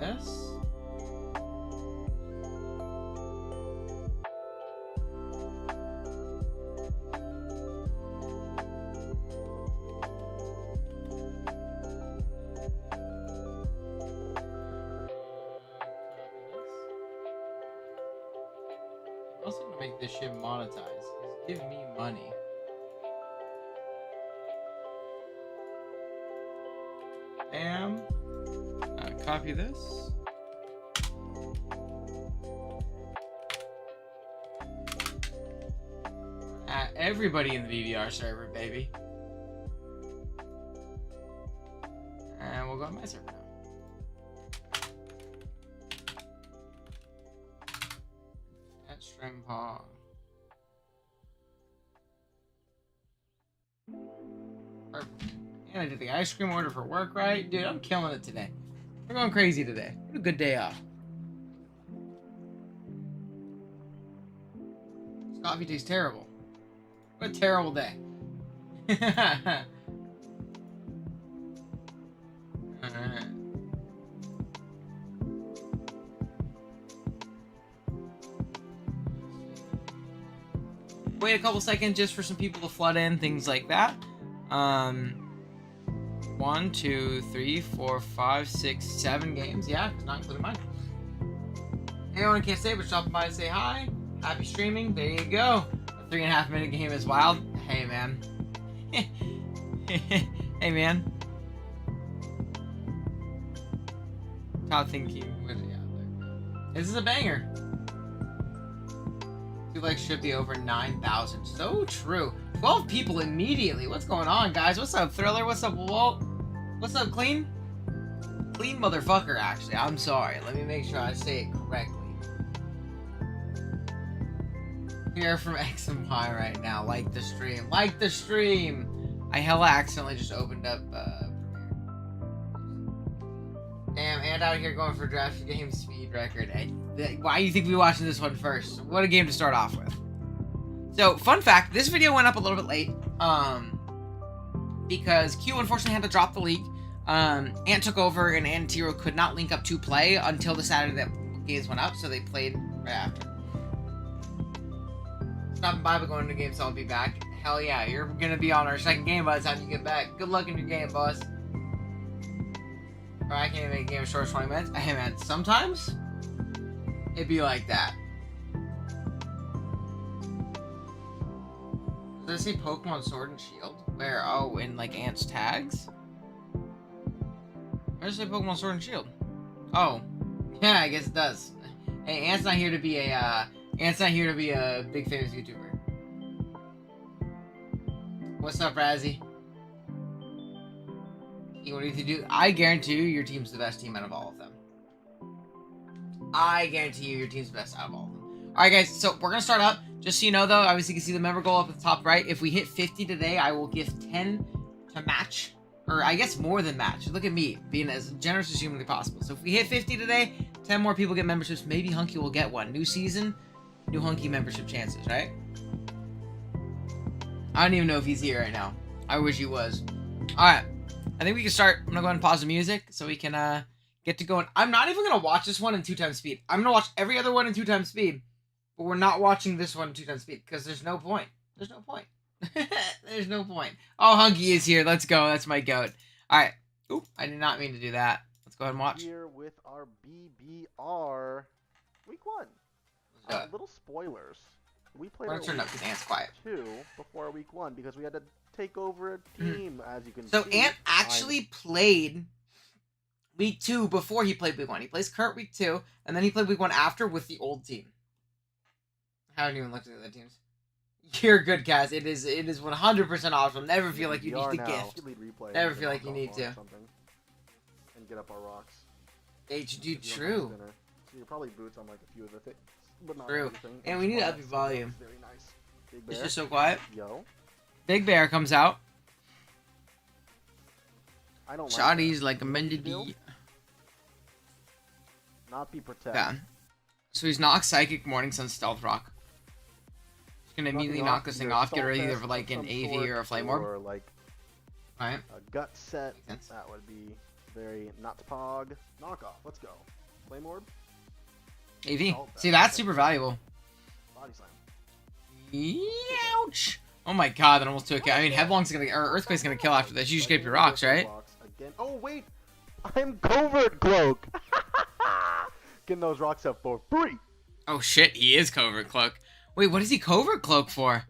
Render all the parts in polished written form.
this. I'm also gonna make this shit monetize. Just give me money. Bam. Copy this. Everybody in the BBR server, baby. And we'll go on my server now. At String Pong. Perfect. And I did the ice cream order for work, right? Dude, I'm killing it today. We're going crazy today. What a good day off. This coffee tastes terrible. What a terrible day. Alright. Wait a couple seconds just for some people to flood in, things like that. 1, 2, 3, 4, 5, 6, 7 games. Yeah, not including mine. Anyone can't say but stopping by to say hi. Happy streaming. There you go. A 3.5 minute game is wild. Hey, man. Hey, man. Top thinking. This is a banger. 2 likes should be over 9,000. So true. 12 people immediately. What's going on, guys? What's up, Thriller? What's up, Walt? What's up, Clean? Clean motherfucker, actually. I'm sorry. Let me make sure I say it correctly. Here from X and Y right now. Like the stream. Like the stream! I hella accidentally just opened up Premiere. Damn, and out here going for draft game speed record. Why do you think we watching this one first? What a game to start off with. So, fun fact, this video went up a little bit late. Because Q unfortunately had to drop the league. Ant took over and Ant and Tiro could not link up to play until the Saturday that games went up, so they played right after. Stopping by, but going to game, so I'll be back. Hell yeah, you're gonna be on our second game by the time you get back. Good luck in your game, boss. Alright, I can't even make a game short 20 minutes. Hey man, sometimes it'd be like that. Does it say Pokemon Sword and Shield? Where? Oh, in like Ant's tags? Where does it say Pokemon Sword and Shield? Oh. Yeah, I guess it does. Hey, Ant's not here to be a big famous YouTuber. What's up, Razzie? What do you do? I guarantee you your team's the best team out of all of them. I guarantee you your team's the best out of all of them. Alright guys, so we're gonna start up. Just so you know though, obviously you can see the member goal up at the top right. If we hit 50 today, I will give 10 to match. Or I guess more than match. Look at me, being as generous as humanly possible. So if we hit 50 today, 10 more people get memberships. Maybe Hunky will get one. New season, new Hunky membership chances, right? I don't even know if he's here right now. I wish he was. Alright. I think we can start. I'm gonna go ahead and pause the music so we can get to going. I'm not even gonna watch this one in 2 times speed. I'm gonna watch every other one in 2 times speed. But we're not watching this one in 2 times speed because there's no point. There's no point. There's no point. Oh, Hunky is here. Let's go. That's my goat. Alright. Oop, I did not mean to do that. Let's go ahead and watch. Here with our BBR Week One. Little spoilers. We played our turn up because Ant's quiet. 2 before Week 1 because we had to take over a team, as you can see. So Ant actually played Week 2 before he played Week 1. He plays current Week 2, and then he played Week 1 after with the old team. I haven't even looked at the other teams. You're good, Kaz. It is 100% awesome. Never feel like you need the gift. Never feel like you need to. And get up our rocks. Dude, true. So you're probably boots on like a few of the things, but not true. everything. And we need to up your volume. Very nice. Big It's Bear. just so quiet. Yo. Big Bear comes out. I don't Shoddy's like like a mended D. Not be protected. Yeah. So he's Knock, Psychic, Morning Sun, Stealth Rock. He's gonna immediately knock this thing off, get ready either for like an AV or a Flame Orb. Or like right? a gut set. Makes sense. That would be Very not pog. Knockoff. Let's go. Flame Orb. AV. See, that's super valuable. Body Slam. Ouch! Oh my god, that almost took it. I mean, Headlong's gonna, or Earthquake's gonna kill after this. You just get your rocks, right? Again. Oh wait, I'm Covert Cloak. Getting those rocks up for free. Oh shit, he is Covert Cloak. Wait, what is he Covert Cloak for?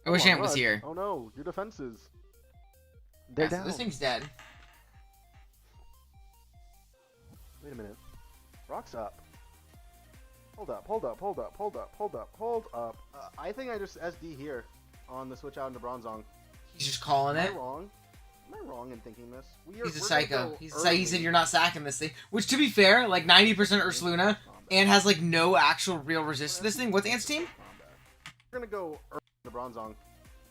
I wish Ant was here. Oh no, your defenses. They're down. So this thing's dead. Wait a minute. Rocks up. Hold up, hold up, hold up, hold up, hold up, hold up. I think I just SD here on the switch out into Bronzong. He's just calling it. Am I wrong? Am I wrong in thinking this? He's a psycho. He said you're not sacking this thing. Which, to be fair, like 90% Ursaluna, and has like no actual real resist to this thing. What's Ant's team? We're gonna go the Bronzong.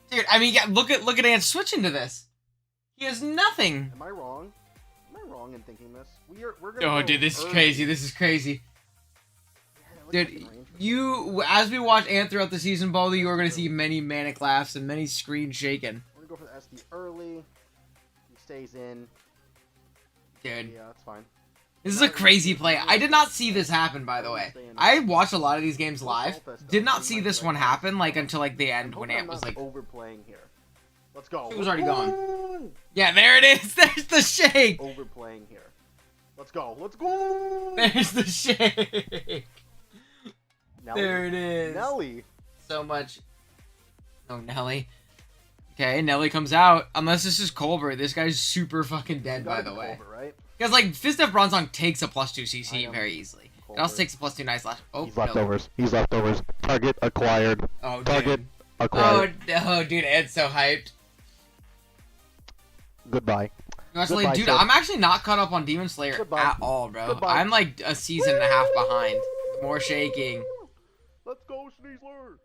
Dude, I mean, yeah, look at Ant switching to this. He has nothing. Am I wrong? Am I wrong in thinking this? We're gonna. Oh, dude, this is crazy. This is crazy. Dude, you, as we watch Ant throughout the season, Baldy, you are going to see many manic laughs and many screens shaken. We're going to go for the SD early. He stays in. Dude. Yeah, that's fine. This is a crazy play. I did not see this happen, by the way. I watched a lot of these games live. Did not see this one happen, like, until, like, the end when Ant was, like... overplaying here. Let's go. It was already gone. Yeah, there it is. There's the shake. Overplaying here. Let's go. Let's go. There's the shake. Nelly. There it is. Nelly. So much. Oh, Nelly. Okay, Nelly comes out. Unless this is Colbert. This guy's super fucking dead, by the way. Colbert, right? Because, like, Fist of Bronzong takes a +2 CC very easily. Colbert. It also takes a +2 nice last. Oh, he's leftovers. No. He's leftovers. Target acquired. Oh, Target dude. acquired. Oh, dude, Ed's so hyped. Goodbye. Goodbye, dude, I'm actually not caught up on Demon Slayer at all, bro. Goodbye. I'm like a season and a half behind. More shaking. Let's go, Sneasler.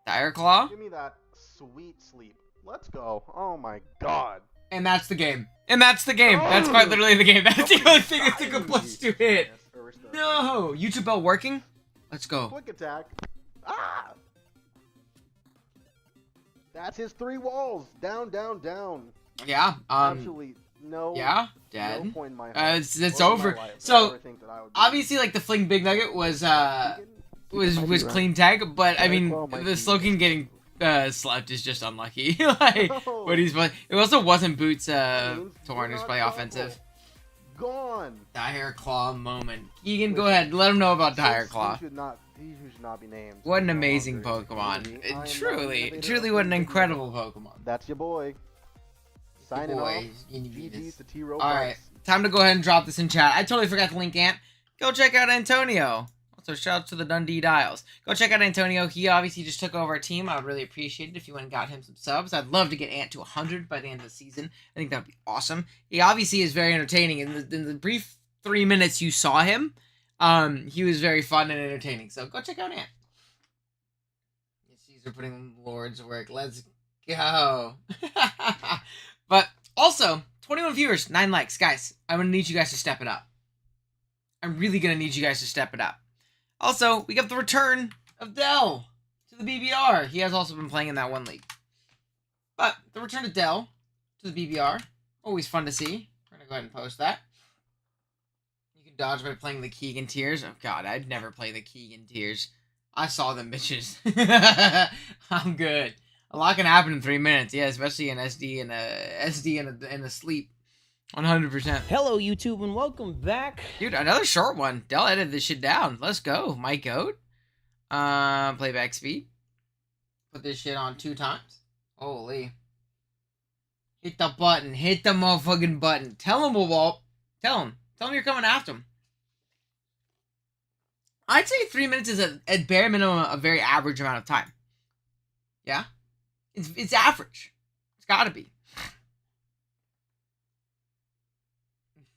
Dire Claw? Give me that sweet sleep. Let's go. Oh my god. And that's the game. And that's the game. Oh. That's quite literally the game. That's the only thing that took a +2 hit. No! YouTube Bell working? Let's go. Quick attack. Ah! That's his 3 walls. Down, down, down. Yeah. Absolutely no. Yeah. Dead. No point in my it's over. So obviously, like the Fling Big Nugget was clean tag, but I mean the Slowking getting slept is just unlucky. Like what he's playing. It also wasn't Boots Torn who's probably offensive. Gone. Dire Claw moment. Keegan, go ahead. Let him know about Dire Claw. He should not be named. What an amazing Pokemon. Truly what an incredible Pokemon. That's your boy. Signing off. GG's to T-Robux. Alright, time to go ahead and drop this in chat. I totally forgot to link Ant. Go check out Antonio. Also, shout out to the Dundee Dials. Go check out Antonio. He obviously just took over our team. I would really appreciate it if you went and got him some subs. I'd love to get Ant to 100 by the end of the season. I think that would be awesome. He obviously is very entertaining. In the brief 3 minutes you saw him, he was very fun and entertaining. So go check out Ant. These are putting Lord's work. Let's go. But also, 21 viewers, 9 likes. Guys, I'm going to need you guys to step it up. I'm really going to need you guys to step it up. Also, we got the return of Dell to the BBR. He has also been playing in that one league. But the return of Dell to the BBR, always fun to see. We're going to go ahead and post that. You can dodge by playing the Keegan tiers. Oh god, I'd never play the Keegan tiers. I saw them bitches. I'm good. A lot can happen in 3 minutes. Yeah, especially in SD and a sleep. 100%. Hello, YouTube, and welcome back. Dude, another short one. Dell edited this shit down. Let's go. My goat. Playback speed. Put this shit on 2 times. Holy. Hit the button. Hit the motherfucking button. Tell him, Walt. Tell him. Tell him you're coming after him. I'd say 3 minutes is at bare minimum a very average amount of time. Yeah? It's average. It's gotta be.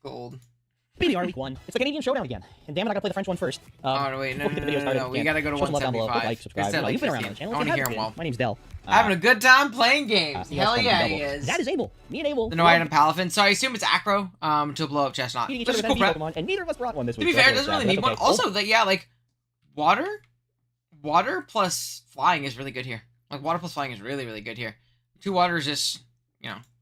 Gold. BBR Week One. It's the Canadian Showdown again. And damn it, I gotta play the French one first. Oh, no, wait. No. We gotta go to 175. Like, subscribe. You've been around on the channel. I want to hear him well. My name's Dell. Having a good time playing games. Hell yeah, he is. That is Abel. Me and Abel. The no item Palafin. So I assume it's Acro to blow up Chestnut. Which is cool, Pokemon, and neither of us brought one this week. To be fair, it doesn't really need one. Also, yeah, like, water plus flying is really good here. Like, water plus flying is really, really good here. 2 water is just, you know,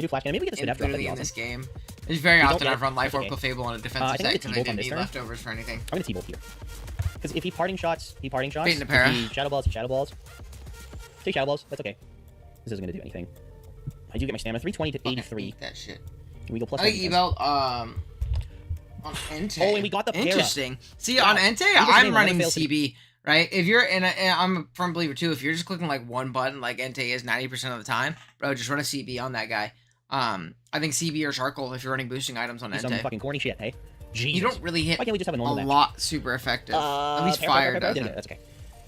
we do flash cannon? Maybe we get the spin after. That'd literally be in awesome. this game. It's very We don't often get I've run Life it. Orb Okay. Fable on a I defensive think I'm deck gonna because I T-Bolt on didn't this need turn. leftovers for anything. I'm gonna T-Bolt here. Because if he parting shots, Bait in a para. If he Shadow Balls, he Shadow Balls. Take Shadow Balls, that's okay. This isn't gonna do anything. I do get my stamina, 320 to Fucking 83. eat that shit. Can we go plus I one like defense? E-Belt, on Entei. Oh, and we got the para. Interesting. See, Wow. on Entei, just I'm named running another fail CB, right? If you're and I'm a firm believer too. If you're just clicking like one button, like Entei is 90% of the time, bro, just run a CB on that guy. I think CB or Charcoal if you're running boosting items on Some Entei. fucking corny shit, hey? Jesus. You don't really hit Why can't we just have a a normal match? lot super effective. At least Pair, fire didn't doesn't. get it. That's okay.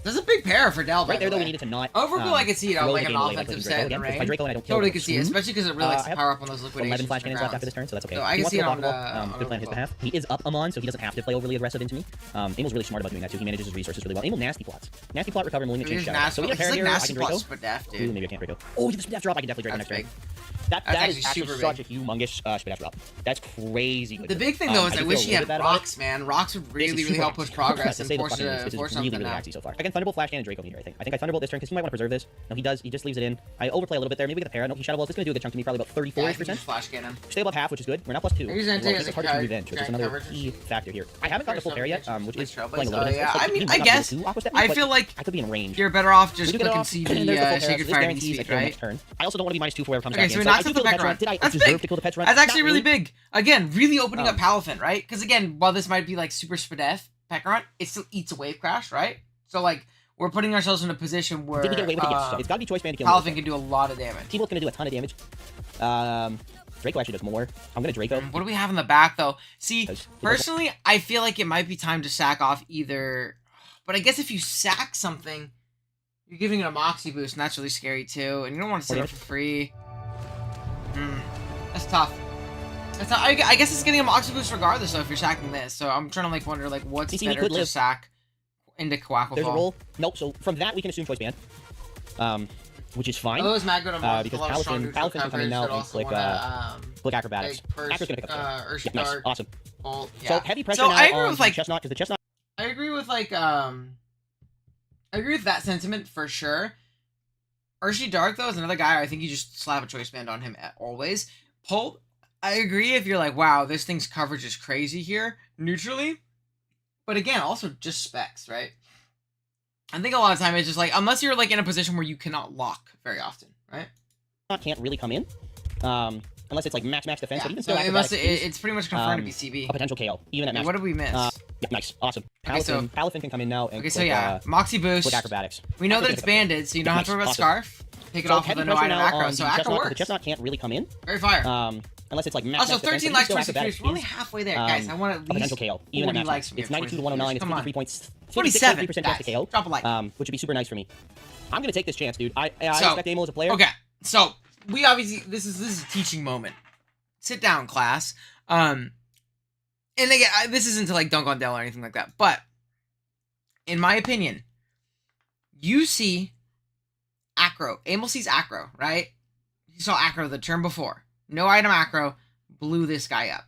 That's a big pair for Del, by Right there, the though, we way. needed to not. Overkill, I could see it on throw like the an game away by offensive clicking set Draco in the again. If I rain. Draco and I don't kill Totally it, could see it, screwed. especially because it really likes I to have power up on those 11 liquidations. flash from cannons left ground. after this turn, so that's okay. So I He can wants see to it go on, Bongo. Good plan on his Overkill. behalf. He is up Amon, so he doesn't have to play overly aggressive into me. Amel's really smart about doing that too. He manages his resources really well. Amel nasty plots. Nasty plot recover and willing to change He's shadow. nasty. So we have He's pair like here. I nasty can Draco. plus Spadef, Ooh, dude. maybe I can't Draco. Oh, he did the Spadaf drop. I can definitely Draco That's next big. turn. That That's is actually actually super such a humongous Spadaf drop. That's crazy good. The big thing though is I do wish feel he a had little bit bad about it. rocks, man. Rocks would This really, is really super help waxy. push progress To and say the force fucking least, this force is really, something really out. waxy so far. I can Thunderbolt Flash Cannon Draco meter, I think. I think I Thunderbolt this turn because he might want to preserve this. No, he does. He just leaves it in. I overplay a little bit there. Maybe get the para. No, he Shadow Balls. It's going to do a good chunk to me, probably about Yeah, I think 34%. just flash cannon. Stay above half, which is good. We're not plus 2. I use Entei Well, as it's a hard to guy- revenge, which is giant another coverage. key factor here. I haven't got the full First para yet, off, which is Trailblaze, playing a little bit. yeah, I mean, I He might not be guess able to Aqua Step, I but feel like I could be in range. you're better off just We do get clicking off, CB, and there's the full para, so Sacred this Fire guarantees Speed, I kill right? next turn. I also don't want to be -2 for whatever comes Okay, back so in. we So I knocked do out the feel Peck Run. Did I That's deserve big. to kill the Peck Run? That's actually Not really big. Again, really opening up Palafin, right? Because again, while this might be like super Spadef, Peckron, it still eats a Wave Crash, right? So like, we're putting ourselves in a position where Did he get away with it? Yes. It's got to be choice band to kill Palafin him. can do a lot of damage. T-Bolt's going to do a ton of damage. Draco actually does more. I'm going to Draco. What do we have in the back, though? See, Because- personally, I feel like it might be time to sack off either... But I guess if you sack something, you're giving it a Moxie boost, and that's really scary, too. And you don't want to set it for free. That's tough. That's not, I guess it's getting a Moxie boost regardless, though, if you're sacking this. So I'm trying to, like, wonder, like, what's CC, we better could to live. sack into Quackle There's a Fall. roll. Nope, so from that we can assume choice band. Which is fine. Oh, is Mad good on Because a lot of strong neutral Palafin can come in coverage now that and also click, wanna, click Acrobatics. take first, Acro's going to pick up Ursh yeah, nice. Dart, Awesome. Bolt, So yeah. heavy pressure So now I agree on with, like, Chestnut, because the Chestnut... I agree with, like, I agree with that sentiment for sure. Urshi Dark, though, is another guy I think you just slap a choice band on him always. Pulp, I agree if you're like, wow, this thing's coverage is crazy here, neutrally. But again, also just specs, right? I think a lot of time it's just like, unless you're like in a position where you cannot lock very often, right? Can't really come in. Unless it's like max defense, Yeah, but even so still, unless Acrobatics is it's pretty much confirmed to be CB. a potential KO, even at max. What did we miss? Yeah, nice, awesome. Okay, so- Palafin can come in now and Okay, so click, yeah, Moxie boost. click Acrobatics. We know that Acro's it's gonna pick up. banded, so you don't have to worry about Awesome. Scarf. Pick it So off with heavy a no pressure item now acro, on so the acro Chestnut, but the works. Chestnut can't really come in. Very fire. Unless it's like max Also, defense, 13 but likes, still 26 Acrobatics views. We're only is, halfway there, guys. I want at a potential least KO, even at 40 max. likes from you. It's 92 to 109. It's Come on. 53 points. 47, 53% chance guys. to KO. Drop a like. Which would be super nice for me. I'm gonna take this chance, dude. I So, respect Amo as a player. Okay, so we obviously this is a teaching moment. Sit down, class. And again, this isn't to like dunk on Dell or anything like that, but in my opinion, you see acro. Amel sees acro, right? You saw acro the turn before. No item acro, blew this guy up.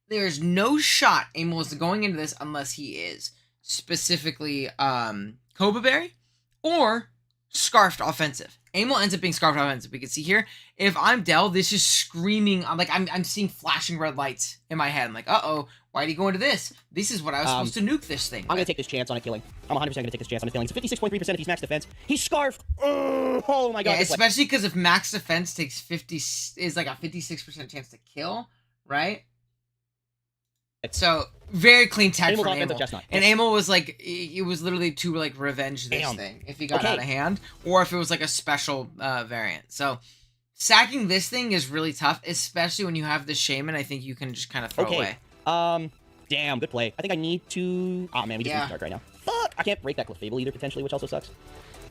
There's no shot Amel is going into this unless he is specifically Koba Berry or Scarfed offensive. Amel ends up being Scarfed offensive. We can see here, if I'm Dell, this is screaming. I'm seeing flashing red lights in my head. I'm like, uh-oh, why'd he go into this? This is what I was supposed to nuke this thing. I'm gonna take this chance on it killing. I'm 100% gonna take this chance on it killing. It's 56.3% if he's max defense. He's Scarfed. Oh my god. Yeah, this way. especially because if max defense takes 50 is like a 56% chance to kill, right? So very clean tech Amel's from offensive Amel. chestnut. And Amel was like, it was literally to like revenge this Damn. thing if he got Okay. out of hand, or if it was like a special variant. So sacking this thing is really tough, especially when you have the Shaman. I think you can just kind of throw away. Damn, good play. I think I need to... Oh, man, we just need Yeah. to start right now. Fuck! I can't break that Cliff Fable either, potentially, which also sucks.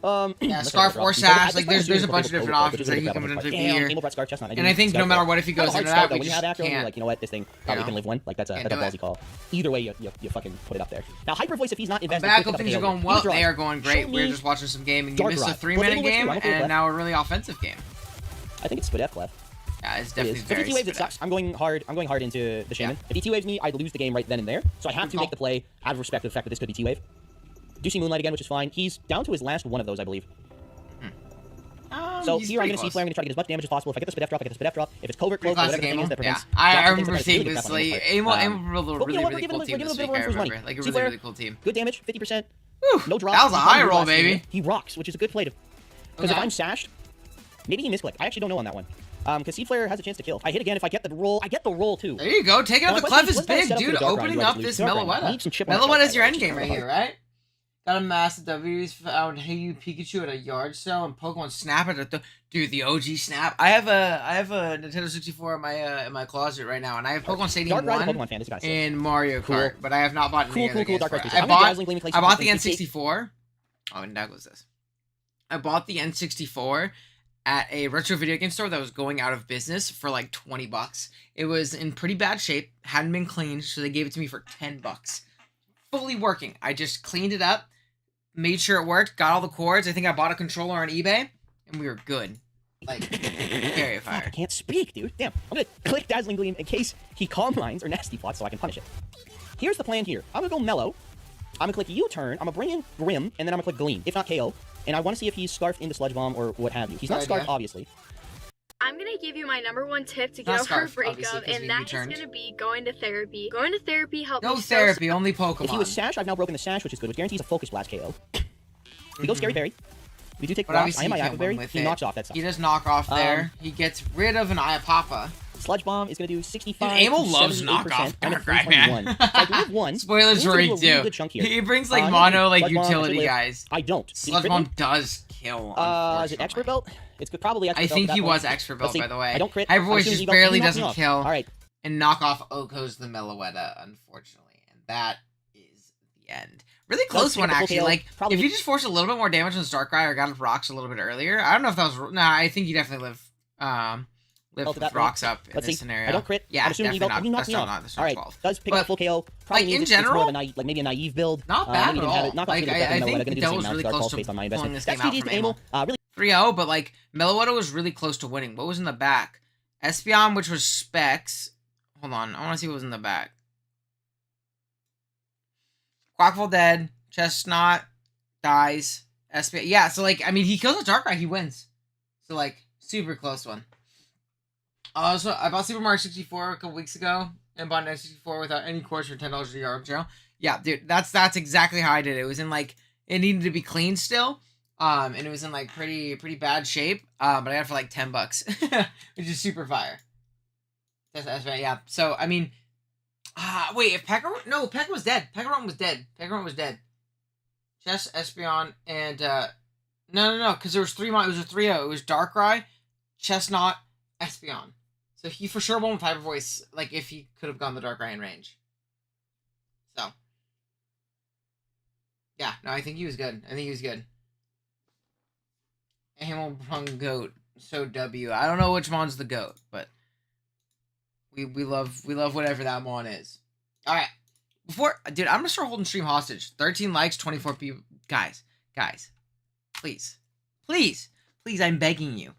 Yeah, let's Scarf go or for Sash. it. Like, I there's think a bunch of different options that he can potentially be Damn, here. Amo brought Scarf Chestnut. And I think no matter what, if he goes into that, we when you just have Acro, you're can't. like, you know what, this thing probably know? can live one. Like, that's a Can't ballsy do it. call. Either way, you fucking put it up there. Now, Hyper Voice, if he's not invested... Back pick up things a are KO. going well. He draws. They are going great. Show We're me just watching some game, and you Dark missed a Rod. 3-minute Well, game, I'm okay with and that. now a really offensive game. I think it's Spadef left. Yeah, it's It definitely is. very 52 waves, it Spadef. sucks. I'm going hard into the Shaman. If he T-waves me, I lose the game right then and there. So I have to call. make the play out of respect to the fact that this could be T-wave. Do see Moonlight again, which is fine. He's down to his last one of those, I believe. So So he's here I'm pretty going to C close. flare. I'm going to try to get as much damage as possible. If I get the spit F drop, I get the spit F drop. If it's covert Pretty cloak, or classic whatever the thing is that Yeah, prevents I drops and remember things, seeing really good this. stuff on the Like, main part. Amel were a but, really, you know, really cool team we're this giving week. a bit I of a run for his remember. money. Like, a C really, flare, really cool team. good damage, 50%. Whew, No drop. that was a He high comes roll, with last baby. unit. He rocks, which is a good play. Because if Okay. I'm sashed, maybe he misclicked. I actually don't know on that one. Because C flare has a chance to kill. If I hit again, if I get the roll, I get the roll too. There you go. Taking out Now, the my question clef is, is what's that big, setup for dude. the dark round? Opening Do I up just this lose dark round? Meloetta. Need some chip on the Meloetta is dark your round. endgame right here, right? Got a massive W's found Hey You Pikachu at a yard sale and Pokemon Snap at a dude, the OG Snap. I have a Nintendo 64 in my closet right now, and I have Pokemon Stadium Dark Ride, 1 Pokemon fan, this guy's sick. and Mario Cool. Kart, but I have not bought any Cool, other games Dark for Ride. it. How many Dazzling Gleaming I bought the Places? N64. Oh, and that was this. I bought the N64 at a retro video game store that was going out of business for like $20. It was in pretty bad shape, hadn't been cleaned, so they gave it to me for $10. Fully working. I just cleaned it up, made sure it worked, got all the cords. I think I bought a controller on eBay, and we were good. Like, very Fuck, I fire. can't speak, dude. Damn. I'm gonna click Dazzling Gleam in case he calm lines or nasty plots so I can punish it. Here's the plan here. I'm gonna go mellow. I'm gonna click U-turn. I'm gonna bring in Grim, and then I'm gonna click Gleam. If not KO. And I want to see if he's scarfed into Sludge Bomb or what have you. He's not Good scarfed, idea. obviously. I'm gonna give you my #1 tip to Not get over a scarf, obviously, breakup, 'cause we and that is returned. gonna be going to therapy. Going to therapy helped No me therapy, only Pokemon. If he was Sash, I've now broken the Sash, which is good, which guarantees a Focus Blast KO. We go Scary Berry. We do take But rocks. obviously I am my he can't Aqua Berry. win with He it. knocks off that stuff. He does knock off there. He gets rid of an Iapapa. Sludge Bomb is going to do 65 Dude, Amel to loves 78%. knockoff I'm at Dark Right, man. 321. So I do have one. Spoilers for Gleam's me gonna do a really too. good chunk here. He brings like I'm mono, gonna like Sludge Bomb, I should utility live. guys. I don't. Did he Sludge crit Bomb me? does kill. Is it Expert Belt? It's probably Expert I Belt think at he that was point. Expert Let's Belt, see. by the way. I don't crit. Hyper I'm Voice assuming just he belts, but barely he knocked me doesn't off. kill. All right. And knock off Oko's the Meloetta, unfortunately. And that is the end. Really close pick one, up the full actually. KO. Like, Probably if you just forced a little bit more damage on Darkrai or got rocks a little bit earlier, I don't know if that was... Nah, I think you definitely live Belted with that rocks up in Let's this see. scenario. I don't crit. Yeah, I'm assuming he definitely knocks not. me That's off. not that's All not right. 12. Does pick But, up full KO. Probably like, means in it's more general, of a maybe a naive build. Not bad maybe at didn't have all. it. Knockoff Like, should have I been think Meloetta. Gonna do the that same was amount. really Dark close Pulse to based on my pulling investment. this That's game out GG's from to Amel. Really 3-0, but like Meloetta was really close to winning. What was in the back? Espeon, which was Specs. Hold on, I want to see what was in the back. Quackful dead. Chestnut dies. Espeon, yeah. So like, I mean, he kills a Darkrai, he wins. So like, super close one. Also, I bought Super Mario 64 a couple weeks ago and bought an N64 without any course for $10 at the yard sale. Yeah, dude, that's exactly how I did it. It was in like, it needed to be clean still. And it was in like pretty bad shape. But I got it for like $10, which is super fire. That's right, yeah. So I mean, wait, if Pekka was dead. Pekka was dead. Pekka was dead. Chess, Espeon, and no, because there was three. It was a 3-0. It was Darkrai, Chestnut, Espeon. So he for sure won with Hyper Voice. Like if he could have gone the Darkrai in range. So yeah, no, I think he was good. Hamilton Goat. So W. I don't know which one's the goat, but we love whatever that one is. All right, dude, I'm gonna start holding stream hostage. 13 likes, 24 people. Guys, please, I'm begging you.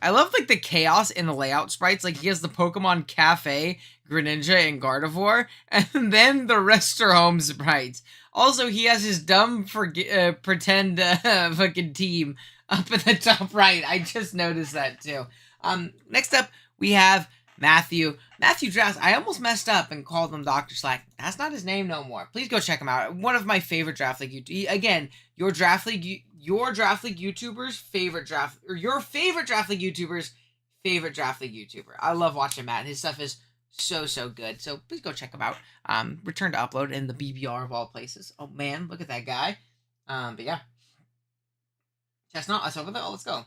I love like the chaos in the layout sprites. Like he has the Pokemon Cafe, Greninja, and Gardevoir, and then the Rester Home sprites. Also, he has his dumb pretend fucking team up in the top right. I just noticed that too. Next up we have Matthew Drafts. I almost messed up and called him Dr. Slack. That's not his name no more. Please go check him out. One of my favorite draft league again, your draft league YouTuber's favorite draft league YouTuber's favorite draft league YouTuber. I love watching Matt. His stuff is so good. So please go check him out. Return to upload in the BBR of all places. Oh man, look at that guy. But yeah. Chestnut, let's over there. Let's go.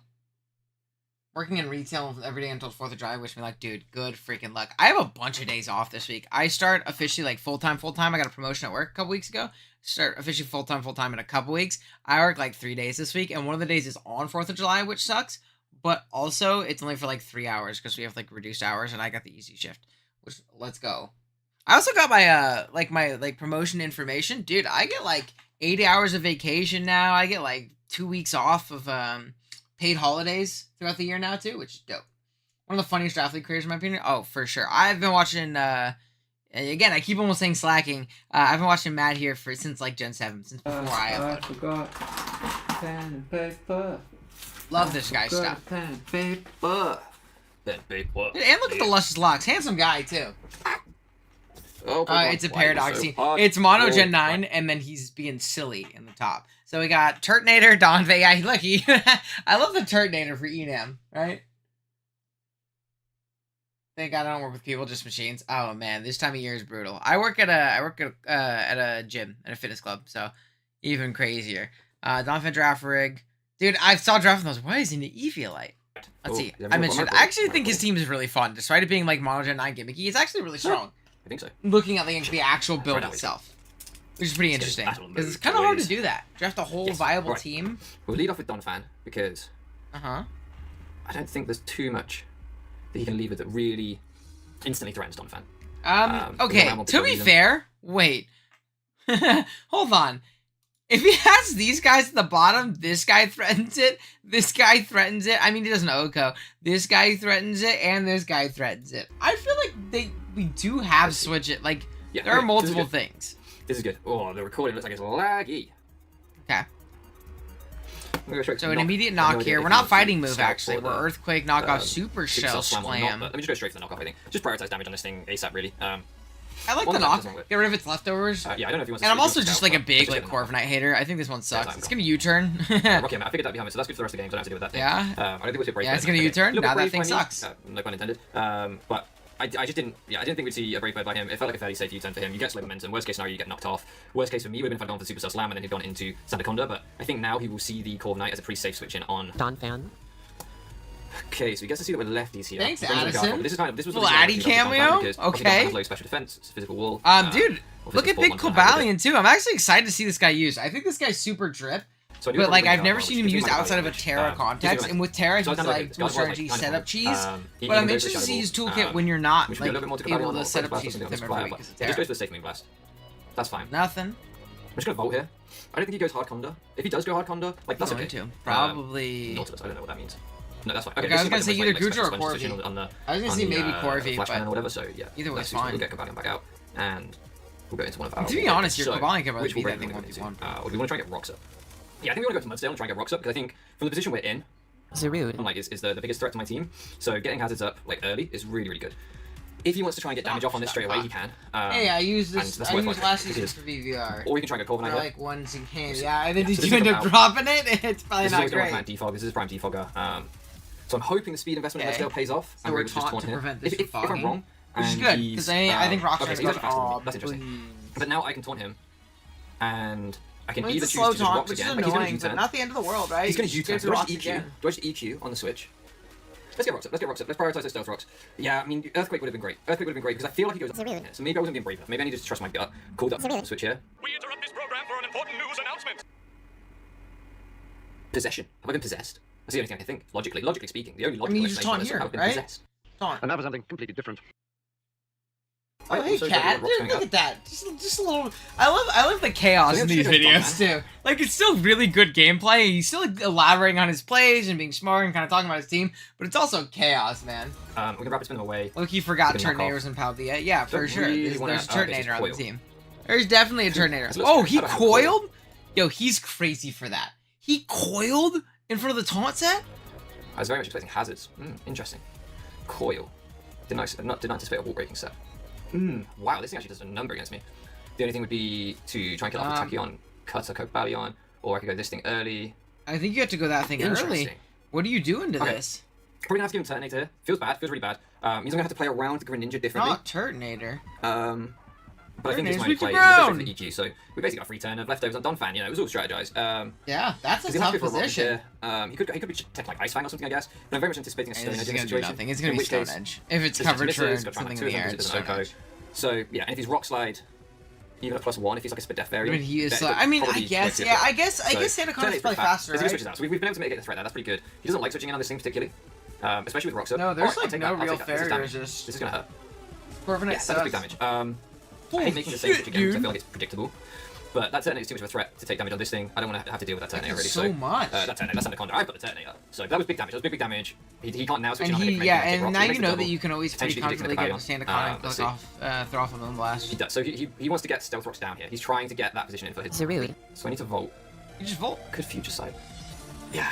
Working in retail every day until 4th of July, wish me luck, dude. Good freaking luck. I have a bunch of days off this week. I start officially like full-time. I got a promotion at work a couple weeks ago. Start officially full-time in a couple weeks. I work like 3 days this week, and one of the days is on 4th of July, which sucks. But also, it's only for like 3 hours because we have like reduced hours, and I got the easy shift. Which, let's go. I also got my promotion information. Dude, I get like 80 hours of vacation now. I get like 2 weeks off of paid holidays throughout the year now too, which is dope. One of the funniest draft league careers in my opinion. Oh, for sure. I've been watching again, I keep almost saying slacking. I've been watching Matt here since like Gen 7, since before I uploaded. I forgot pen and paper. Love this guy's stuff. Pen, paper. Pen, paper. Dude, and look at the luscious locks. Handsome guy, too. Oh, It's a paradox. It's Mono Gen 9, and then he's being silly in the top. So we got Turtonator, Donphay. Yeah, look, I love the Turtonator for Enam, right? Thank God I don't work with people, just machines. Oh man, this time of year is brutal. I work at a gym, at a fitness club, so even crazier. Donphin Draft Rig. Dude, I saw Draft and I was like, why is he an Eviolite? Let's see. I mentioned I actually think his team is really fun, despite it being like Mono Gen 9 gimmicky. It's actually really strong. I think so. Looking at the actual build itself, which is pretty interesting because it's kind of hard to do that. Draft a whole viable team. We'll lead off with Donphan because I don't think there's too much that he can leave it that really instantly threatens Donphan. Okay, to be fair, wait. Hold on. If he has these guys at the bottom, this guy threatens it, this guy threatens it. I mean, he doesn't OHKO. This guy threatens it, and this guy threatens it. I feel like we do have switch it. Like, there are multiple things. This is good. Oh, the recording looks like it's laggy. Okay. So an knock. immediate knock here. We're not fighting move, actually. We're Earthquake, knockoff, Super Shell, Slam. Let me just go straight for the knockoff, I think. Just prioritize damage on this thing ASAP, really. I like the knock. Get rid of its leftovers. Yeah, I don't know if he wants and I'm also just like a big like Corviknight hater. I think this one sucks. It's gonna U-turn. Okay, man, I figured that behind me, so that's good for the rest of the game. So I don't have to deal with that thing. Yeah. I don't think we'll see a break. Yeah, it's gonna U-turn. Now that thing sucks. No pun intended. But I just didn't. Yeah, I didn't think we'd see a break by him. It felt like a fairly safe U-turn for him. You get slow momentum. Worst case scenario, you get knocked off. Worst case for me would have been if I'd gone for Super Cell Slam and then he'd gone into Sandaconda. But I think now he will see the Corviknight as a pretty safe switch in on Donphan. Okay, so he gets to see that we're lefties here. Thanks, Addison. This was little Addy cameo. Okay. Low special defense, physical wall. Dude, look at Big Cobalion too. I'm actually excited to see this guy used. I think this guy's super drip. So but like I've never seen him used outside of a Terra context, and with Terra he's like dual strategy setup cheese. But I'm interested to see his toolkit when you're not like able to set up cheese with him every week. Just goes for the safe Moon Blast. That's fine. Nothing. I'm just gonna Volt here. I don't think he goes hard Conda. If he does go hard Conda, like that's okay. Probably. Nautilus. I don't know what that means. No, that's fine. Okay, I was gonna say either Gujo or Corvi. I was gonna say maybe Corvi, but or whatever. So yeah, either way, fine. We'll get Cobalion back out, and we'll go into one of our. To be honest, your Cobalion can probably beat that thing 1v1. Or do we want to try and get Rocks up? Yeah, I think we want to go to Mudsdale and try and get Rocks up because I think from the position we're in, Zarude like is the biggest threat to my team. So getting hazards up like early is really good. If he wants to try and get damage off on this straight away, he can. Hey, I used this. I used last season for BBR. Or you can try and go Corviknight. Like once in can. Yeah, and then did you end up dropping it? It's probably not great. Defog. This is Prime Defogger. So I'm hoping the speed investment in Mudsdale pays off. So we're taught to prevent this if I'm wrong, which is good because I think Rockstar is that's interesting. But now I can taunt him, and I can either choose to just taunt, Rocks again. Which is annoying, but not the end of the world, right? He's going to U-turn. Do I just EQ on the switch? Let's get Rocks up. Let's prioritize those Stealth Rocks. Yeah, I mean, Earthquake would have been great. Earthquake would have been great because I feel like he goes. So maybe I wasn't being brave enough. Maybe I needed to trust my gut. Called up switch here. We interrupt this program for an important news announcement. Possession. Have I been possessed? That's the only thing I can think. Logically speaking, the only logical you just taunt here, I've been right? possessed. Taunt. And now for something completely different. Oh, hey, Cat. Dude, look at that. Just a little. I love the chaos in these videos too. Like it's still really good gameplay. He's still like, elaborating on his plays and being smart and kind of talking about his team, but it's also chaos, man. We're gonna rapid spin them away. Look, he forgot Turtonators and Palvia. Yeah, for sure. There's a Turtonator on the team. There's definitely a Turtonator. Oh, he coiled? Yo, he's crazy for that. He coiled in front of the taunt set? I was very much expecting hazards. Interesting. Coil. Didn't anticipate a wall breaking set. Wow, this thing actually does a number against me. The only thing would be to try and kill off the Tachyon, cut a Cobalion, or I could go this thing early. I think you have to go that thing early. What are you doing to this? Probably gonna have to give him Turtonator here. Feels really bad. He's gonna have to play around the Greninja differently. Not Turtonator. But I think this might play. He's going for the EQ, so we basically got a free turn of leftovers on Donphan. You know, it was all strategized. Yeah, that's a tough position. He could be tech like Ice Fang or something, I guess. But I'm very much anticipating a Stone Edge in this situation. It's gonna be Stone Edge if it's covered turn something in the air. It's Stone Edge. So yeah, and if he's Rock Slide, even a +1, if he's like a Spit Death variant. I mean, he is. I guess. Yeah, I guess Sandaconda is probably faster, right? Switches out. So we've been able to mitigate the threat there. That's pretty good. He doesn't like switching in on this thing particularly, especially with Rocks up. No, there's like no real fair resist. This is gonna hurt. Corviknight that's big damage. I hate making the same switch again because I feel like it's predictable. But that Turtonator is too much of a threat to take damage on this thing. I don't want to have to deal with that Turtonator already. So much. That's Sandaconda. I've got the Turtonator. So that was big damage. That was big damage. He can't now switch in on him. Yeah, and now you know that you can always pretty comfortably get Sandaconda and throw off a Moon Blast. He does. So he wants to get Stealth Rocks down here. He's trying to get that position in for his. Zarude. So I need to Volt. You just Volt. Could Future Sight. Yeah.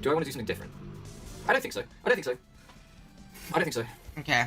Do I want to do something different? I don't think so. I don't think so. I don't think so. Okay.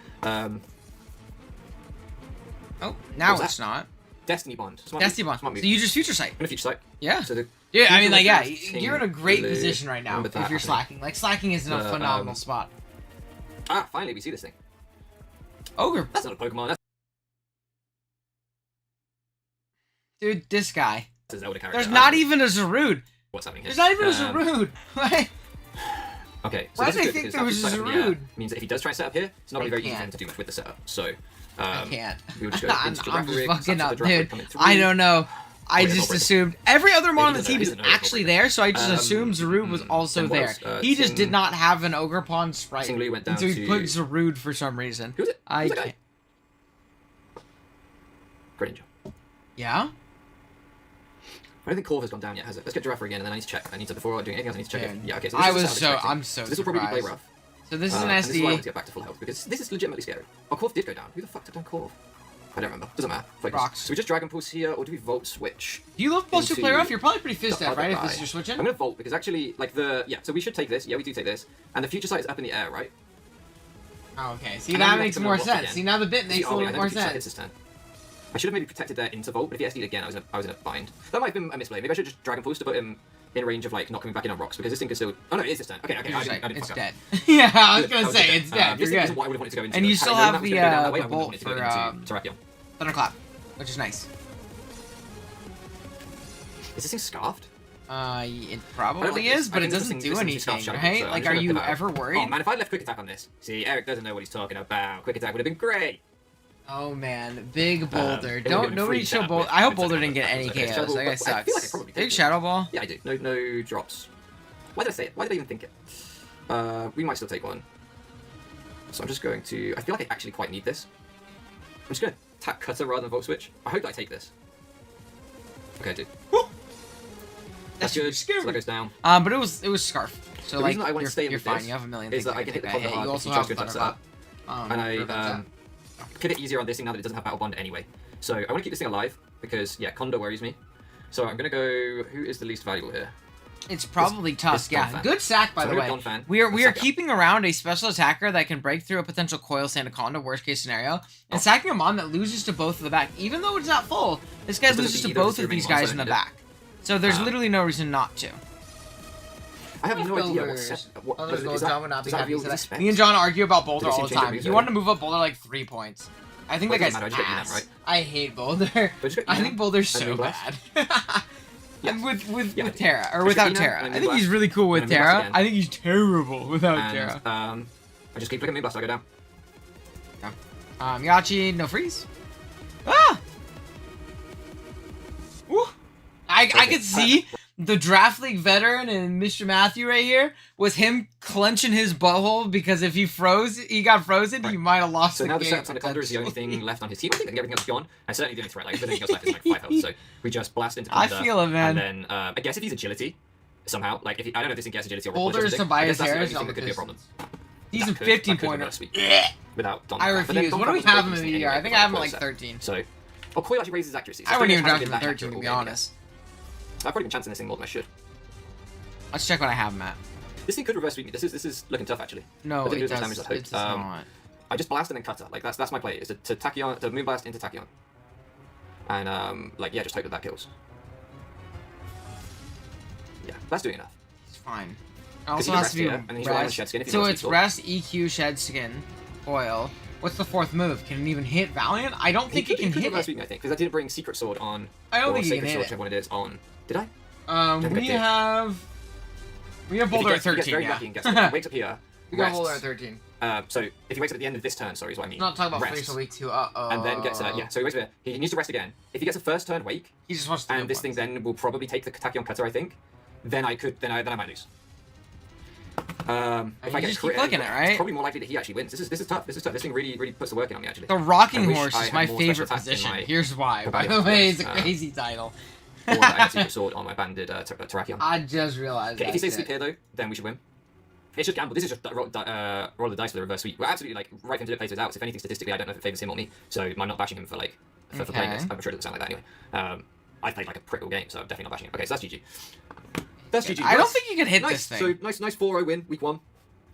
Oh, now What's it's not. Destiny Bond. Smart Destiny move. Bond. Smart move. So you just future sight. In a future sight. Yeah. So the Yeah, I mean, future like, yeah, king you're in a great blue. position right now Remember if that you're happening. slacking. Like, slacking is in a The, phenomenal spot. Ah, finally we see this thing. Ogre. That's not a Pokemon. That's Dude, this guy. a Zelda character. There's not even a Zarude. What's happening here? There's not even a Zarude. What? Okay. So Why this did is I good think because there was that a keeps like, Zarude? means that if he does try and set up here, it's not really I very easy for him can't. to do much with the setup. So I can't. we will just go I'm into just Giraffaric, fucking such up, that the Giraffaric dude. coming through. I don't know. I Oh, yeah, just no, assumed every other mon on the he's an- team he's is an ogre, actually ogre. there, so I just assumed Zarude was also then what there. else? He just Ting- did not have an Ogrepon sprite, Ting Lu went down and so he to- put Zarude for some reason. Who's it? I Who's that guy? can't. Greninja. Yeah. I don't think Corv has gone down yet, has it? Let's get Giraffe again, and then I need to check. Before doing anything else, I need to check Dude, it. Yeah, okay. So I this is was how I'm expecting. I'm so This will probably be play surprised. rough. So this is an And this is why I want to SD. get back to full health, because this is legitimately scary. Oh, Corv did go down. Who the fuck took down Corv? I don't remember. Doesn't matter. Focus. Rocks. So we just Dragon Pulse here, or do we Volt Switch? Do you love plus 2 into play rough? You're probably pretty fist the deaf, other right? If guy? this is your switching. I'm gonna Volt, because actually, like so we should take this. Yeah, we do take this. And the future sight is up in the air, right? Oh, okay. See, And then that we makes have to more move up sense. again. See, now the bit makes a Oh, little yeah, bit and more then future sight sense. hits his turn. I should have maybe protected there into Volt, but if he SD'd again, I was in a bind. That might have been a misplay. Maybe I should just Dragon Pulse to put him in range of like not coming back in on rocks, because this thing can still. Oh no, it is this turn. Okay, I didn't It's fuck dead. up. Yeah, I was Good, gonna say it's dead. This You're thing isn't good. what I would have wanted to go into. And you Had I still known have that was the gonna go down that way, I the wouldn't have bolt wanted to go for into Terrakion. Thunderclap, which is nice. Is this thing scarfed? It I don't probably like is, this. but I it think this doesn't thing- do this thing's anything, scarf right? so I'm Like, just are gonna you put that ever out. worried? Oh man, if I left quick attack on this, see, Eric doesn't know what he's talking about. Quick attack would have been great. Oh man, big boulder. it would've Don't been nobody free show tap boulder. with- I hope with Boulder Shadow didn't get Ball. any Okay, KOs. Shadow That Ball, guy but I feel like I sucks. probably Big did. Shadow Ball. Yeah, I do. No drops. Why did I say it? Why did I even think it? We might still take one. So I'm just going to. I feel like I actually quite need this. I'm just going to tap Cutter rather than Volt Switch. I hope that I take this. Okay, I did. That's good. So that goes down. But it was Scarf. So The like reason I want to stay you're with fine. this You have a million is things that I can hit the take. Thunder hard You if also he have tries to Thunderclap. attack. And I could it easier on this thing now that it doesn't have Battle Bond anyway. So I want to keep this thing alive because yeah, Condor worries me. So I'm gonna go. Who is the least valuable here? It's probably Tusk, yeah. Donphan. Good sack, by So the I'm way. gonna Donphan. We are I'll sack it. keeping around a special attacker that can break through a potential Coil Sandaconda, worst case scenario, and Oh. sacking a mon that loses to both of the back. Even though it's not full, this guy This doesn't loses beat to either of both the of these remaining guys mons, in I the don't back. So there's Um, literally no reason not to. I have no idea what Builders. set. What Others is go that- down would not be does that happy reveal to the that. spec? Me and John argue about Boulder Did they all the change it time. with You the- want to move up Boulder like 3 points. I think Well, that it guy's doesn't matter, I just ass. got Unam, right? I hate Boulder. But just got I Unam think Boulder's and so Moonblast. bad. Yeah. And with Yeah. Terra, or I without just got Unam Terra. and I think Moonblast, he's really cool with and Moonblast Terra. again. I think he's terrible without And Terra. I just keep looking at Moonblast, I go down. Yachi, no freeze. Ah! Woo! I could see the draft league veteran and Mr. Matthew right here was him clenching his butthole because if he got frozen, he might have lost So the now the game. Setup Anaconda is the only potentially. thing left on his team. I think everything else is gone. And certainly the only threat. Like, everything else left is like 5 health. So we just blast into I Conda. feel it, man. And then I guess if he's agility, somehow, like if he, I don't know if this thing gets agility or Boulders or to buy I guess his that's the hairs only on thing the that could be a problem. He's a That could- 15 that could pointer. reverse sweep Without Don. I refuse. What do we have him in the year? I think I have him at like 13. So, Coil actually raises accuracy. So I wouldn't even Stonehenge draft him hasn't at been that 13 to accurate be all game honest. yet. I've probably been chancing this thing more than I should. Let's check what I have him at. This thing could reverse sweep me. This is looking tough actually. No, I didn't it do as does, much damage as I it hoped. does not. I just blast and then cutter. Like that's my play. Is to Tachyon, to Moonblast into Tachyon. And like yeah, just hope that kills. Yeah, that's doing enough. It's fine. It 'Cause also he has can to be rest here, and then he's relying on rest. Shed Skin if he So wants to it's explore. rest, EQ, shed skin, oil. What's the fourth move? Can it even hit Valiant? I don't think it can hit reverse it. sweep me, I think, because I didn't bring Secret Sword on. I don't or think he Sacred can hit Sword, it. whichever one it is on. Did I? We Don't get it. have Boulder at If he 13. gets very Yeah. lucky and gets it, wakes up here. We got rests. Boulder at 13. So if he wakes up at the end of this turn, sorry, is what I mean. Not talking about rests, finish the week 2. Uh-oh. and then gets yeah. So he wakes up here. He needs to rest again. If he gets a first turn wake, He just wants to and this thing then will probably take the Tachyon Cutter, I think. Then I might lose. If you I get just crit, keep clicking it, right? It's probably more likely that he actually wins. This is tough. This thing really puts the work in on me actually. The Rocking I wish Horse I is had my more favorite special attacks in position. my Here's why. By Barbarian the way, it's a Force. crazy title. Or that I had Secret Sword on my banded Terrakion. I just realized Okay, that. if he stays shit. asleep here though, then we should win. It's just gamble. This is just roll the dice for the reverse sweep. We're absolutely like right for him to play his out. So if anything statistically, I don't know if it favors him or me. So I'm not bashing him for like for playing this. Okay. I'm sure it doesn't sound like that anyway. I played like a prick all game, so I'm definitely not bashing him. Okay, so that's GG. That's GG. I don't Nice. think you can hit Nice. this thing. So nice 4-0 win, week 1.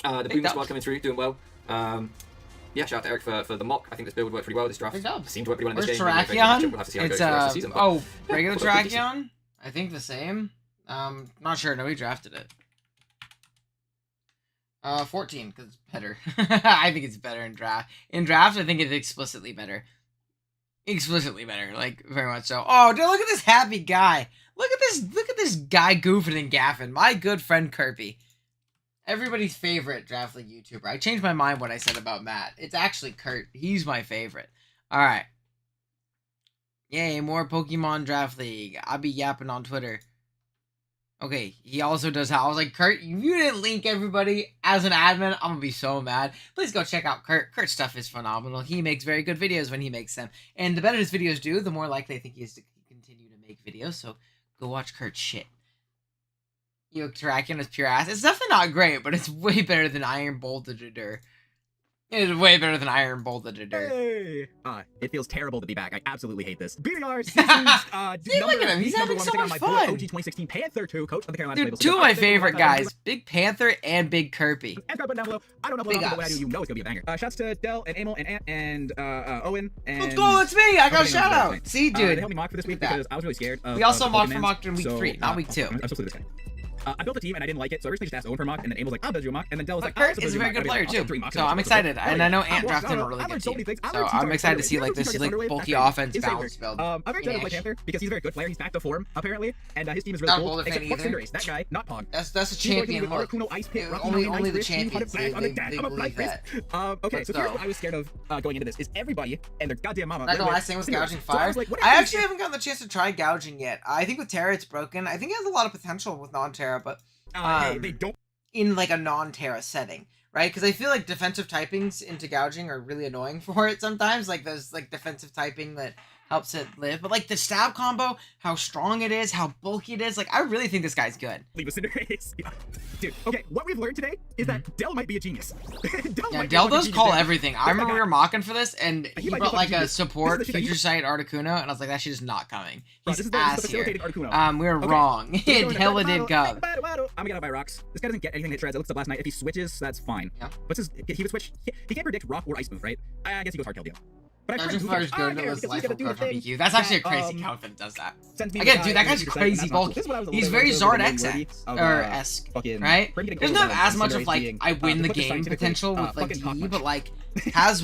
The Boom dubs. squad coming through, doing well. Yeah, shout out to Eric for the mock. I think this build worked pretty well. This draft Big dubs. seemed to work pretty well in Where's this game. Terrakion? We'll have to see how it It's goes for the rest of the season. but regular yeah, pretty decent. Terrakion? I think the same. Not sure. Nobody drafted it. 14, because it's better. I think it's better in draft. In draft, I think it's explicitly better. Explicitly better, like, very much so. Oh, dude, look at this happy guy. Look at this guy goofing and gaffing. My good friend Kirby. Everybody's favorite Draft League YouTuber. I changed my mind what I said about Matt. It's actually Kurt. He's my favorite. Alright. Yay, more Pokemon Draft League. I'll be yapping on Twitter. Okay, he also does how I was like, Kurt, you didn't link everybody as an admin. I'm gonna be so mad. Please go check out Kurt. Kurt's stuff is phenomenal. He makes very good videos when he makes them. And the better his videos do, the more likely I think he is to continue to make videos. So go watch Kurt's shit. You Terrakion is pure ass. It's definitely not great, but it's way better than Iron Bolted. It is way better than Iron Bolted. Hey! It feels terrible to be back. I absolutely hate this. BBR See, look at him. He's having so much fun. OG 2016 Panther 2, coach of the Carolina. Dude, two of my favorite guys. Big Panther and Big Kirby. And down below. I don't know what I do. You know it's gonna be a banger. Shouts to Del and Emil and Ant and Owen. And let's go. It's me. I got a shout out. See, dude. They helped me mock for this week because I was really scared. We also mocked for mocked in week 3, not week 2. I'm supposed to this guy. I built a team and I didn't like it, so I originally just asked Owen for a mock, and then Aim was like, I'll build you a mock, and then Del was like, Kurt is a very good player too, so I'm excited, and I know Ant drafted a really good team, so I'm excited to see like this like bulky offense balance build. I'm very excited to play Panther because he's a very good player. He's back to form apparently, and his team is really cool. Except fuck Cinderace, that guy, not Pog. That's a champion look. Only the champions. They believe that. Okay, so here's what I was scared of going into this: is everybody and their goddamn mama. Not the last thing was gouging fire. I actually haven't gotten the chance to try gouging yet. I think with Terra it's broken. I think it has a lot of potential with non-Terra, but. They don't in like a non-Terra setting, right? Because I feel like defensive typings into gouging are really annoying for it sometimes. Like there's like defensive typing that helps it live, but like the stab combo, how strong it is, how bulky it is, like I really think this guy's good. Leave a Cinderace. Dude, okay, what we've learned today is that Del might be a genius. Del does call everything. I remember we were mocking for this, and he brought like a support future sight Articuno, and I was like, that shit is not coming. He's ass here. We were wrong. It hella did come. I'm gonna get out by rocks. This guy doesn't get anything that shreds. I looked up last night. If he switches, that's fine. Yeah. What's his? He would switch. He can't predict rock or ice move, right? I guess he goes hard tail deal. But I Fire's good, but his life will go from BQ. That's actually a crazy count if it does that. Again, dude, that guy's crazy bulky. He's very Zord X-esque, right? Doesn't have as much of, like, I win the game potential with, like, DE, but, like, has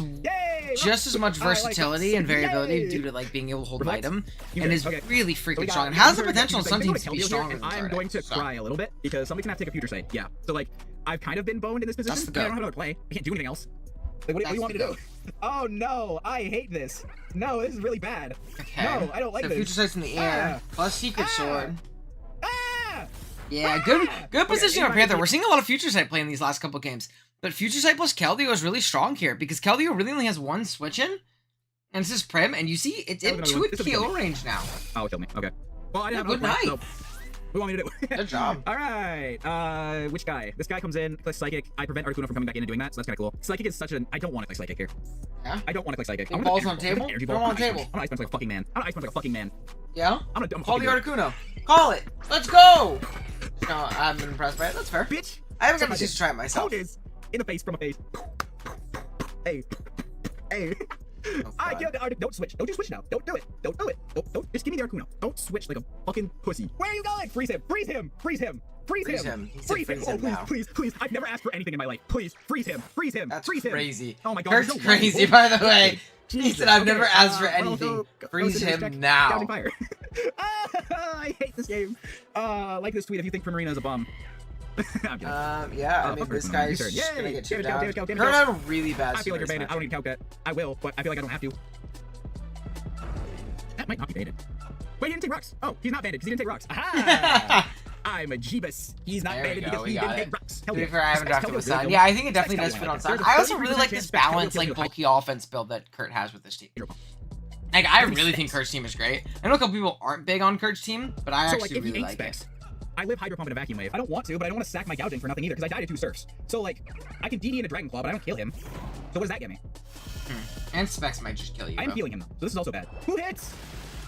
just as much versatility and variability due to, like, being able to hold an item, and is really freaking strong, and has the potential in some teams to be stronger than I'm going to cry a little bit, because somebody's gonna have to take a future sight, yeah. So, like, I've kind of been boned in this position, I don't know how to play, I can't do anything else. Like, what do you want me to do? Oh no, I hate this. No, this is really bad. Okay. No, I don't like this. Future Sight's in the air, plus Secret Sword. Yeah, good position on Panther. We're seeing a lot of Future Sight play in these last couple games. But Future Sight plus Keldeo is really strong here, because Keldeo really only has one switch in, and this is Prim, and you see, it's in 2 KO range now. Oh, it killed me. Okay. Well, I didn't have good night. So what do you want me to do? Good job. Alright, which guy? This guy comes in, clicks Psychic. I prevent Articuno from coming back in and doing that, so that's kind of cool. Psychic is such an... I don't want to click Psychic here. Yeah? I don't want to click Psychic. Balls on table? Throw them on table. I'm gonna Ice Punch like a fucking man. I'm gonna Ice Punch like a fucking man. Yeah? I'm call the Articuno. Call it. Let's go! No, I'm impressed by it. That's fair. Bitch! I haven't gotten a chance to try it myself. Hold this in the face from a face. Hey. Hey. I killed the Arctic. Don't switch. Don't you switch now. Don't do it. Don't do it. Don't. Just give me the Articuno. Don't switch like a fucking pussy. Where are you going? Freeze him. Freeze him. Freeze him. Freeze him. Freeze him. Oh, please, please, please. I've never asked for anything in my life. Please, freeze him. Freeze him. That's freeze him. Crazy. Oh my god. Kurt's crazy, by the way. He said, I've never asked for anything. Freeze him now. Fire. I hate this game. Like this tweet if you think Primarina is a bum. Yeah, I mean, this guy's just gonna get chipped down. Kurt had a really bad I feel like you're baited. I don't need to count that. I will, but I feel like I don't have to. That might not be baited. Wait, he didn't take rocks. Oh, he's not baited because he didn't take rocks. Aha! I'm a Jeebus. He's not baited because he didn't take rocks. To be fair, I haven't drafted with Sun. Yeah, I think it definitely does fit on Sun. I also really like this balanced, like, bulky offense build that Kurt has with this team. Like, I really think Kurt's team is great. I know a couple people aren't big on Kurt's team, but I actually really like it. I live Hydro Pump in a Vacuum Wave. I don't want to, but I don't want to sack my gouging for nothing either, because I died to 2 surfs. So, like, I can DD in a Dragon Claw, but I don't kill him. So what does that get me? And Specs might just kill you, I'm healing him, so this is also bad. Who hits?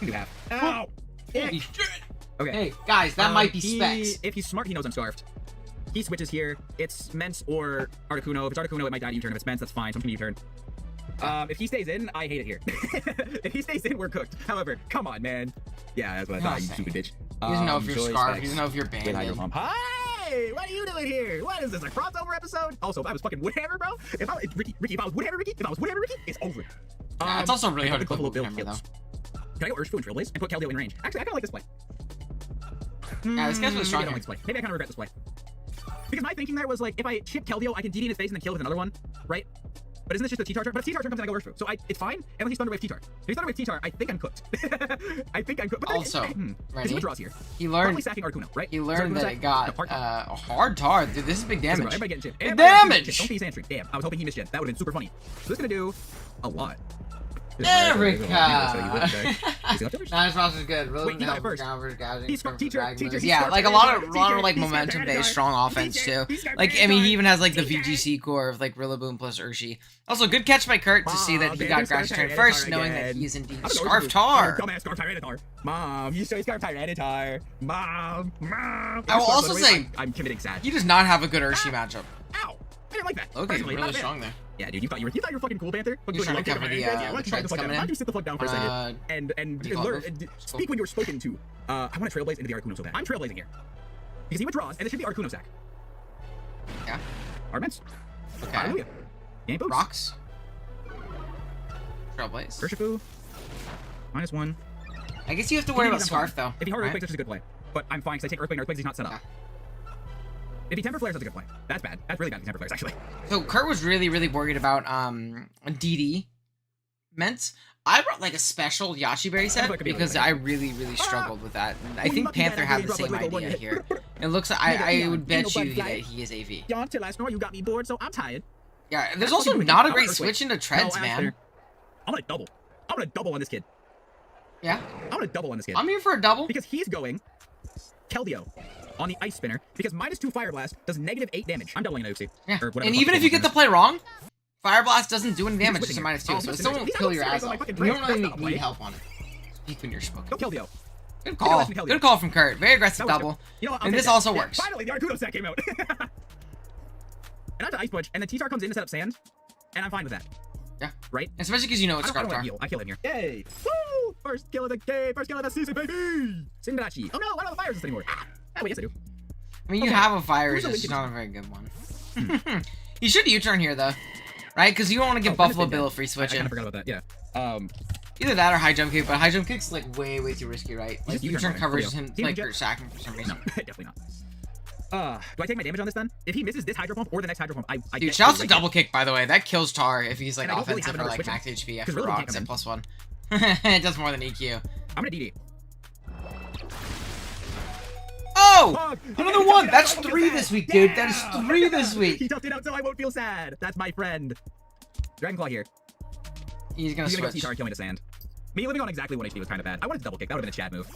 You do half. Ow! Okay. Hey, guys, that might be Specs. If he's smart, he knows I'm scarfed. He switches here. It's Mence or Articuno. If it's Articuno, it might die to U-turn. If it's Mence, that's fine. Someone can U-turn. If he stays in, I hate it here. If he stays in, we're cooked. However, come on, man. Yeah, that's what I thought, you stupid bitch. He doesn't know if you're scarfed. He doesn't know if you're banded. Hey, what are you doing here? What is this, a crossover episode? Also, if I was fucking Woodhammer, bro, if I was Ricky, if I was Woodhammer Ricky, it's over. Yeah, it's also really hard to clip Buffalo Bill Hammer, though. kills. Can I go Urge Fu and Trailblaze and put Keldeo in range? Actually, I kind of like this play. Yeah, this guy's really strong. Maybe I don't like this play. Maybe I kind of regret this play. Because my thinking there was like, if I chip Keldeo, I can DD in his face and then kill with another one, right? But isn't this just a T-Tar turn? But if T-Tar turn comes in, I go Urge Fu. So it's fine, unless he's Thunderwave T-Tar. If he's Thunderwave T-Tar, I think I'm cooked. I think I'm cooked. But Also, because he withdraws here. He learned. Probably sacking Articuno, right? He learned that it got No, a hard tar. Dude, this is big damage. Everybody getting chipped. Big Everybody getting damage! chipped. Don't be Sandstream. Damn, I was hoping he missed Gen. That would have been super funny. So this is gonna do a lot. Erica! Nice Ross is good. Really Wait, he got it first. He's smart. Teacher, yeah, smart. like a lot of like He's momentum smart. based strong offense too. He's smart. Like I mean, he even has like the VGC core of like Rillaboom plus Urshi. Also, good catch by Kurt to see that he got Grass turn first, knowing that he's indeed Scarf Tar. Dumbass Scarf Tyranitar. Mom, you show Scarf Tyranitar. Mom. I will also say, I'm committing sad. he does not have a good Urshi matchup. Ow! I didn't like that. Okay, Personally, really not a fan. strong there. Yeah, dude, you thought you were fucking cool, Panther. He's trying to cover the treads coming in. Why don't you sit the fuck down for a second and do you call learn, it? speak when you're spoken to. I want to Trailblaze into the Articuno so bad. I'm Trailblazing here because he withdraws, and it should be Articuno sack. Yeah. Arguments. Okay. Hallelujah. Game boots. Rocks. Trailblaze. Urshifu. -1. I guess you have to worry about Scarf though. If he hard right? Earthquakes, that's just a good play. But I'm fine because I take Earthquake and Earthquakes, he's not set up. Yeah. If he Temper Flares, that's a good play. That's bad. That's really bad if he Temper Flares, actually. So Kurt was really worried about DD meant. I brought like a special Yashi Berry set because I really struggled with that. And I think Panther had the same idea here. It looks like I would bet you that he is AV. Yon, till last night you got me bored, so I'm tired. Yeah, there's also not a great switch into treads, man. I'm gonna double. I'm gonna double on this kid. Yeah. I'm gonna double on this kid. I'm here for a double. Because he's going Keldeo on the Ice Spinner because -2 Fire Blast does -8 damage. I'm doubling an Oopsie. Yeah. And even if you get the play wrong, Fire Blast doesn't do any damage. It's a -2, so it still won't kill your ass off. You don't really need help on it. Speak when you're spoken. Go Keldeo. Good call. Good call from Kurt. Very aggressive double. You know what, and this also works. Finally, the Articuno set came out. And I have to Ice Punch, and the T-Tar comes in to set up Sand, and I'm fine with that. Yeah. Right? Especially because you know it's Scarf Tar. I kill him here. Yay! Woo! First kill of the game! First kill of the season, baby! Sindachi. Oh no, I don't have a fire resist anymore. Ah, wait, yes I do. I mean, you have a fire resist, just not a very good one. You should U-turn here, though. Right? Because you don't want to give Buffalo Bill a free switch in. I forgot about that, yeah. Either that or high jump kick, but high jump kick's like way too risky, right? Like U-turn covers him like you're sacking for some reason. No, definitely not. Do I take my damage on this then? If he misses this Hydro Pump or the next Hydro Pump, I Dude, shout out to double kick, by the way. That kills Tar if he's like And I don't really offensive have or like another max switch HP in. after 'Cause Rillaboom rocks can't at come +1. It does more than EQ. I'm gonna DD. Oh! Another one! That's 3 this week, dude. That is 3 this week. He toughed it out so I won't feel sad. That's my friend. Dragon Claw here. He's gonna He's gonna go switch. T-Tar and kill me to sand. Me living on exactly 1 HP was kind of bad. I wanted to double kick. That would have been a Chad move.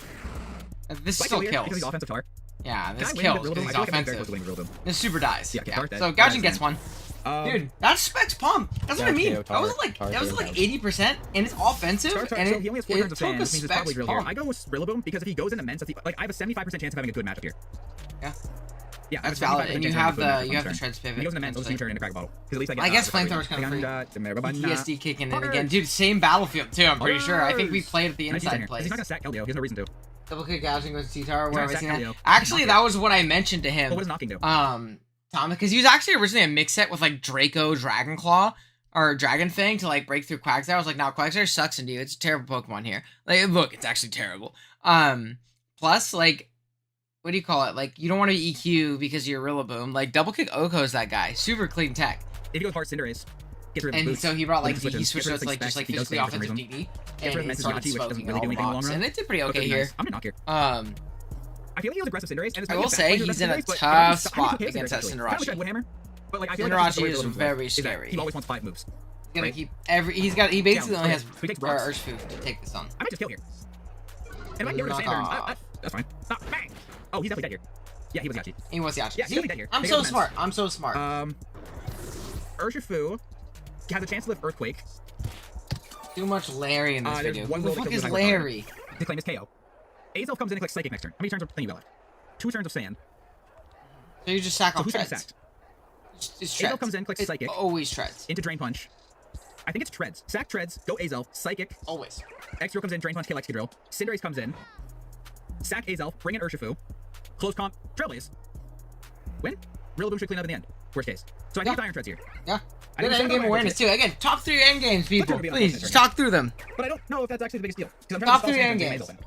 This Do I still kill here kills. Because he's offensive tar. Yeah, this Can I win kills with because Rillaboom? he's I feel like I'm very close to offensive. winning with Rillaboom. This super dies. Yeah, Yeah. dead. So Gaijin Dead. gets one. Dude, that's Specs pump. That's what I mean. That was like 80%, and it's offensive, and so he only has 4 turns it of took sand, a which means it's Specs probably real here. pump. I go with Rillaboom because if he goes into Men's, like I have a 75% chance of having a good matchup here. Yeah. Yeah, That's valid, and you have the treads pivot. He goes into Men's, I'll just U-turn into Crack Bottle. Because at least I get. I guess Flamethrower's kind of free. PTSD kicking in again. Dude, same battlefield too, I'm pretty sure. I think we played at the inside place. He's not gonna stack Keldeo, he has no reason to. Double kick Gaijin goes to T-Tar, where have I He's seen not that? Keldeo. Actually, He's that was what I mentioned to him. What does knocking do? Tom, because he was actually originally a mix set with like Draco, Dragon Claw, or Dragon Fang to like break through Quagsire. I was like, no, Quagsire sucks into you. It's a terrible Pokemon here. Like, look, it's actually terrible. Plus, like, what do you call it? Like, you don't want to be EQ because you're Rillaboom. Like, double kick Oko's that guy. Super clean tech. If he goes hard Cinderace, gets rid of And boost. so he brought like He he switched it to like just like He does physically things for offensive some DD, Gets rid and of it started Message which doesn't smoking really all do the anything in the long rocks, run. and it did pretty okay Okay, here. nice. I'm gonna knock here. I feel like he was aggressive Cinderace, and it's I gonna will be a say bad he's in a Cinderace, but tough I'm spot okay with against that Cinderace, actually. Kinda wish I Cinderacci. Woodhammer, but like I feel like that's just the way Cinderacci is Rillaboom very plays, is that scary. He always wants 5 moves. He's gonna right? keep he basically only has We take rocks. Urshifu to take this on. I might just kill here. And if I get rid of Knock Sanders, off. that's fine. Ah, bang! Oh, he's definitely dead here. Yeah, he was Yachi. He was Yachi. Yeah, he's See? definitely dead here. I'm They so got the smart. I'm so smart. Urshifu has a chance to live Earthquake Too much Larry in this there's video. one Who the roll that fuck goes is with Hydro Larry? to claim his KO. Azelf comes in and clicks Psychic next turn. How many turns of thing you got left? 2 turns of Sand. So you just sack So off who's getting treads. sacked? It's Azelf treads. comes in, clicks It's Psychic. always treads. Into Drain Punch. I think it's Treads. Sack Treads, go Azelf, Psychic. Always. X-Drill comes in, Drain Punch, kill Excadrill. Cinderace comes in. Sack Azelf, bring in Urshifu. Close comp, Trailblaze. Win? Rillaboom should clean up in the end. Worst case. So I think it's Iron Treads here. Yeah. I Good didn't say endgame Iron awareness Treads too. Again, talk through your endgames, people. gonna be on Please, offense just right talk through them. here. But I don't know if that's actually the biggest deal. 'Cause I'm trying Top to three solve endgames. Maze open.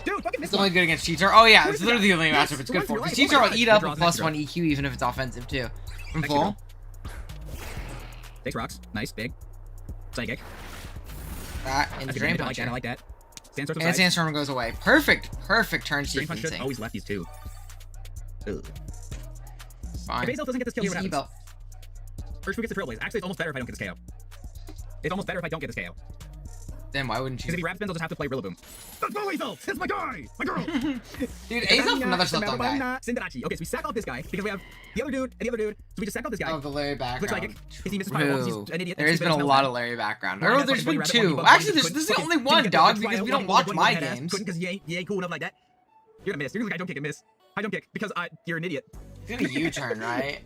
Dude, fucking It's this only one. good against Cheetar. Oh yeah, Who it's is literally the that? only Yes, matchup it's the good one for. to Because your right. Oh Cheetar my will eat God. up a Draws plus next 1 EQ even if it's offensive too. From Next full. Takes rocks. Nice, big. Psychic. That and That's a Drain good. I like Puncher. that. I like that. Sandstorm And subsides. Sandstorm goes away. Perfect turn Drain Punch should sequencing. always lefties too. Ugh. Fine. If Basil doesn't get this kill, Easy what happens? belt. Urshifu gets the Trailblaze. Actually, it's almost better if I don't get this KO. It's almost better if I don't get this KO. Then why wouldn't Because if you? he rap spins, I'll just have to play Rillaboom. Let's go, Azel! That's my guy! My girl! Dude, Azel's another slept on guy. Sindarachi. Okay, so we sack off this guy because we have the other dude and the other dude. So we just sack off this guy. Oh, the Larry Looks background. like if he misses Firewall, he's True. an idiot. There's been a lot of Larry background. Oh, there's been two. Actually, this is the only one, dog, because we don't watch my games. Because you ain't cool enough like that. You're gonna miss. You're gonna I don't kick and miss. I don't kick because you're an idiot. It's gonna U-turn, right?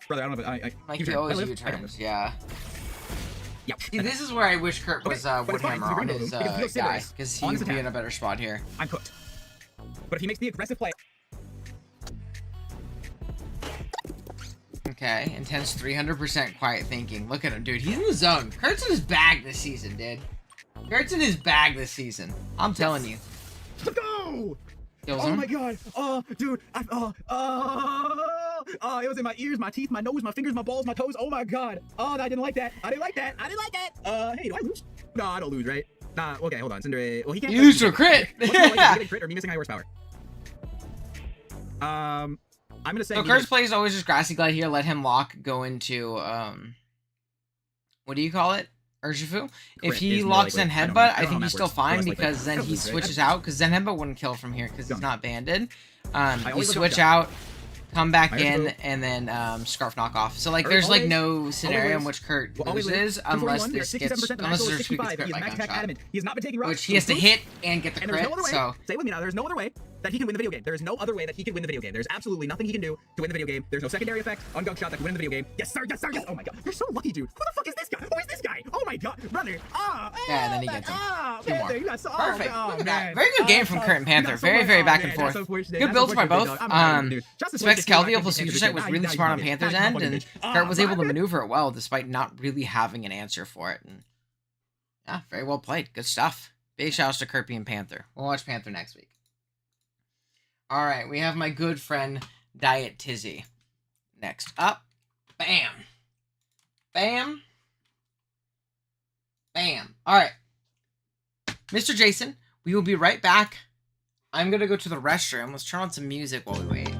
Brother, I don't know. Like U-turn. he always I live. I don't U-turns, yeah. Yeah. See, this is where I wish Kurt was Okay, but it's fine, Woodhammer it's on a his green building, because he guy, goes because he on would his be in attack. a better spot here. I'm cooked. But if he makes the aggressive play, Okay, intense 300% quiet thinking. Look at him, dude. He's in the zone. Kurt's in his bag this season, dude. Kurt's in his bag this season. I'm telling you. let's go! Kills Oh him. my god! Oh, dude! It was in my ears, my teeth, my nose, my fingers, my balls, my toes. Oh my god! Oh, I didn't like that. I didn't like that. I didn't like that. Hey, do I lose? No, I don't lose, right? Nah. Okay, hold on. Cinder. Well, he can't. You lose to a crit. What's more likely, getting crit or me missing high horsepower? I'm gonna say. So he Kurt's gets- play is always just Grassy Glide here. Let him lock, go into, what do you call it? Urshifu. If Crit he is more locks likely. Zen I don't Headbutt, know. I I don't know think how he's that still works. fine Less likely. because then I he don't lose, right? switches out, because Zen Headbutt wouldn't kill from here because he's Don't. not banded. You always look switch up. out, come back I in, also- and then Scarf knock off. So, like, Or there's, like, always- no scenario in always- which Kurt Well, always loses unless 241, this gets, 67%, unless the Urshifu maximum gets is crit 65. by He is max attack gunshot. adamant. He is not been taking rocks. Which he has to hit and get the And there's crit, no other way. so... Stay with me now. There's no other way that he can win the video game. There is no other way that he can win the video game. There's absolutely nothing he can do to win the video game. There's no secondary effect on gunk shot that can win the video game. Yes, sir. Yes, sir. Yes. Oh my god. You're so lucky, dude. Who the fuck is this guy? Who is this guy? Oh my god, brother. Yeah, and then he gets him. Two more. Panther, you got so, Perfect. Oh, Look at man. that. Very good game from Kurt and Panther. You got so Very, much- very oh, back man, and that's forth. unfortunate. Good That's builds by unfortunate, both. dog. I'm not dude. Just Specs unfortunate. Calviel I plus think Super Set was Panther really did. smart on Nah, Panther's nah, end, fucking and bitch. Kurt was able to Fuck. maneuver it well despite not really having an answer for it. And yeah, very well played. Good stuff. Big shouts to Kirby and Panther. We'll watch Panther next week. All right, we have my good friend Diet Tizzy. Next up, bam, bam, bam. All right, Mr. Jason, we will be right back. I'm gonna go to the restroom. Let's turn on some music while we wait.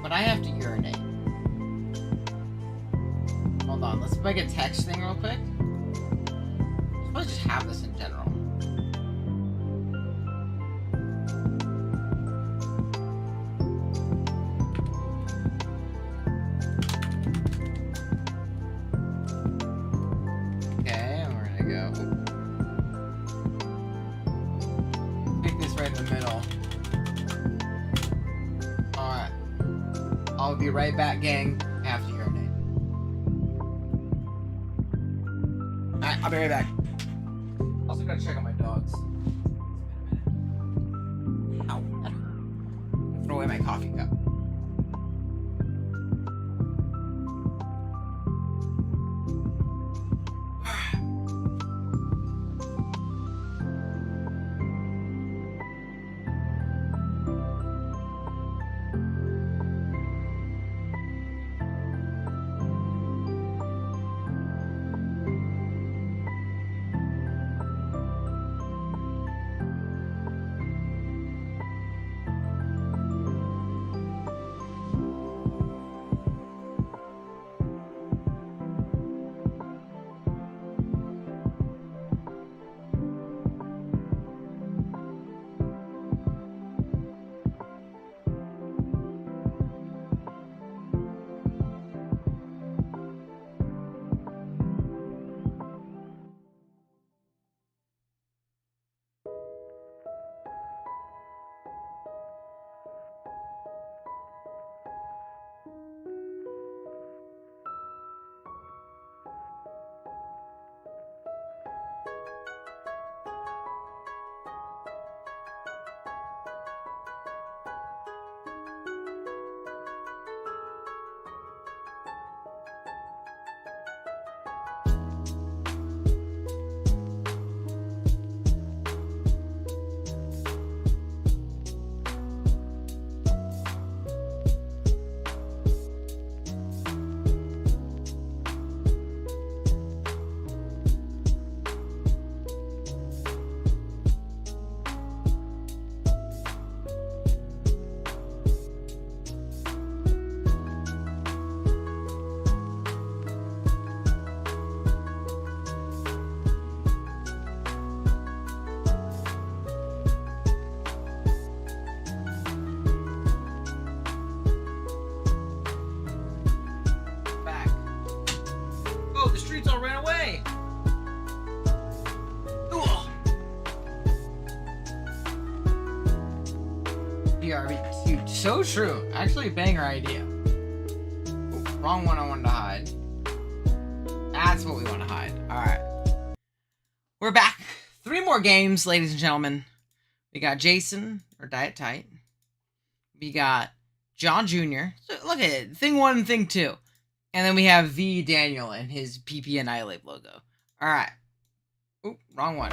But I have to urinate. Hold on, let's make a text thing real quick. Let's just have this in general. Okay, and we're gonna go. Pick this right in the middle. Alright. I'll be right back, gang. I have to urinate. Alright, I'll be right back. Also gotta check on my dogs. Ow, that hurt. Throw away my coffee cup. BBR. Dude, so true. Actually, a banger idea. Ooh, wrong one I wanted to hide. That's what we want to hide. Alright. We're back. 3 more games, ladies and gentlemen. We got Jason, or Diet Tight. We got John Jr. So look at it. Thing 1 and Thing 2. And then we have V Daniel and his PP Annihilate logo. Alright. Oop, wrong one.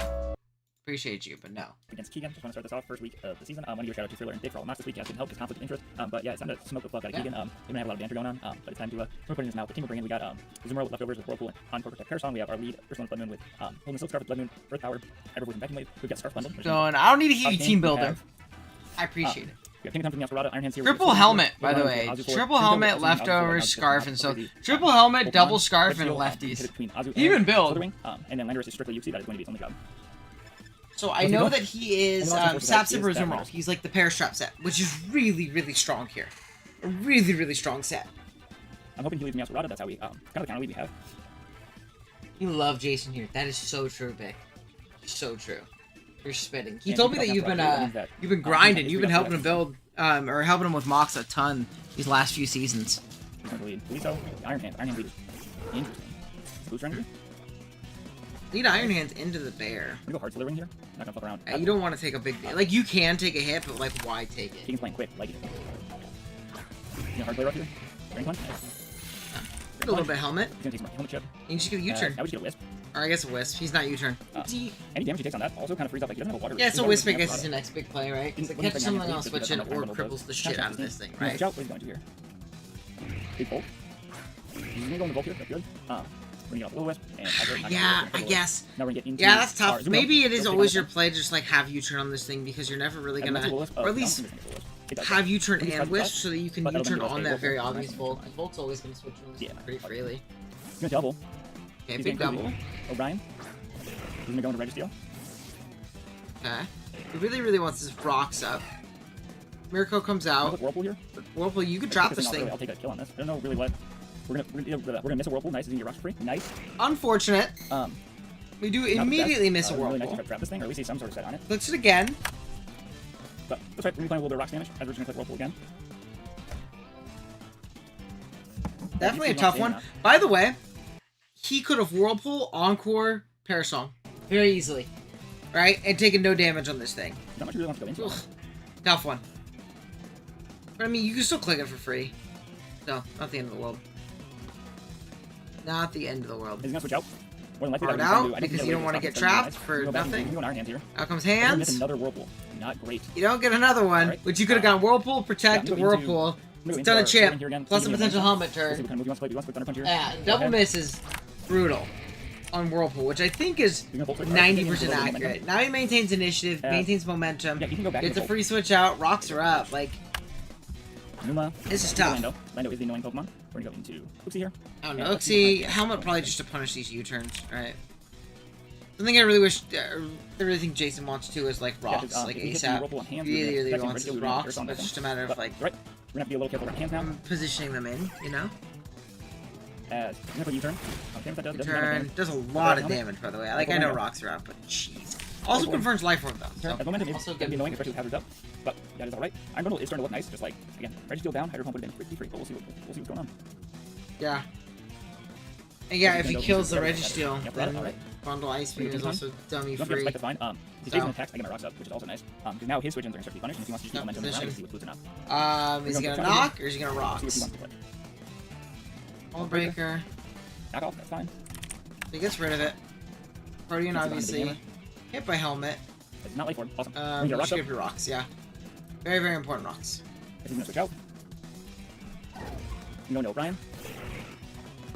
Appreciate you, but no. Against Keegan, just want to start this off, first week of the season. I want to give a shout out to Thriller and Dick for all matches this week. It didn't help his conflict of interest. But yeah, it's time to smoke the fuck out of Keegan. They don't have a lot of banter going on, but it's time to put in his mouth. The team we're bringing, we got Zumaro with leftovers with Whirlpool, Encore Protect Parasong. We have our lead, Personal Blood Moon with Holding Silk Scarf with Blood Moon, Earth Power, Evervoice and Vacuum Wave. We've got Scarf Bundle. Going, I don't need to hear you team builder. I appreciate it. We have Kingdom from the Alpharado, Iron Hands here. Triple helmet, by the way. Triple helmet, leftovers, scarf, and so triple helmet, double scarf, and lefties. Even build. And then Landorus is strictly Yuxi. That is going to be his only job. So I know that he is Sap Zipper Zumaro. He's like the Parastrap set, which is really, really strong here. A really, really strong set. I'm hoping he leaves me Alpharado. That's how we kind of the counter lead we have. You love Jason here. That is so true, Vic. So true. You're spitting. He told me that you've been grinding. You've been helping him build, or helping him with Mox a ton these last few seasons. So Iron Hand lead. Interesting. Who's trying to do? Lead Iron Hands into the bear. I'm gonna go hard delivering here. I'm not gonna fuck around. You don't want to take a big, like you can take a hit, but like why take it? Keegan's playing quick, like it. You know, hard play right here. Rank one. A little bit helmet. He's gonna take some helmet chip. You can just get a U-turn. I would just get a wisp. Or I guess a wisp. He's not U-turn. Any damage he takes on that also kind of frees up. Like he doesn't have a water. Yeah, it's a wisp. I guess is your next big play, right? Because it catches something on switch in or cripples the shit out of this thing, right? Watch out. What he's going to here. Big bolt. He's gonna go in the bolt here. That's good. We're gonna get a little wisp. And yeah, I guess. Now we're gonna get into yeah, that's tough. Maybe it is always your play to just like have U-turn on this thing because you're never really gonna, or at least have U-turn and wisp so that you can U-turn on that very obvious Volt. Volt's always gonna switch on pretty freely. He's gonna double. Okay, big double. O'Brien. He's gonna go into Registeel. Okay. He really, really wants his rocks up. Mirko comes out. Whirlpool here. Whirlpool, you could drop this thing. I'll take a kill on this. I don't know really what. We're gonna miss a Whirlpool. Nice, he's gonna get rocks free. Nice. Unfortunate. We do immediately miss a Really Whirlpool. nice to grab this thing, or at least see some sort of set on it. Clicks it again. But that's right. We're gonna be playing a little bit of rocks damage. As we're gonna click Whirlpool again. Definitely a tough one. By the way, he could have Whirlpool, Encore, Parasong. Very easily. Right? And taken no damage on this thing. Not much really wants to go into. Ugh. Tough one. But I mean, you can still click it for free. No, not the end of the world. Not the end of the world. He's gonna switch out. More than likely, Hard out, because you don't want to get trapped for nothing. Out comes hands. Another Whirlpool. Not great. You don't get another one, right. which you could have gone Whirlpool, Protect, Whirlpool. It's done a chip, plus a potential helmet turn. Yeah, double miss is brutal on Whirlpool, which I think is 90% accurate. Now he maintains initiative, maintains momentum, gets a free switch out, rocks are up. Like, this is tough. Lando is the annoying Pokemon. We're gonna go into Uxie here. I don't know. Uxie, helmet probably just to punish these U-turns, right? Something I really wish, I really think Jason wants to is like rocks, like ASAP. He really wants his rocks, but it's just a matter of like we're gonna have to be a little careful with our hands now. Positioning them in, you know? As U-turn. U-turn does a lot of damage, by the way. Like, I know rocks are out, but jeez. Also confirms life form though. So momentum is also gonna be annoying, especially with hazards up. But that is alright. Iron Bundle is starting to look nice, just like again, Registeel down, Hydro Pump would have been pretty free, but we'll see what's going on. Yeah. And yeah, if he kills the Registeel, then Bundle Ice Beam is also dummy free. That's fine. He's taking attacks, I get my rocks up, which is also nice. Because now his switch ins are gonna start to be punished, and if he wants to just momentum around, see what's losing up. Is he gonna knock or is he gonna rocks? See what he wants to play. Wall breaker. Knock off, that's fine. He gets rid of it. Protean obviously. Hit by helmet. It's not life orb. Awesome. You should give your rocks, yeah. Very, very important rocks. He's gonna switch out. No, Brian.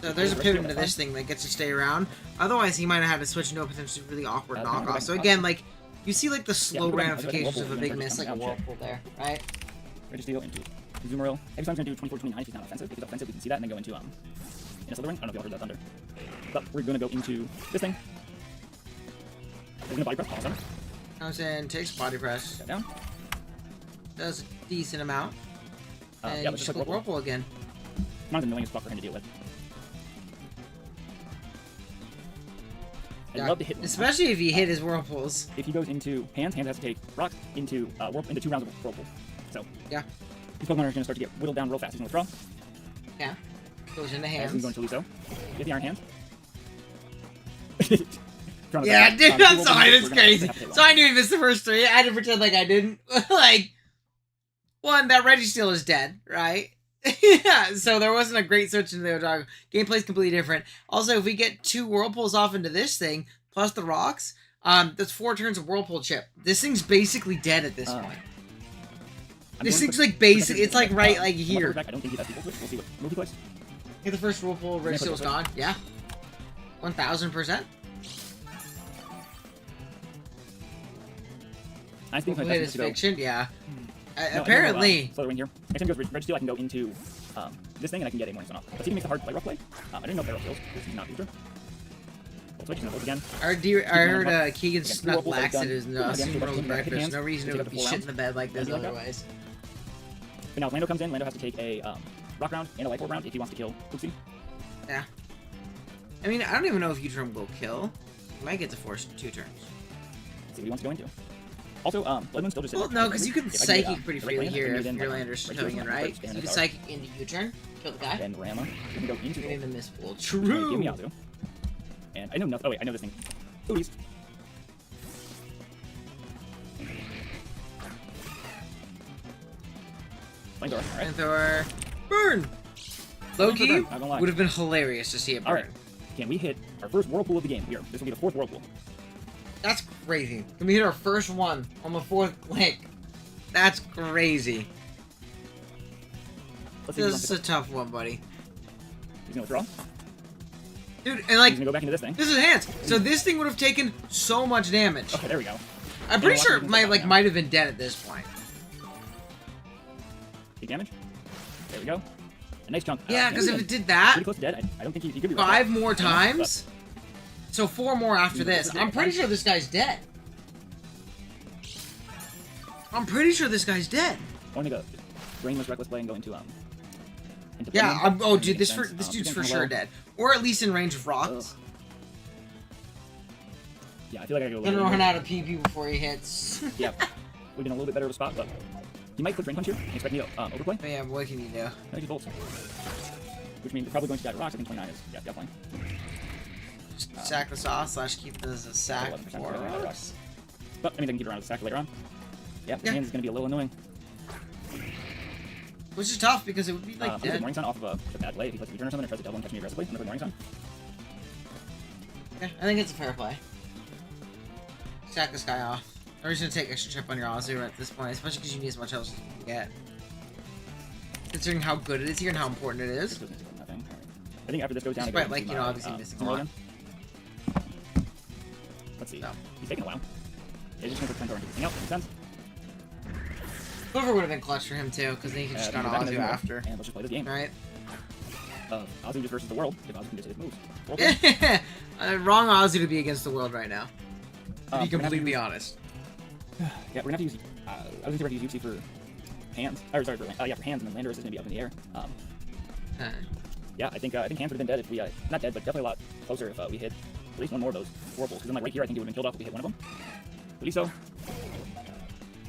So there's a pivot into this thing that gets to stay around. Otherwise, he might have had to switch into a potentially really awkward knockoff. So again, like, you see like the slow ramifications of a big miss, like a Whirlpool there, right? Registeel into Zumaro. Every time he's gonna do 24-29 if he's not offensive. If he's offensive, we can see that and then go into in a Slithering. I don't know if you all heard that thunder. But we're gonna go into this thing. We're gonna body press, awesome. Comes in, takes body press. Set down. Does a decent amount. And yeah, you just go Whirlpool again. Not the annoyingest fuck for him to deal with. I'd love to hit one. Especially if he hit his Whirlpools. If he goes into hands has to take rocks into 2 rounds of Whirlpool. So Yeah. these Pokemon are going to start to get whittled down real fast. He's going to withdraw. Yeah. Goes into And he's hands. going to Luso. Get the Iron Hands. Yeah, dude, I'm sorry, that's crazy. So So I knew he missed the first 3. I had to pretend like I didn't. Like, one, that Registeel is dead, right? Yeah, so there wasn't a great switch into the Otago. Gameplay's completely different. Also, if we get 2 Whirlpools off into this thing, plus the rocks, that's 4 turns of Whirlpool chip. This thing's basically dead at this point. This thing's like basic. It's like right like here. I don't think he does people switch. We'll see what move he plays. Get the first Whirlpool, Registeel's gone. Yeah. 1000%. I think Hopefully this to go. fiction, yeah. No, Apparently. Slither Wing here. Next time goes Registeel, I can go into this thing and I can get a Morning Sun off. But he makes a hard play rough play. I didn't know if they were kills because he's not Booster. We'll switch, he's gonna vote again. I heard Keegan Again, snuck two Whirlpools lax done. at his Again, Super Bowl two breakfast. hands. No reason Take to up be the 4 shit in the bed like this Anything like that? otherwise. But now if Lando comes in, Lando has to take a Rock Round and a Light Orb round if he wants to kill Poopsie. Yeah. I mean, I don't even know if U-turn will kill. He might get to force 2 turns. See what he wants to go into. Also, Blood Moon's still just Well, sitting there. no, because you can If I get, Psychic pretty the freely right here land, if then your like, Lander's right coming here, in, right? right? Stand You in can the Psychic into U-turn, kill the guy. Then Rama. Then go into Give me the Miss Pool. Give True! me Azu. And I know nothing. Oh wait, I know this thing. Booties. Flamethrower. Alright. Flamethrower. Burn! Loki Not gonna lie. would have been hilarious to see it burn. Alright. Can we hit our first Whirlpool of the game? This will be the 4th Whirlpool. That's crazy. Can we hit our first one on the 4th link? That's crazy. Let's see if This is a tough one, buddy. he's gonna withdraw. Dude, and like, He's gonna go back into this thing. this is hands. So this thing would have taken so much damage. Okay, there we go. I'm pretty Yeah, sure watch it it might now. might have been dead at this point. Big damage. There we go. A nice chunk. Yeah, because if maybe it did that pretty close to dead. I don't think he could be 5 more but- times, so 4 more after this. I'm pretty sure this guy's dead. I'm pretty sure this guy's dead. I want to go brainless reckless play and go into into Yeah. Blade. Oh, That dude, makes this sense. dude's Again, for kinda sure low. dead, or at least in range of rocks. Ugh. Yeah, I feel like I go a Gonna little run bit. out of PP before he hits. Yeah, we've been a little bit better of a spot, but he might click Drain Punch here and expect me to overplay. But yeah, what can you do? No, he just bolts. Which means we're probably going to die to rocks. I think 29 is definitely. Sack the sauce slash keep this as a sack 11% for for rocks. But I mean, I can keep around with sack later on. Yeah, Yeah. hands is going to be a little annoying. Which is tough because it would be like I'm going to dead. Morning Sun off of a bad play. If he puts a return or something and tries to double and catch me aggressively, I'm going to Morning Sun. Okay, I think it's a fair play. Sack this guy off. Or he's gonna take extra chip on your Azu at this point, especially because you need as much health as you can get. Considering how good it is here and how important it is. Nothing. I think after this goes down, Despite, I go like, into you know, my, obviously missing a Emerald lot. again. Let's see. No. He's taking a while. Yeah, he's just going to put 10 into this thing out. Makes sense. Clover would have been clutch for him too, because then he could just He's gone back in Azu the after. And let's just play this game. Right? Azu just versus the world. If Azu can just hit his moves. Whirlpool. Wrong Azu to be against the world right now. To be we're gonna have to completely use- honest. Yeah, we're gonna have to use. I was thinking to use UC for hands. Or sorry, for hands, and then Landorus is gonna be up in the air. Yeah, I think hands would have been dead if we not dead, but definitely a lot closer if we hit at least one more of those Whirlpools. Because then like right here, I think it would have been killed off if we hit one of them. At least so.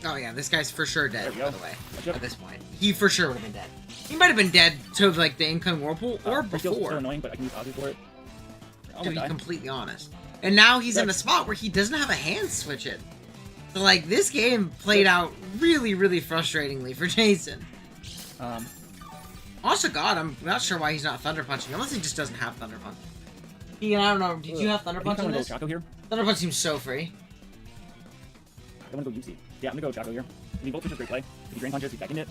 Oh yeah, this guy's for sure dead, There we by go. the way. Watch out. At this point. He for sure would have been dead. He might have been dead to like the incoming Whirlpool or Registeel is still before. annoying, but I can use Azu for it. Oh To my be god. completely honest. And now he's in a That's- spot where he doesn't have a hand switch it. So like this game played out really, really frustratingly for Jason. Also, God, I'm not sure why he's not Thunder Punching, unless he just doesn't have Thunder Punch. Ian, I don't know. Did you have Thunder I think Punch I'm in gonna go this? Chaco here. Thunder Punch seems so free. I want to go UC. Yeah, I'm gonna go Chaco here. I mean, Volt Switch is a great play. If he Drain Punches, he's back in it.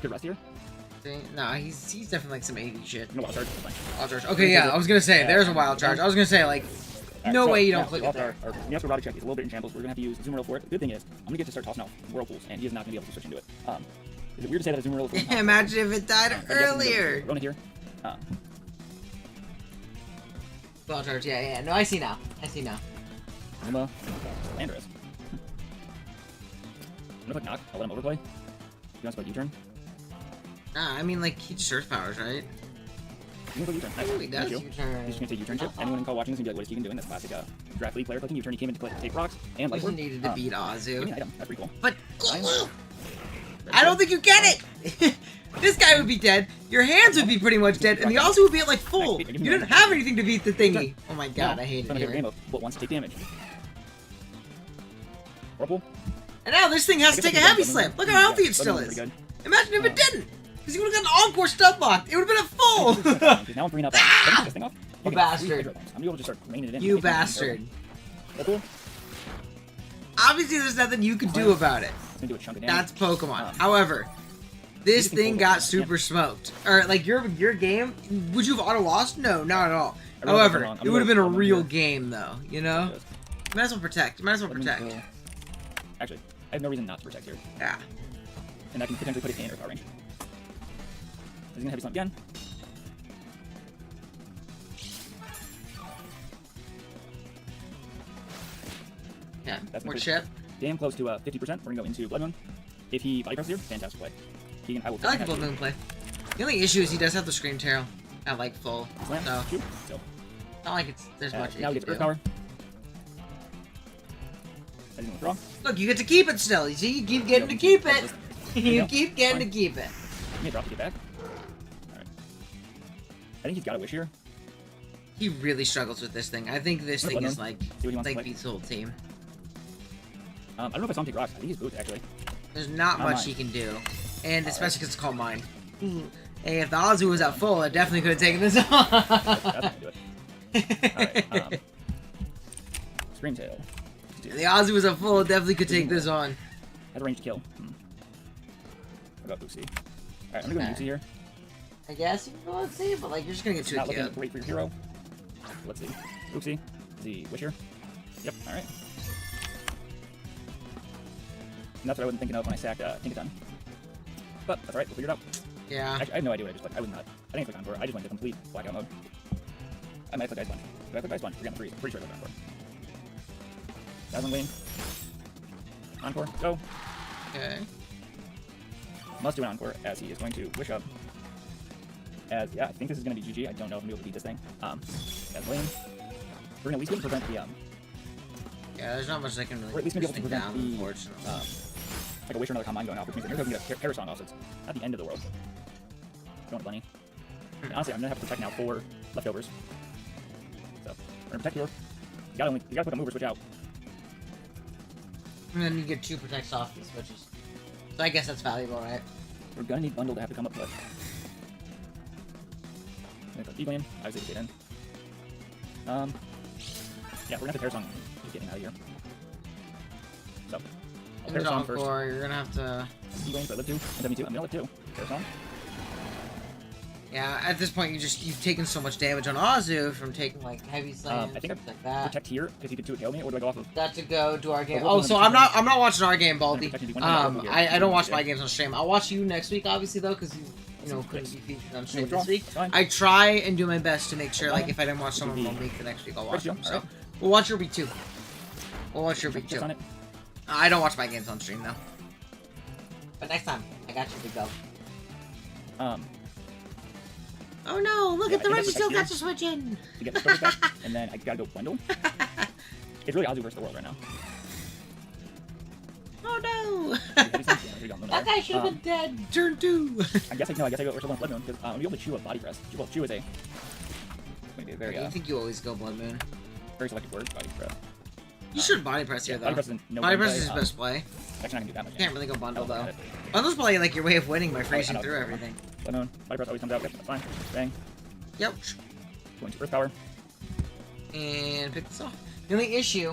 Good rest here. See? No, he's definitely like some AV shit. I'm gonna Wild Charge. That's fine. Wild Charge. Okay, yeah, I was gonna say, there's a Wild Charge. I was gonna say, like, Alright, no so, way you don't yeah, click so it there. Our Miasko Rowdy check is a little bit in shambles. We're gonna have to use Azumarill for it. The good thing is, I'm gonna get to start tossing out Whirlpools, and he is not gonna be able to switch into it. Is it weird to say that Azumarill is Imagine if it died but yes, earlier. Run it here. Wild Charge, yeah. No, I see now. Luma. Landorus. I'm gonna click Knock. I'll let him overplay. You want to go U-turn? Nah, I mean, like, he just Earth Powers, right? He's gonna U-turn. Nice. Ooh, he does Thank you. U-turn. He's just gonna take U-turn chip. Anyone in call watching is gonna be like, what is Keegan doing? That's classic draft league player clicking U-turn. He came in to take rocks and life Wasn't orb. needed to beat Give me Azu. an item. That's pretty cool. But Ryan. I don't think you get it. This guy would be dead. Your hands would be pretty much dead, and the Azu would be at like full. Nice. You didn't have anything to beat the thingy. Oh my god, No, I hate it's my it favorite game here. of what wants to take damage. Whirlpool. And now this thing has to take a heavy slam. Look how healthy it still is. Good. Imagine if it didn't. Because he would have gotten an encore stun lock. It would have been at full. Now I'm bringing up. Let me take this thing off. You Okay, bastard. I'm gonna be able to just start raining it in. You bastard. Whirlpool. Obviously, there's nothing you can do about it. It's gonna do a chunk of damage. That's Pokemon. However, this you can thing pull got it. super smoked. Or like your game, would you have auto lost? No, not at all. I really However, don't know. it would have been a I'm gonna real do- game though. You know, might as well protect. Might as well Let me protect. go- Actually, I have no reason not to protect here, Yeah. and I can potentially put it in Earth Power range. He's gonna heavy slam again. Yeah. That's More pretty- chip. Damn close to 50%. We're gonna go into Blood Moon. If he body presses here, fantastic play. Keegan, I will. I like the Blood Moon play. The only issue is he does have the Scream Tail at like full. Slam. So Shoot. So not like there's much. now you we get can Earth do. Power. I didn't withdraw. Look, you get to keep it still. You see, you keep getting to keep it. You go. keep getting to Fine. keep it. Give me a drop to get back. Alright. I think he's got a wish here. He really struggles with this thing. I think this What thing about is him? like See what he wants to play. beats the whole team. I don't know if I saw him take rocks. I think he's boots actually. There's not Not much mine. he can do, and especially because it's called mine. Hey, if the Azu was at full, it definitely could have taken this That's gonna do it. Alright. Scream Tail. If the Azu was at full, it definitely could take this on. Has a range to kill. What about Lucy? Alright, I'm gonna go Lucy here. I guess you can go and see, but like you're just gonna get to a Not looking kill. great for your hero. Let's see. Oopsie. Is he wish here? Yep, alright. And that's what I wasn't thinking of when I sacked Tinkaton. But that's alright, we'll figure it out. Yeah. Actually, I have no idea what I just clicked. I was not. I didn't click Encore. I just went to complete blackout mode. I might click Ice Punch. Do I click Ice Punch? Forget the freeze. Pretty sure I clicked Encore. Dazzling Gleam. Encore. Go. Okay. Must do an Encore as he is going to wish up. As, yeah, I think this is going to be GG. I don't know if I'm going to be able to beat this thing. As Gleam. We're going to at least be able to prevent the, Yeah, there's not much I can really we're at least going to push be able to down, prevent the, unfortunately. like a wish or another combine going off, which means that you're going to get Parasong off, so it's not the end of the world. I don't want Bunny. And honestly, I'm going to have to protect now 4 leftovers. So, we're going to protect here. You gotta put a move or switch out. And then you get 2 protects off these switches. So I guess that's valuable, right? We're gonna need Bundle to have to come up with. I'm gonna put Eagle in. Obviously, get in. Yeah, we're gonna have to Parasong to get him out of here. So, I'll There's Parasong first. Encore, you're gonna have to... Eagle in, so I live 2. And W2. I'm gonna live 2. Parasong. Yeah, at this point, you've taken so much damage on Azu from taking like heavy slams, I think things like that. Protect here, because he could 2 KO me, or do I go off of. Got to go to our game. we'll Oh, do so another I'm not watching our game, Baldy. Protect you, one I don't watch yeah. my games on stream. I'll watch you next week, obviously though, because you know couldn't be featured on stream withdraw. this week. That's fine. I try and do my best to make sure, That's like, fine. if I didn't watch It someone could one be- week, the next week I'll watch First, them. So alright. we'll watch your week 2. We'll watch your week 2. Just on it. I don't watch my games on stream though. But next time, I got you, big go. Oh no! Look Yeah, at the I think Reggie still that's got to switch in. To get the first back, and then I gotta go Bundle. It's really Azu versus the world right now. Oh no! That That guy should have been dead. Turn 2. I guess I go Ursula and Blood Moon because I'm gonna be able to chew a body press. Well, chew is a maybe a very I think you always go Blood Moon. very selective word. Body press. You should body press here though. Body press is no Body one press play, is his best play. Actually, not gonna do that much. Can't really go bundle though. Damage. Bundle's probably like your way of winning by I freezing know. through everything. Blood Moon. Body press always comes out. Yep, that's fine. Bang. Yep. Going to Earth Power. And pick this off. The only issue.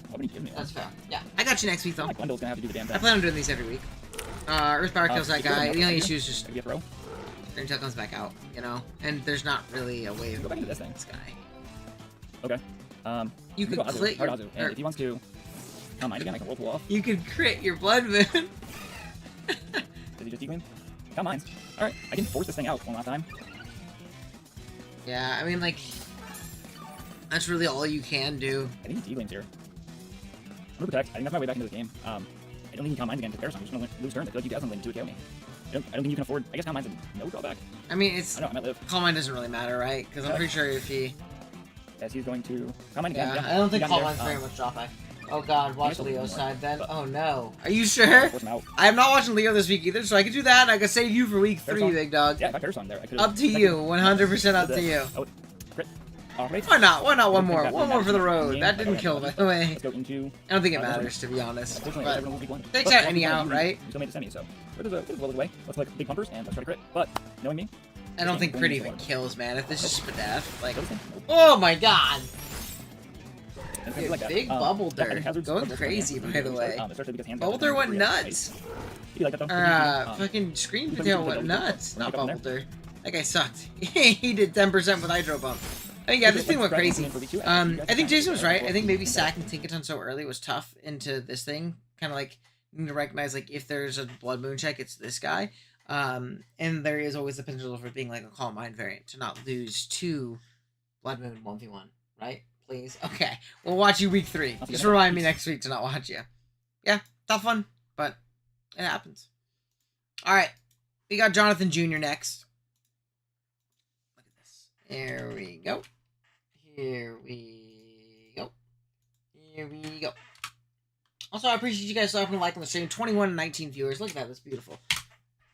What would he give me? That's fair. Yeah, I got you next week though. Like Bundle's gonna have to do the damn I thing. plan on doing these every week. Earth Power kills that if you go guy. to The only Meltdown issue here, is just Maybe get throw. until it comes back out, you know. And there's not really a way of Go back beating into this thing. this guy. Okay. You I'm could gonna go click Hard your. Azu, and if he wants to come mine again, I can roll pull off. You could crit your Blood Moon. Does he just eat Come mines. Alright, I can force this thing out one last time. Yeah, I mean like. That's really all you can do. I think he's E-Lanes here. I'm gonna protect. I think that's my way back into the game. I don't think he can mines again to Parasong. I'm just gonna lose turns. I feel like you guys don't win to KO me. don't think you can afford. I guess Calm Mind's a no drawback. I mean, it's I know, I might live. Calm Mind doesn't really matter, right? Because I'm pretty sure if he... As he's going to Calm Mind again. Yeah, I don't think He got Calm me Mind's there. very much drawback. Oh god, watch still Leo's do more, side then. but- Oh no. Are you sure? Force him out. I'm not watching Leo this week either, so I can do that and I can save you for week 3, Parasong. big dog. Yeah, if I Parasong there, I could. Up to you. 100% up to you. Oh, crit. Alright. Why not? Why not one I think more? that One more for the road. game. That didn't kill, by the way. Let's go into. I don't think it matters, to be honest. Unfortunately, But everyone will be one. takes But out one any thing out, you right? still made the semi, so it is well away. Let's click big pumpers and let's try to crit. But knowing me, I don't think Going crit into even water. kills, man. If this is Spadef, like... Nope. Nope. Oh my god! And Dude, like that. big Bubble yeah, I think Dirt. hazards Going are just crazy, hands. by the way. Especially because hands Bubble got Dirt went really high. nuts! You like that though? Fucking Scream you Potato can went do nuts. that. Not Pick up Bubble there. Dirt. That guy sucked. He did 10% with Hydro Pump. Oh yeah, this thing went crazy. I think Jason was right. I think maybe sacking Tinkaton so early was tough into this thing. Kind of like, you need to recognize, like, if there's a Blood Moon check, it's this guy. And there is always the potential for it being like a Calm Mind variant to not lose to Blood Moon 1v1, right? Please. Okay. We'll watch you week 3. Just remind me next week to not watch you. Yeah, tough one, but it happens. Alright. We got Jonathan Jr. next. Look at this. There we go. Here we go. Here we go. Also, I appreciate you guys stopping and liking the stream. 21 and 19 viewers. Look at that. That's beautiful.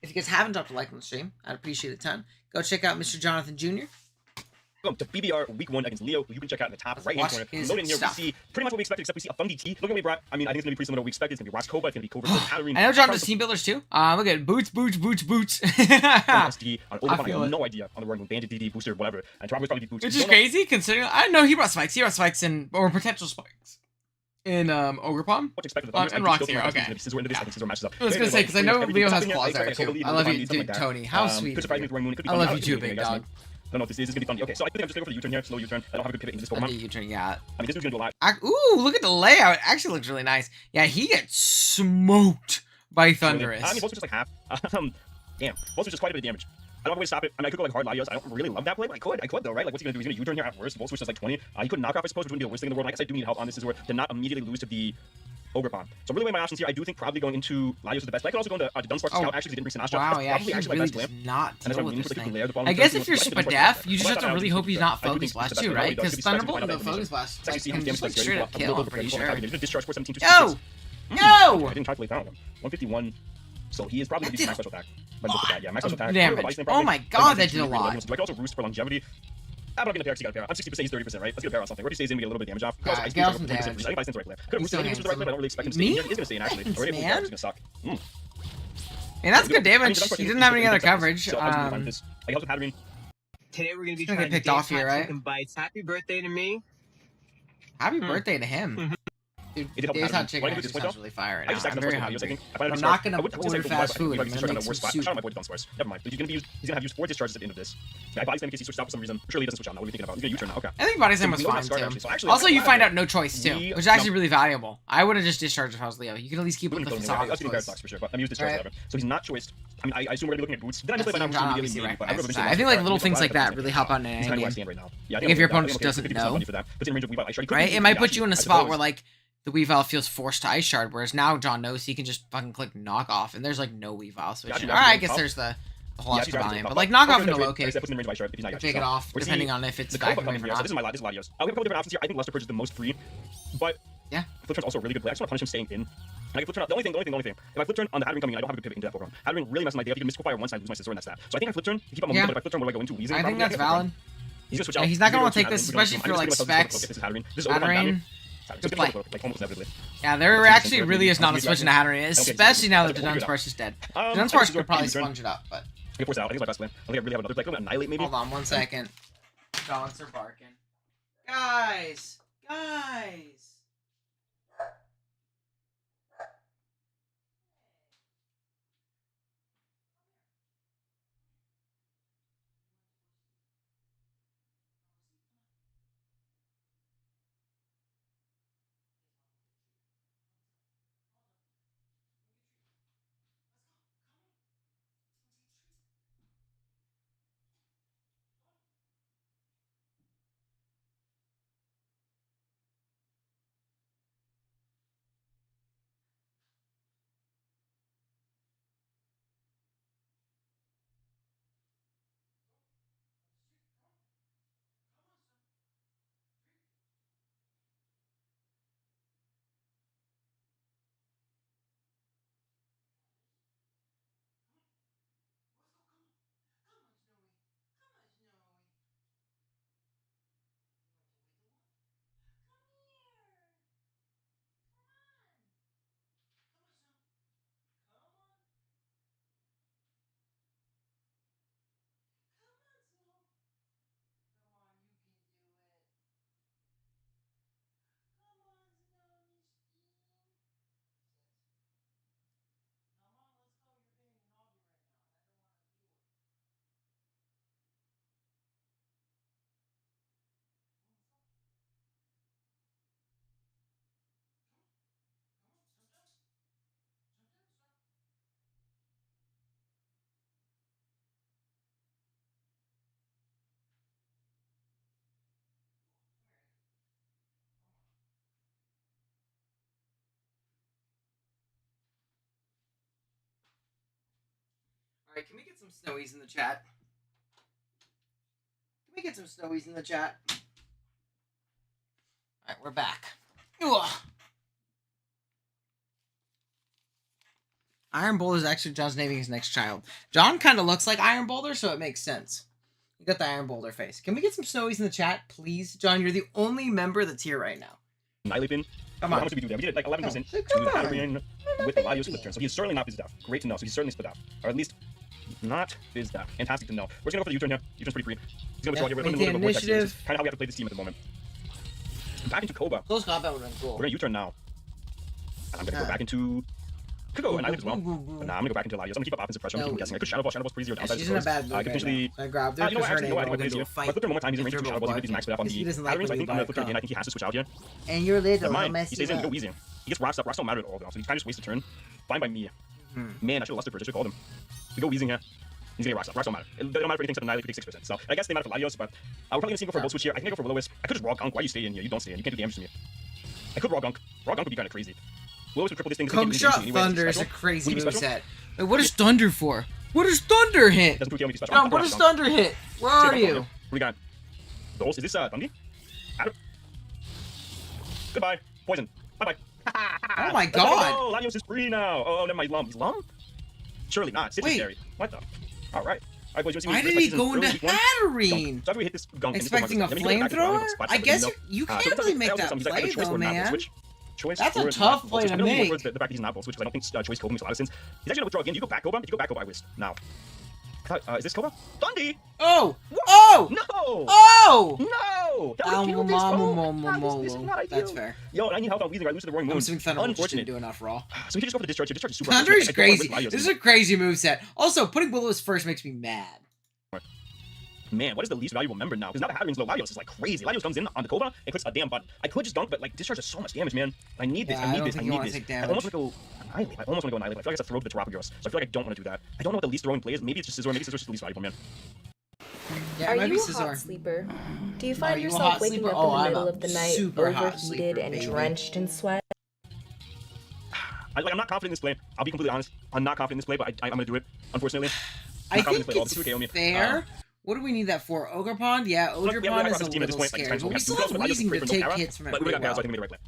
If you guys haven't dropped a like on the stream, I'd appreciate it a ton. Go check out Mr. Jonathan Jr. Welcome to BBR Week 1 against Leo, who you can check out in the top right-hand corner. Watch his Loaded in here, stuff. we see pretty much what we expected, except we see a funky T. Look at what we brought. I mean, I think it's going to be pretty similar to what we expected. It's going to be Ross Koba, it's going to be Cobra, Hatterene. I know John does team builders too. Look at boots. SD on Overcon, I feel it. have no idea on the word Bandit DD booster, whatever. And Rob was probably boots. Which is crazy considering I didn't know he brought spikes. He brought spikes or potential spikes in Ogre Palm. What to expect with And the Rock's here, okay. Scissor into this, I think Scissor matches up. I was gonna say, because I know Everything Leo has happening here, claws I there expect too. Kobe, I love Kobe, you, something dude, like that. Tony. How sweet. Could surprise me with Roaring Moon. It could be I fun. love Now, you it's too, gonna be big guys, dog. man. I don't know if this is. This is gonna be fun. Okay, so I think I'm just gonna go for the U-turn here. Slow U-turn. I don't have a good pivot into this I Pokemon. think U-turn, yeah. I mean, this is gonna do a lot. Ooh, look at the layout. It actually looks really nice. Yeah, he gets smoked by Thundurus. I mean, Volts are just like half. Damn. Volts are just quite a bit of damage. I don't have a way to stop it. I mean, I could go like hard Latios. I don't really love that play, but I could though, right? Like, what's he gonna do? He's gonna U-turn here at worst. Volt switch is like 20. He could knock off, I suppose, which wouldn't be the worst thing in the world. Like I said, I do need help on this. Is where to not immediately lose to the Ogre Bomb. So really weighing my options here. I do think probably going into Latios is the best. But I could also go into Dunsparce Scout. Actually, he didn't bring Sinastra. Wow, That's yeah, probably he actually really my does best plan. not And that's deal why with I'm this really thing. layer the ball. I guess if you're I think it's Spadef, you just But have to I really thought hope he's not I do Focus think Blast it's the too, best right? play. Because It's actually Thunderbolt super and the high Focus Blast It's actually like, seeing can damage just like that's straight very up kill, I'm pretty sure. He did discharge for 17 to Yo! 66. Yo! I didn't try to play that one. 151. So he is probably going to That be max did special attack. But look at that, yeah, max special attack. damage. Probably. Oh my god, that did a lot. I could also roost for longevity. I'm not getting a pair because he got a pair. I'm 60%, he's 30%, right? Let's get a pair on something. Where if he stays in, we get a little bit of damage off. Alright, get off some damage. I think Bison's the right player. Could have He's roosted so the right player, but I don't really expect him to stay in. Me? He's going to stay in, actually. Thanks, Already, man. he's going to suck. And that's good damage. Dunsparce He is didn't have any super other defensive, coverage. so I was gonna find this. I helped with Hatterene. Today we're gonna be He's gonna trying get picked to off here, right? chicken bites. Happy birthday to me. Happy birthday to him. Dude, It did help Dave's Hatterene. Hot Chicken Why did we actually just point sounds out? really fire right I now. just I'm very hungry. I'm not gonna order fast food. I'm gonna make some I'm trying to soup. avoid Dunsparce. Never mind. He's gonna have used 4 discharges at the end of this. I body slam in case he switched out for some reason. Surely he doesn't switch out now. What are we thinking about? He's gonna U-turn now. Okay. I think Body Slam was So we know fine that start, too. actually. So actually, Also, I'm you glad find that out no choice too, we- which is actually no. really valuable. I would have just discharged if I was Leo. You can at least keep We with the wouldn't kill him anyway. facade. I was getting Barrett for sure, but I'm used discharge Right. whatever. So he's not choiced. I mean, I assume we're gonna be looking at boots. Then I play by now. John I'm obviously really but recognizes I that. I think like little things like that really help out in He's an kind of where I game. stand right now. Yeah, I Like, if your opponent I'm okay. doesn't 50% know. money for that. But in range of Weavile, I sure he could Right? be- It might yeah, put you in a I spot suppose. where like the Weavile feels forced to Ice Shard, whereas now John knows he can just fucking click knock off, and there's like no Weavile switching. Yeah, Alright, I yeah, guess yeah. there's the whole Yeah, extra he's volume, right, but like okay, knock off okay, into okay, low okay, kick, that puts him in range of Ice Shard if he's not take it off, We're depending seeing on if it's the couple back away coming or here. So not. this is my lot. This is Latios. We have a couple different options here. I think Luster Purge is the most free, but Yeah. Flip Turn's also a really good play. I just want to punish him staying in. And I can Flip Turn out. The only thing. If I Flip Turn on the Hatterene coming in, I don't have a good pivot into that Pokemon. Hatterene really messes my day up. He can miss fire one side, lose my Scissor, and that's that. So I think I Flip Turn, keep up momentum, Yeah. but if I Flip Turn, what do I go into? Weezing? I think Probably. that's valid. He's gonna switch Yeah, out. he's not gonna We're wanna take gonna this, go to especially if Hatterene. you're, I'm like, just gonna go Specs. This is Hatterene. This is Overcon Hatterene, Batman. good play. Like almost inevitably. Yeah, there actually really is not a switch into Hatterene, Okay, especially now that the we'll figure it out. Dunsparce is dead. I think Dunsparce this is could probably our turn. sponge it up, but I can force it out. I think it's my best plan. I think I really have another play. Like, Annihilate maybe. hold on 1 second. Dogs are barking. Guys! Alright, can we get some snowies in the chat? Can we get some snowies in the chat? Alright, we're back. Ugh. Iron Boulder is actually John's naming his next child. John kind of looks like Iron Boulder, so it makes sense. You got the Iron Boulder face. Can we get some snowies in the chat, please? John, you're the only member that's here right now. Annihilate. Come on. How much did we do there? We did like 11% No, to come the on. Adrian with the Latios split turn. So he's certainly not fizzed out. Great to know. So he's certainly split out. Or at least not fizzed out. Fantastic to know. We're just gonna go for the U-turn here. U-turn's pretty free. He's gonna withdraw here. We're in a little bit of a vortex here. This is kind of how we have to play this team at the moment. Back into Koba. Close combat would have been cool. We're gonna U-turn now. And I'm gonna go back into... Could go Annihilate as well. But nah, I'm gonna go back into Latios. I'm gonna keep up offensive pressure. I'm gonna keep guessing. I could Shadow Ball. Shadow Ball's pretty zero downside. She's in a bad mood I could right potentially... now. So I grabbed her you know what? because her Actually, name you know what? I we're think going I to play fight. this here. But flip her one more time. He's in range of Shadow Balls. He's gonna do these max up on Because he the doesn't like Adrian, so I when think we I'm gonna buy flip her again. I cup. think he has to switch out here. And you're little, Never I'll mind. mess He you stays in. He up. go wheezing. He gets rocks up. Rocks don't matter at all, though. So he kind of just wastes a turn. Fine by me. Man, I should have lusted first. I should have called him. We go wheezing here. He's getting rocks up. Rocks don't matter. They don't matter for anything except Annihilate, we take 6%. So I guess they matter for Latios, but we're probably gonna see go for a Volt Switch here. I think I go for Will-O-Wisp. I could just Raw Gunk. Why you stay in here? You don't stay in. You can't do damage to me. I could Raw Gunk. Raw Gunk would be kind of crazy. Will-O-Wisp would cripple this thing. Come shot anyway. Thunder is a Special? crazy Would it be special? moveset. Wait, what is Thunder for? What does Thunder hit? Doesn't prove special. John, what does Thunder hit? Where are you? What do we got? Those? Is this Dundee? Adam? Goodbye. Poison. Bye-bye. Oh my god. Oh, Latios is free now. Oh, never mind. He's Lum. He's Lum? Surely not. Wait. Scary. What the? All right. All right, boys. Why did he go into Hatterene? So after we hit this gunk, Expecting a flamethrower? I guess you can't really make that play though, man. That's a tough play to make. The fact that he's not Volt Switch, because I don't think Choice Koba makes a lot of sense. He's actually gonna withdraw again. You go back Koba. If you go back Koba, I whisk. Now. Is this Koba? Dundee! Oh! Oh! No! Oh! No! That's fair. Yo, I need help on wheezing. I lose to the Roaring Moon. I'm assuming Thunder didn't Unfortunate. do enough raw. So he can just go for the discharge. Discharge is super. Thunder is I feel like crazy. Latios This is a crazy moveset. Also, putting Will-O-Wisp first makes me mad. Man, what is the least valuable member now? Because now the Hatterene's low. Latios is like crazy. Latios comes in on the Koba and clicks a damn button. I could just dunk, but like discharge is so much damage, man. I need this. Yeah, I need I this. don't I think you need wanna this. take I damage. almost want to go Annihilate. I almost want to go Annihilate. I feel like it's a throw to the Terapagos. So I feel like I don't want to do that. I don't know what the least throwing play is. Maybe it's just Scizor. Maybe Scizor's just the least valuable, man. Yeah, Are it might be you a Scizor. hot sleeper? Do you Are find you a yourself hot waking sleeper? up Oh, in the I'm middle a of the night super hot overheated sleeper, and baby. drenched in sweat? I'm not confident in this play. I'll be completely honest. I'm not confident in this play, but I'm gonna do it. Unfortunately. I I'm confident think in this play. it's fair. What do we need that for? Ogre Pond? Yeah, Ogre Pond is a little scary, but we still have Wheezing to take hits from it But we pretty got well. so I think we made the right play.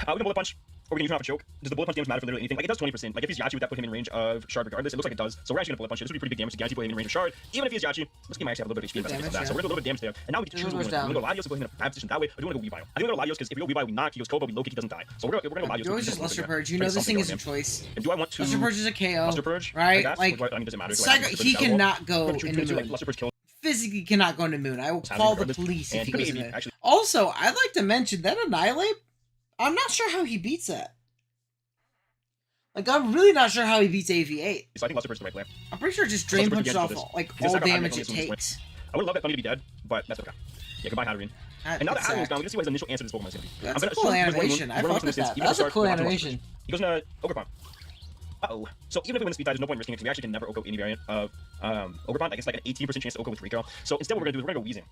We're gonna bullet punch, or we can use him off a choke. Does the bullet punch damage matter for literally anything? Like it does 20%. Like if he's Yachi, would that put him in range of Shard regardless? It looks like it does. So we're actually gonna bullet punch it. This would be pretty big damage to Yachi, put him in range of Shard. Even if he's Yachi, let's give him actually have a little bit of HP investment for that. So we're gonna do a little bit of damage there. And now we can choose what we want to do. We go Latios, put him in a bad position that way. Or do we want to go Weavile? I think we go Latios because if we go Weavile, we knock. He goes Koba, we low kick, he doesn't die. So we're gonna go Latios. You always just Luster Purge. You know this thing is a choice. And do I want to Luster Purge is a KO, Luster Purge? right? I Like, mean, doesn't matter. he cannot go into Moon. Luster Purge kills. Physically cannot go into Moon. I will call the police if he goes into actually. Also, I'd like to mention that Annihilate, I'm not sure how he beats that. Like, I'm really not sure how he beats AV8. So I think Luster Purge is the right play. I'm pretty sure just Drain punches off like all damage it takes. I would love that Funny to be dead, but that's okay. Yeah, goodbye, Hatterene. And now that Hatterene's gonna see what his initial answer to this Pokemon is gonna be. That's a cool animation. I fuck with that. That's a cool animation. He goes into Ogre Pond. Uh-oh. So even if we win the speed tie, there's no point in risking it because we actually can never OHKO any variant of Ogre Pond. I guess like an 18% chance to OHKO with Recurl. So instead what we're gonna do is we're gonna go Wheezing.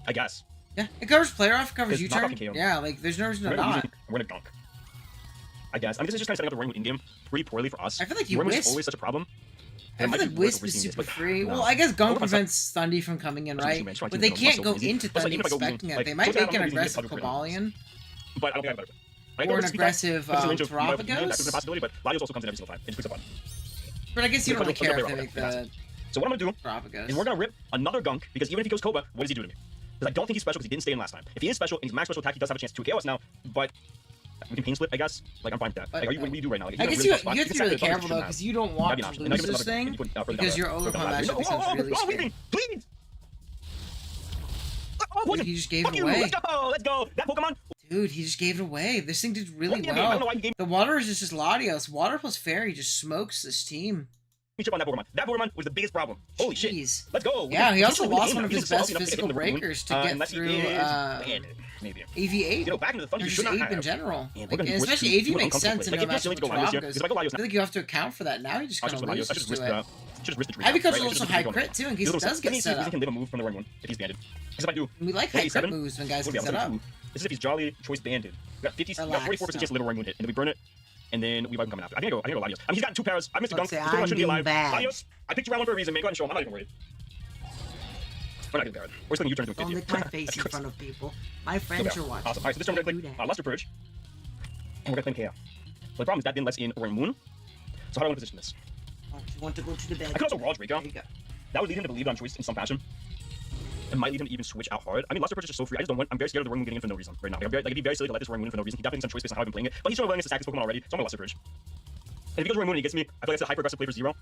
I guess. Yeah, it covers player off, it covers It's not U-turn. fucking KO. Yeah, like there's no reason to We're gonna not. Weezing, and we're gonna Gunk. I guess. I mean, this is just kind of setting up the Roaring Moon in-game pretty poorly for us. I feel like you Roaring Moon is Wisp. always such a problem. I feel like Wisp is super free. Well, I guess Gunk prevents Thundy from coming in, right? But they can't go into Thundy expecting it. They might make an aggressive Cobalion. But I don't think I have a better play. Or an aggressive Terapagos. That's a possibility, but Latios also comes in every single time. It just clicks a button. But I guess you don't really care if they make the So what I'm gonna do Terapagos. is we're gonna rip another Gunk because even if he goes Koba, what does he do to me? Because I don't think he's special because he didn't stay in last time. If he is special and he's max special attack, he does have a chance to KO us now. But we can pain split, I guess. Like I'm fine with that. Like, what do you do right now? Like, I guess you have to be really careful though, because you don't want to lose this thing because your Ogre Pond matchup becomes really scary. Please. Dude, he just gave it away. Let's go. That Pokemon. Dude, he just gave it away. This thing did really well. The water is just Latios. Water plus Fairy just smokes this team. Chip on that Pokemon. That Pokemon was the biggest problem. Holy shit. Let's go. Yeah, he also lost one of his best physical breakers to get through maybe. AV8. You know, back into the Thunder, or you just should not Ape in have. general. Man, Like, especially AV makes sense in a match with Terapagos. Because if I go Latios, I feel like you have to account for that. Now he just kind of loses to it. Just risk the Heavy Coach is also high crit too, in case it does get set up. He can live a move from the Roaring Moon if he's banded. Because if I do, we like high crit moves when guys get set up. This is if he's Jolly, Choice banded. We got 44% chance to live a Roaring Moon hit, and then we burn it. and then Weavile coming after. I think I go Latios. I mean, he's got 2 pairs. I missed a gunk. Say, He's still I'm shouldn't be alive. bad. Latios, I picked you round 1 for a reason, man. Go ahead and show him. I'm not even worried. We're not getting bad. We're still U-turn to Don't 50. lick my face in front of people. My friends are watching. Awesome. Alright, so this turn we're going to play Luster Purge. And we're going to play KO. But the problem is that then lets in Roaring Moon. So how do I want to position this? Oh, you want to go to the bed? I could also Raw Draco. There you go. That would lead him to believe on choice in some fashion. It might lead him to even switch out hard. I mean, Luster Purge is just so free. I just don't want. I'm very scared of the Roaring Moon getting in for no reason right now. It'd be very silly to let this Roaring Moon for no reason. He definitely has some choice based on how I've been playing it. But he's showing willingness to sack this Pokemon already, so I'm going to Luster Purge. And if he goes Roaring Moon and he gets me, I feel like it's a hyper aggressive play for 0.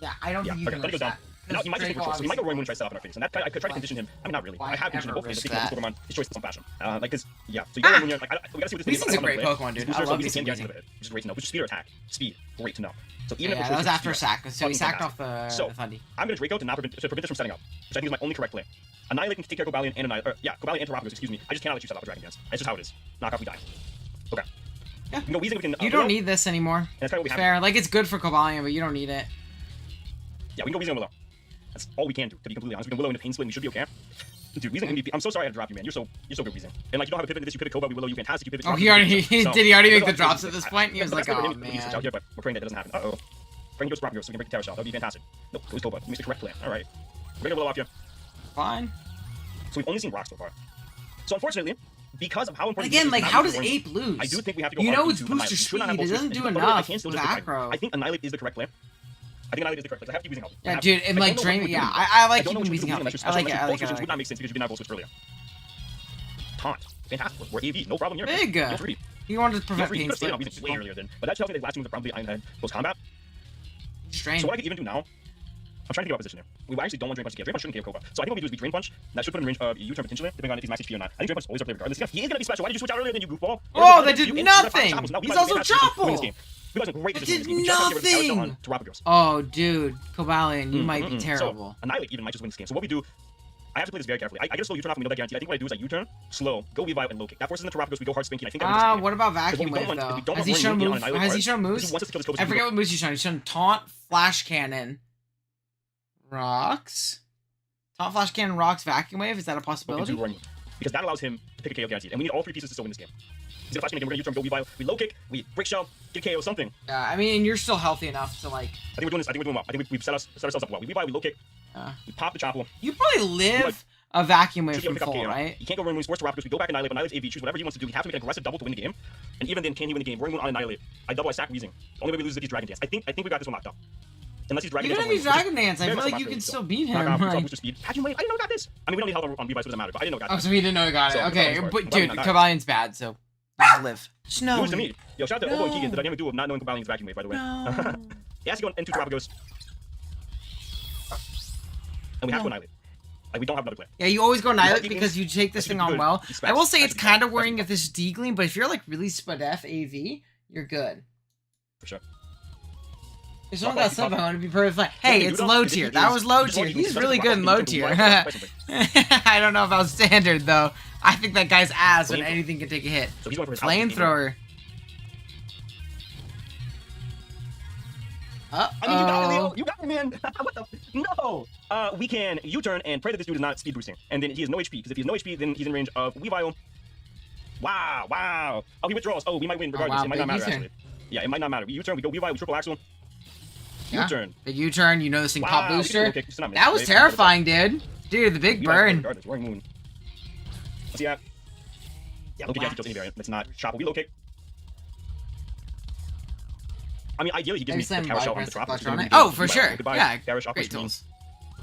Yeah, I don't think you okay, can let it go risk down. that. Now, he might just take control, so he might go Roaring Moon and try to set up in our face. And that I could try to condition him. I mean, not really. Why I have conditioned him ever hopefully to risk take this that? Pokemon his choice in some fashion. Like, cause, yeah. So you go Roaring Moon, like, we gotta see what this Weezing's a great Pokemon, dude. I love Weezing. Weezing. Which is great to know. Which is speed or attack? Speed. Great to know. So even Yeah, if that was after a speed, sack. So he sacked off the Thundy. I'm gonna Draco to prevent this from setting up, which I think is my only correct play. Annihilate can take care of Cobalion and Cobalion and Terrapagos, excuse me. I just cannot let you set up a Dragon Dance. That's just how it is. Knock off, we die. Okay. Yeah. You know, Weezing, we can, You don't need this anymore. And that's kind of what we have. Fair. Like, it's good for Cobalion, but you don't need it. Yeah, we can go Weezing and Willow. That's all we can do, to be completely honest. We can Willow into Pain Split and we should be okay. Dude, Weezing MVP. I'm so sorry I had to drop you, man. You're so good, Weezing. And like, you don't have a pivot in this, you pivot Cobalt, we Willow, you fantastic, you pivot. Oh, he already did he already make the drops at this point? He was like, oh man. Out here, but we're praying that doesn't happen. Uh-oh. Praying he goes Terrapagos so we can break the Terra Shell. That would be fantastic. Nope, it was Cobalt. He makes the correct play. Alright. We're gonna Willow off here. Fine. So we've only seen Rock so far. So unfortunately, because of how important again, like, how does Ape lose? I do think we have to go. You know, hard it's into booster Annihilate. speed. It doesn't do But enough I can still with just Acro. I think Annihilate is the correct play. I think Annihilate is the correct play. I have to use Weezing healthy. Yeah, dude, and like Drain. Yeah, I like keeping Weezing healthy. I like it. I like it. Would not make sense because you did not switch earlier. Taunt. Fantastic. We're AV. No problem here. Big. Feel free. He wanted to prevent You Pain could have stayed Split. on Weezing way earlier then. But that tells me that last move probably I had close combat. Strain. So what I could even do now, I'm trying to get out position here. We actually don't want Drain Punch to KO. Drain Punch shouldn't KO Cobra. So I think what we do is we Drain Punch. That should put him in range of U-turn potentially, depending on if he's max HP or not. I think Drain Punch is always our play regardless. He is going to be special. Why did you switch out earlier than you goofball? Oh, that did nothing! He's also Chopple! That did nothing! Oh, dude. Cobalion, you might be terrible. So, Annihilate even might just win this game. So what we do, I have to play this very carefully. I get a slow U-turn off, we know that guarantee. I think what I do is I U-turn, slow, go Weavile, and low kick. That forces the Terrapagos, we go hard spinking. I think what about Vacuum Wave, though? Has he shown moves? Has he shown moves? I forget what moves he's shown. He's shown Taunt, Flash Cannon, Rocks? Taunt, Flash Cannon, Rocks, Vacuum Wave? Is that a possibility? Because that allows him to pick a KO guaranteed. And we need all 3 pieces to still win this game. He's gonna Flash Cannon, we're gonna U-turn, go Weavile, we low kick, we break shell, get KO, something. Yeah, I mean, you're still healthy enough to, like... I think we're doing this, I think we're doing well. I think we've set ourselves up well. We Weavile, we low kick, we pop the Chopple. You probably live a Vacuum Wave from full, right? You can't go Roaring Moon, force Terrapagos, we go back and Annihilate, Annihilate AV, choose whatever he wants to do. We have to make an aggressive double to win the game. And even then, can he win the game? Roaring Moon on Annihilate. I double, I sack Weezing. The only way we lose is if he's Dragon Dance. I think we got this one locked up. Unless he's Dragon Dance. Even if he's Dragon Dance, I feel like you can still beat him. Vacuum Wave, I didn't know I got this. I mean, we don't need help on B-Bites, so it doesn't matter, but I didn't know I got this. Oh, so he didn't know he got it. Okay, but dude, Cobalion's bad, so just live. Snow. News to me. Yo, shout out to Obo and Keegan, the dynamic duo of not knowing Cobalion's Vacuum Wave, by the way. He has to go into Terrapagos. And we have to Annihilate. Like, we don't have another play. Yeah, you always go Annihilate because you take this thing on well. I will say it's kind of worrying if this is D-Gleam, but if you're like really Spadef AV, you're good. For sure. If someone got sub, I want to be perfectly fine. Hey, it's low tier. That was low tier. He's really good in low tier. I don't know about standard, though. I think that guy's ass when anything can take a hit. Flamethrower. I mean, you got it, Leo. You got it, man. What the? No. We can U-turn and pray that this dude is not speed boosting, and then he has no HP. Because if he has no HP, then he's in range of Weavile. Wow. Oh, he withdraws. Oh, we might win regardless. It might not matter actually. Yeah, it might not matter. We U-turn. We go Weavile. We triple axle. U-turn. The U-turn. You know this thing pop booster. That was terrifying, dude. Dude, the big burn. Roaring Moon. Let's see that. Yeah, low kick kills any variant. Let's not Chopple. We low kick. I mean, ideally, he gives me the Terra Shell on the drop. Oh, for sure. Yeah, great tools.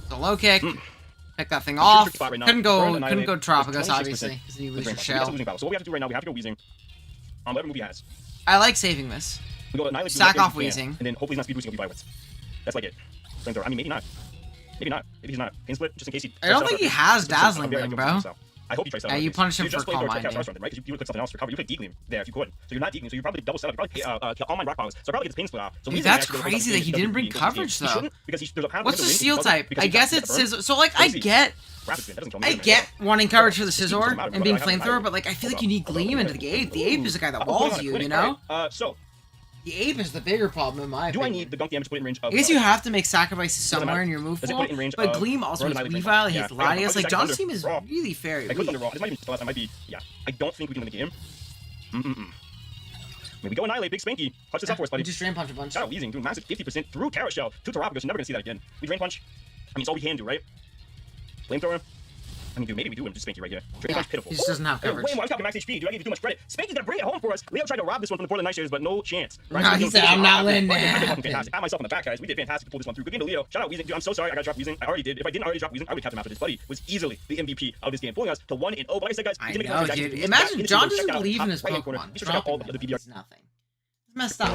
The low kick. Pick that thing off. Couldn't go Terrapagos, obviously, because you lose your shell. So what we have to do right now, we have to go Weezing on whatever move he has. I like saving this. We go Annihilate, sack off Weezing. And then hopefully he's not speed boosting with Wits. That's like it. Flamethrower. I mean, maybe not. Maybe he's not. Pain Split, just in case he... I don't think he has Dazzling Gleam, bro. I hope you try setup. Yeah, you punish him for Calm Mind, right? Because you would click something else to cover. You could D-Gleam there if you could. So you're not D-Gleam, so you probably double setup. You probably kill all my rock powers. So I probably get this Pain Split off. So that's crazy that he didn't bring coverage, though. What's the Steel type? I guess it's Scizor. So, like, I get wanting coverage for the Scizor and being Flamethrower, but, like, I feel like you need Gleam into the Ape. The Ape is the guy that walls you, you know? The Ape is the bigger problem in my opinion. Do I need the Gunk damage to put it in range of... I guess you have to make sacrifices somewhere in your move pool, but Gleam also has Weavile, he has Latias. Like, John's team is really very weak. This might even last, I might be... Yeah, I don't think we can win the game. Maybe go Annihilate, Big Spanky. Punch this up for us, buddy. We just Drain Punch a bunch. Shout out Weezing doing massive 50% through Carrot Shell to Terapagos. Never gonna see that again. We Drain Punch. I mean, it's all we can do, right? Flamethrower. I mean, dude, maybe we do him just Spanky right here. Drain Punch, pitiful. He just doesn't have coverage. Way more. I'm talking max HP. Do I give you too much credit? Spanky's gonna bring it home for us. Leo tried to rob this one from the Portland Night Shares, but no chance. Nah, he said, I'm not letting it that happen. Fantastic. I myself in the back, guys. We did fantastic to pull this one through. Good game to Leo. Shout out Weezing. Dude, I'm so sorry I got dropped Weezing. I already did. If I didn't already drop Weezing, I would captain after this. Buddy was easily the MVP of this game, pulling us to 1-0. But like I said, guys, I know, dude. Imagine John doesn't believe in his Pokemon. Check out all the BBR. It's nothing. It's messed up.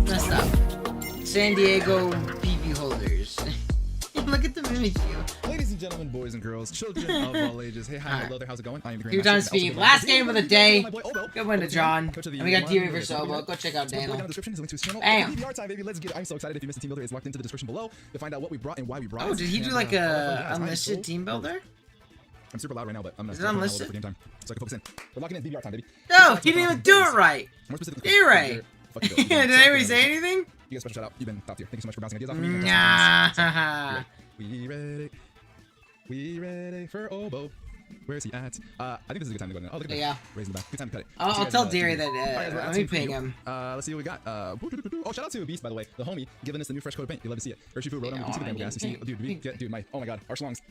Messed up. San Diego PB holders. Look at the Mimikyu. Ladies and gentlemen, boys and girls, children of all ages. Hey, hi, hello there. How's it going? I am the Grand 2 times speed. Last game of the day. Good win to John. Coach of the And we got year. D-Ray versus Obo. Go check out Down in Daniel. the description is a link to his channel. Bam. BBR time, baby. Let's get it. I'm so excited. If you missed the team builder, it's locked into the description below to find out what we brought and why we brought it. Oh, did he do And, like a I'm unlisted so- team builder? I'm super loud right now, but I'm gonna Is it turn down a little unlisted? bit for game time so I can focus in. We're locking in BBR time, baby. No, he didn't even do it right. More specifically, D-Ray. fucking go. Did anybody say anything? You guys special shout out. You've been top tier. Thank you so much for bouncing ideas off of me. Nah. We ready? We ready for Obo? Where's he at? I think this is a good time to go in. Oh, look at that. Yeah. Raising the back. Good time to cut it. I'll tell Deary that. Alright, Let me ping him. Let's see what we got. Oh, shout out to Beast, by the way. The homie giving us the new fresh coat of paint. You love to see it. Urshifu, Rotom, you can see the Bamboo Gas. You see, dude, my, oh my god, Archelongs.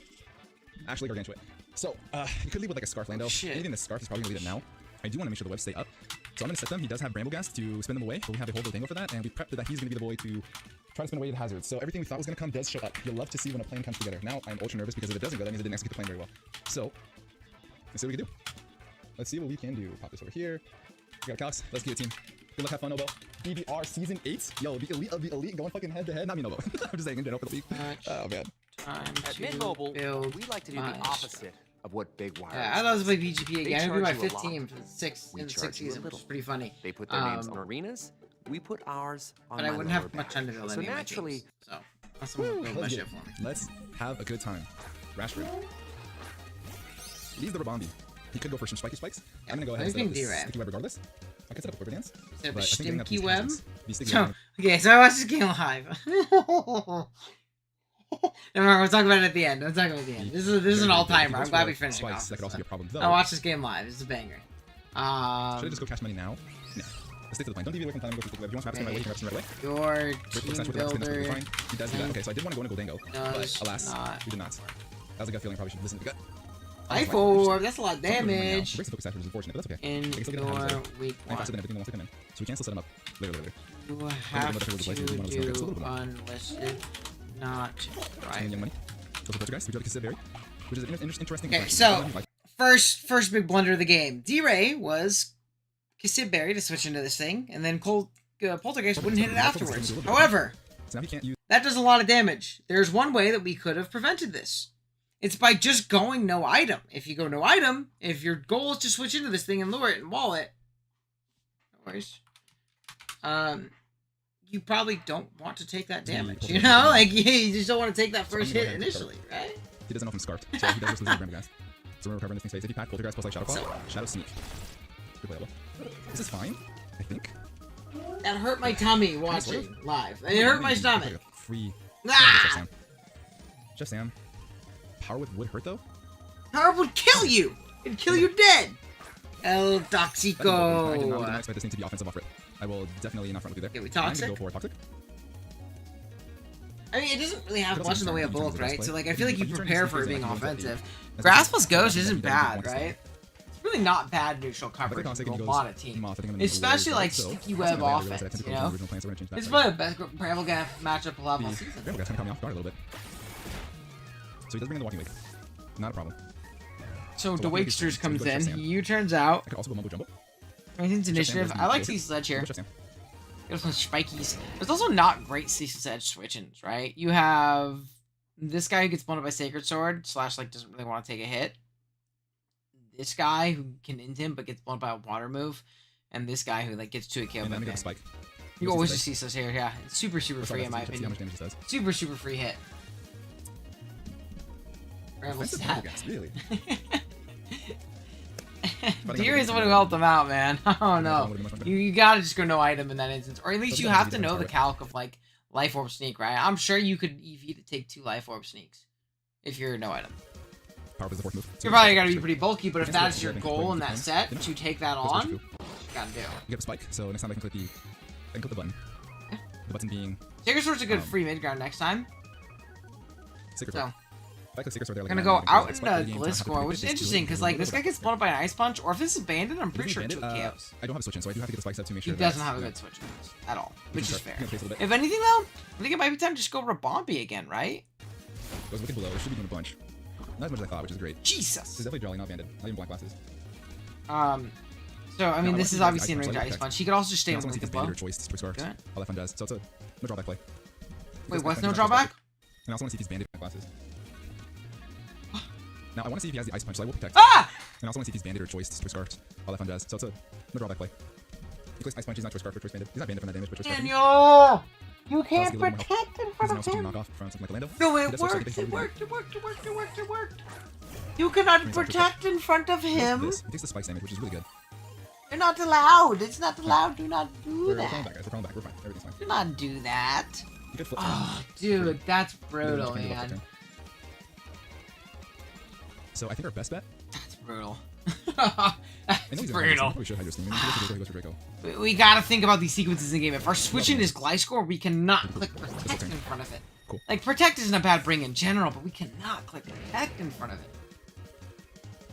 Actually, Gargantuan. So, you could leave with like a Scarf Lando. Shit. Anything the Scarf is probably gonna leave it now. I do want to make sure the webs stay up. So I'm gonna set them. He does have Bramble Gas to spin them away, but we have a whole Dango for that, and we prepped that he's gonna be the boy to try to spin away the hazards. So everything we thought was gonna come does show up. You'll love to see when a plan comes together. Now I'm ultra nervous because if it doesn't go, that means I didn't execute the plan very well. So let's see what we can do. Let's see what we can do. Pop this over here. We got a Calix. Let's get it, team. Good luck, have fun, Nobo. BBR Season 8. Yo, the elite of the elite going fucking head to head. Not me, Nobo. I'm just saying in general for the league. Oh, man. At Mint Mobile, we like to do the opposite of what Big Wire. Yeah, I thought this was like BGP again. It'll be my 5th team for the 6th in the 6th season, which is pretty funny. They put their names on arenas. We put ours on. But I wouldn't have much time to build any of my teams. So that's someone build my shit for me. Let's have a good time. Rashford. Leaves the Rabambi. He could go for some spiky spikes. I'm gonna go ahead and set up this sticky web regardless. I could set up a Quiver Dance. Set up a but I think getting up stinky these web? hazards- these sticky So, web- okay, so I watched this game live. Never mind, we'll talk about it at the end. We'll talk about it at the end. This is an all-timer. I'm glad we finished it off. That could also be a problem. I watched this game live. It's a banger. Should I just go cash money now? No. Let's stick to the plan. Don't deviate away from plan. Go for the web. If you want to spam right away, you can spam right away. Your Team builder. He does do that. Okay, so I did want to go into Goldango, but does alas, not we did not. That was a gut feeling. Probably should listen to the gut. Life Orb, that's a lot of damage. Breaks the focus after is unfortunate, but that's okay. In I can still get him your out week I'm faster than one. everything that wants to come in. So we can still set him up later. You have to do unlisted, not right. Young money. Go for Butcher, guys. We got to Berry, which is an interesting. Okay, so first big blunder of the game. D-Ray was Kisibberry to switch into this thing, and then Poltergeist wouldn't hit it afterwards. However, so now he can't use that does a lot of damage. There's one way that we could have prevented this. It's by just going no item. If you go no item, if your goal is to switch into this thing and lure it and wall it, no worries. You probably don't want to take that damage. You know, like you just don't want to take that first hit initially, right? He doesn't know if I'm scarfed, so he does just lose his Bramble Gas. So we're recovering this thing space. If he pack Poltergeist plus like Shadow Claw, Shadow Sneak. Good playable. This is fine, I think. That hurt my tummy watching live. It hurt my stomach. Free. Ah! Chef Sam. Power with would hurt though? Power would kill you! It'd kill you dead! El I did not Toxico! expect this thing to be offensive off rip. I will definitely not front with you there. Yeah, we toxic? I'm gonna go for Toxic. I mean, it doesn't really have much in the way of bulk, right? So, like, I feel like you But you turn prepare these for it things being into, like, offensive. that's Grass what plus I'm Ghost saying. isn't Then you bad, want to right? It's really not bad neutral coverage for a lot of teams. Especially, like, sticky web offense, you know? It's probably the best Bramble Gap matchup we'll have all season. Bramble Gas kind of caught me off guard a little bit. So he does bring in the Walking Wake. Not a problem. So So Walking Wake is DeWakesters fine. comes So we go in, Chef Sam. he U-turns out. I could also go Mumbo Jumbo. Everything's initiative. Sam I like goes Ceasel's Edge here. Go Chef Sam. Got some spikies. There's also not great Ceasel's Edge switch-ins, right? You have this guy who gets blown up by Sacred Sword, / like doesn't really want to take a hit. This guy who can end him but gets blown up by a water move. And this guy who like gets 2 KO. And then we got a spike. You always just Ceasel's here, yeah. It's super free in my Let's see how much opinion. damage this does. Super free hit. Bramble Offensive stat. Bramble Gas, really? Deer is the one who helped him out, man. Oh no. You gotta just go no item in that instance. Or at least you have to know the calc of like Life Orb Sneak, right? I'm sure you could EV to take 2 Life Orb Sneaks if you're no item. Power is the fourth move. You're probably gotta be pretty bulky, but if that's your goal in that set, to take that on, gotta do. You get the spike, so next time I can click the button. The button being Sticker Sword's a good free mid ground next time. Sticker So. Sword. If I click Sticker Sword there, I'm like, gonna go out it's into like the game Blitz time Score, which is interesting because like this guy gets blown up by an Ice Punch, or if this is Bandit, I'm pretty sure it's Bandit, KOs. I don't have a switch in, so I do have to get the spikes up to make He sure. doesn't have a good switch at all, which is fair. You can face a little bit. If anything though, I think it might be time to just go over to Bombay again, right? I was looking below. It should be doing a bunch. Not as much as I thought, which is great. Jesus. This is definitely Jolly, not Bandit. Not even black glasses. So I mean, No, this I is want obviously in to see range the Ice ice Punch. He could also just stay I on also want to see Link if below. Bandit or choice to scarf. Good. All that fun does. So it's a no drawback play. Wait, what's Because no ice punch is drawback? And I also want to see if he's Bandit glasses. Now I want to see if he has the ice punch, so I will protect. Ah! And I also want to see if he's Bandit or choice to scarf. All that fun does. So it's a no drawback play. He clicks ice punch, he's not choice scarf or choice Bandit. He's not Bandit from that damage, but choice scarf. Daniel! You can't So let's get a little more protect in front of him. Knock off from something like Orlando. No, He it does switch, so I worked. think It he's worked. really It worked. It worked. It worked. It worked. You cannot protect in front of good. He does him. this. He takes the spikes damage, which is really good. You're not allowed. It's not allowed. Do not do We're falling that. back, guys. We're falling back. We're fine. Everything's fine. Do not do that. You could flip. Oh, dude, that's brutal, Really, man. So I think our best bet. That's brutal. I know That's he's brutal. We should hide your steam. He goes for Draco. We gotta think about these sequences in the game. If we're switching his Gliscor, we cannot click Protect in front of it. Cool. Like, Protect isn't a bad bring in general, but we cannot click Protect in front of it.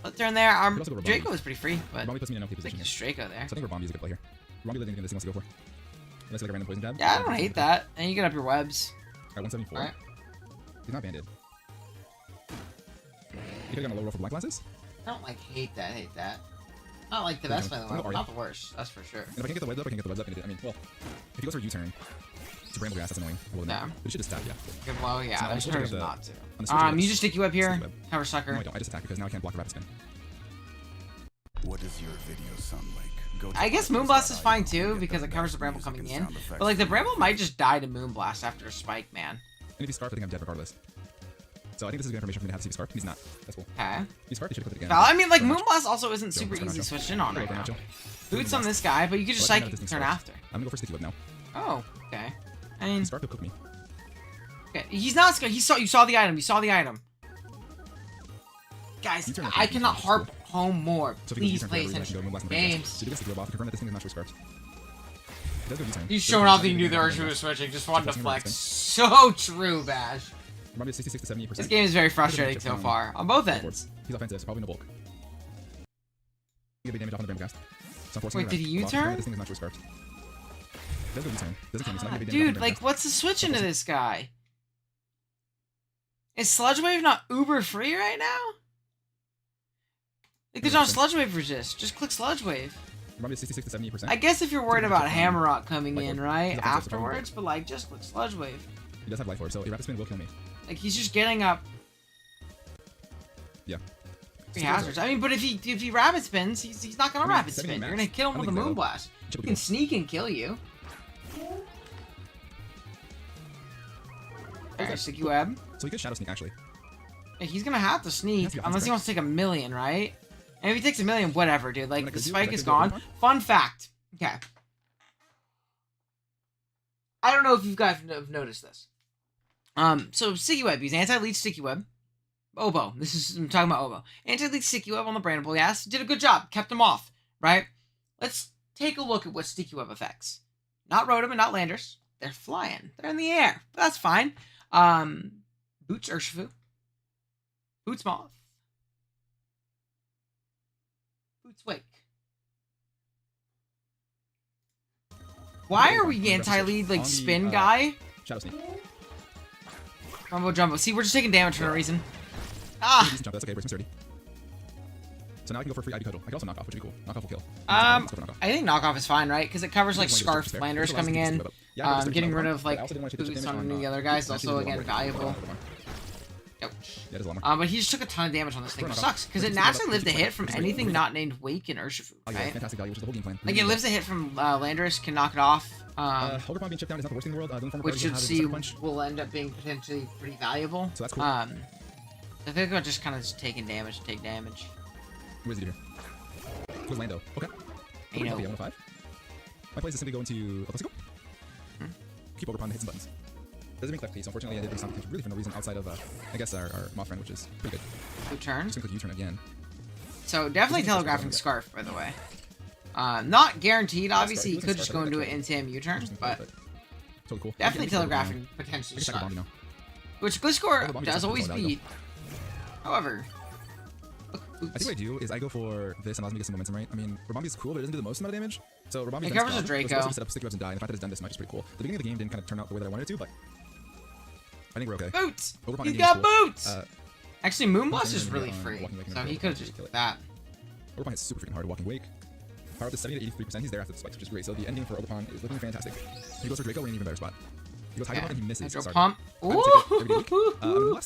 But turn there, our Could also go Draco Rabambi. is pretty free, but Rabambi puts me in an okay I think position it's here. Draco there. So I think Rabambi is a good play here. Rabambi living in this he wants to go for. Unless like a random poison jab. Yeah, I don't hate that. And you get up your webs. Alright, 174. Alright. He's not banded. He could have gotten a low roll for black glasses. I don't like hate that. Not like the best by the way, but not the worst. That's for sure. And if I can get the webs up, I can get the webs up. And I mean, well, if he goes for a U-turn to Bramble Grass, that's annoying. Well, Yeah. But he should just tap, yeah. Good blow, yeah. So on the That's switch, I hers have the- not to. on the switch, I have You the just sticky web here. sticky web. Cover sucker. No, I don't. I just attack because now I can't block the rapid spin. What does your video sound like? Go I guess Moonblast is fine too because it covers the Bramble coming in. But like the Bramble might just die to Moonblast after a spike, man. And if he's scarfed, I think I'm dead regardless. So I think this is good information for me to have to see if he's scarfed. He's not. That's cool. Okay. If he's scarfed, he should have clicked it again. Well, I mean, like Very much. Moonblast also isn't Go, super let's go, easy Nacho. switching on Go, right go, now. Nacho. Boots on this guy, but you could just Let's psychic distance turn first. after. I'm gonna go for sticky web now. Oh, okay. I mean, He's scarfed, he'll cook me. okay. He's not scared. You saw the item. You saw the item. Guys, You turn that I thing, cannot which is harp cool. home more. So if he Please goes play U-turn for whatever reason, I can attention. go Moonblast and Bramble Grass. Games. So do this sticky web off to confirm that this thing is not choice scarfed. He does go U-turn. He's So showing it's off that he not knew the even Ursula gonna was switching. Just So wanted to pressing flex. right So true, Bash. Probably 66 to 70%. This game is very frustrating so far on both ends. He's offensive, so probably no bulk. He get big damage off on the Bramble Cast. So unfortunately, Wait, did he we're off. U-turn? This thing is not choice scarfed. Does go U-turn. Doesn't kill me, so not gonna be big damage off on the Dude, Bramble like, Cast. what's the switch into this guy? Is Sludge Wave not uber free right now? Like, there's not Sludge Wave resist. Just click Sludge Wave. Probably 66 to 70%. I guess if you're worried about Hammerrock coming Life in, Orb. right? He's offensive, so probably Afterwards, but like, just click Sludge Wave. He does have life orb, so a rapid spin will kill me. Like, he's just getting up Yeah. free hazards. I mean, but if he rapid spins, he's not gonna I mean, rapid 70 spin. You're max. gonna kill him I with a don't think Moonblast. so. He can sneak and kill you. Alright, sticky web. So he could shadow sneak actually. Yeah, he's gonna have to sneak Has to be unless he offensive, wants to take a million, right? And if he takes a million, whatever, dude. Like, What I the could do spike is is I could go gone. Fun fact. Okay. I don't know if you guys have noticed this. So sticky web. Use anti-leech sticky web. Oboe. I'm talking about Oboe. Anti-leech sticky web on the Brandable. Yes, did a good job. Kept him off, right? Let's take a look at what sticky web affects. Not Rotom and not Landers. They're flying. They're in the air. But that's fine. Boots Urshifu. Boots Moth. Boots Wake. Why are we anti-lead, like, spin guy? Shadow sneak. Rumbo Jumbo. See, we're just taking damage for no reason. Ah! Ah! Decent jump, that's okay, we're 30. So now I can go for free ID Cudgel. I can also knock off, which would be cool. Knock off will kill. I Let's go for knock off. think knockoff is fine, right? Because it covers, like, Scarf Fair. Landers This allows coming me to in. keep it up. Yeah, I can Getting just rid take of, the like, I also didn't want to take the boots damage on on the other guys is actually, also, the again, Walmart. valuable. Yeah, Ouch. it is a Walmart. But he just took a ton of damage on this thing, which Knock off. sucks. Because it Let's just naturally take lived a it up. hit from Let's just anything take it not named Wake and Urshifu, Oh, yeah, right? fantastic value, which is the whole game plan. Like, it lives a hit from Landorus, can knock it off. Ogre Bomb being chipped down is not the worst thing in the world. The only form of Which card should have is see Sucker Punch. will end up being potentially pretty valuable. So that's cool. I think I'm just kind of taking damage to take damage. What does he do here? Goes Lando. Okay. You know. Okay, 105. My play is to simply go into let's go. Keep Ogre Bomb and hit some buttons. Doesn't make left key, so unfortunately I did bring something really for no reason outside of I guess our Moth friend, which is pretty good. Good turn. Just gonna click U-turn again. So definitely This is telegraphing just Scarf, by the way. Not guaranteed. Obviously, he He could wasn't just smart, go into actually. an NTM U-turn, but Totally cool. definitely Yeah, telegraphing potential I can check the stuff. bomb, you know. Which Gliscor Bomb does is always valuable. beat. However, I think what I do is I go for this and allows me to get some momentum, right? I mean, Rabambi is cool, but it doesn't do the most amount of damage. So Rabambi It covers a Draco. Set up sticky webs and die, and the fact that it's done this much is pretty cool. The beginning of the game didn't kind of turn out the way that I wanted it to, but I think we're okay. Boots! Overpon He's endgame got is cool. boots! Actually, Moonblast is really on free, Walking Wake and so he Kill could have it. just did that. Overpon is super freaking hard. Walking Wake. Power up to 70 to 83%. He's there after the spikes, which is great. So the endgame for Overpon is looking fantastic. He goes for Draco, we're in an even better spot. He goes Hydro Pump and he misses. Hydro Sorry. Pump. I would take it every day of the week. Ooh!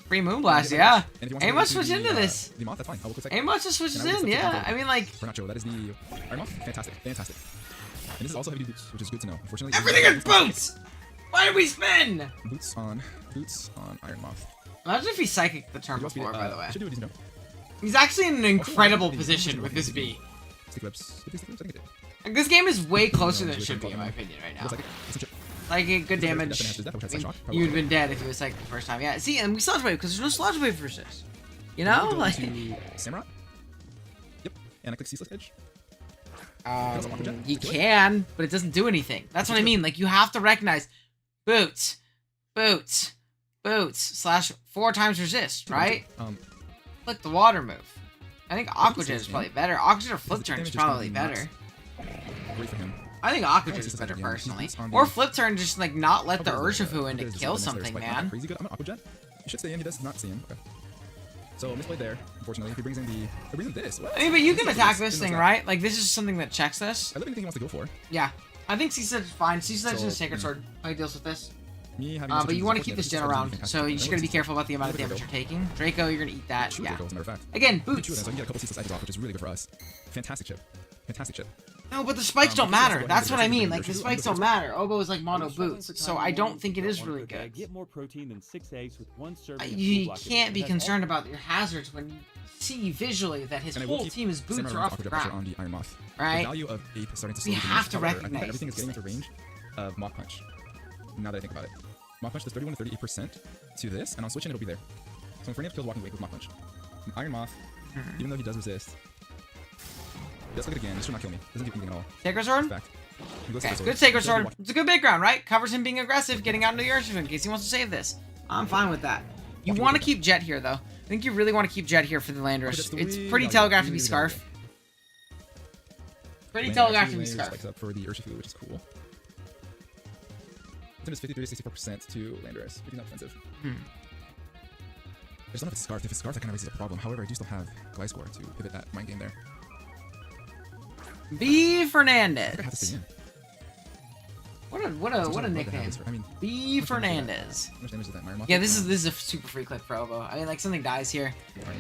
Free And Moonblast, if you yeah. want to go Ain't much to switch the, into this. The Moth, that's fine. I'll go quick Ain't much just switches And I will in, just yeah. take I mean, like... For Nacho, that is the Iron Moth. Fantastic. Fantastic. And this is also heavy boots, which is good to know. Unfortunately, Everything is boots! Why did we spin? Boots on Iron Moth. Imagine if he psychic the turn He wants me before, to, by the way. Should do a decent job. He's actually in an incredible position with this B. Stick webs. Stick webs, I think it did. Like, this game is way closer than it should be, in my opinion, right now. Looks like it. It's a chip. Like, good damage. You'd been dead if he was psychic the first time. Yeah, see, and we sludge wave, because there's no sludge wave for this. You know? Go Like... to Samurai. Yep. And I click Ceaseless Edge. You can, but it doesn't do anything. That's what I mean. Like, you have to recognize boots, boots, boots, slash 4 times resist, right? Click the water move. I think Aqua Jet is probably better. Aqua Jet or Flip Turn is probably better. Great for him. I think Aqua Jet is better personally. Or Flip Turn, just like not let the Urshifu in to kill something, man. Crazy good. I'm an Aqua Jet. He should stay in. He does not stay in. Okay. So misplayed there. Unfortunately, if he brings in this. What? I mean, but you can attack this thing, right? Like, this is something that checks this. I love anything he wants to go for. Yeah. I think C-Sedge is fine. C-Sedge is a Sacred Sword. How he deals with this. But you want to keep this gen around, so you just gotta be careful about the amount of damage you're taking. Draco, you're gonna eat that. Yeah. Again, boots. So I can get a couple Ceaseless Edges off, which is really good for us. Fantastic chip. Fantastic chip. No, but the spikes don't matter. That's what I mean. Like, the spikes don't matter. Oboe is like mono boots, so I don't think it is really good. Get more protein than 6 eggs with 1 serving. You can't be concerned about your hazards when you see visually that his whole team is boots are off the ground. On the Iron Moth. Right? The value of Ape is starting to We have to recognize I think that everything is getting into range of Moth Punch. Now that I think about it. Moth Punch does 31 to 38% to this, and on switching it'll be there. So when Fernie kills Walking Wake with Moth Punch. Iron Moth, even though he does resist, let's look at it again. This should not kill me. Doesn't do anything at all. Sacred Sword? Fact. Okay, good Sacred Sword. It's a good big ground, right? Covers him being aggressive, getting out into the Urshifu in case he wants to save this. I'm fine with that. You want to keep Jet here, though. I think you really want to keep Jet here for the Landers. It's pretty telegraphed to be Scarf. Pretty telegraphed to be Scarf. Spikes up for the Urshifu, which is cool. It's 53 to 64% to Landers, which is not offensive. I just don't know if it's Scarf. If it's Scarf, that kind of raises a problem. However, I do still have Gliscor to pivot that mind game there. B. Fernandez. I have to stay in. What a nickname. I mean, B. Fernandez. How much damage is that Iron Moth? Yeah, this is a super free clip for Oboe. I mean, like, something dies here.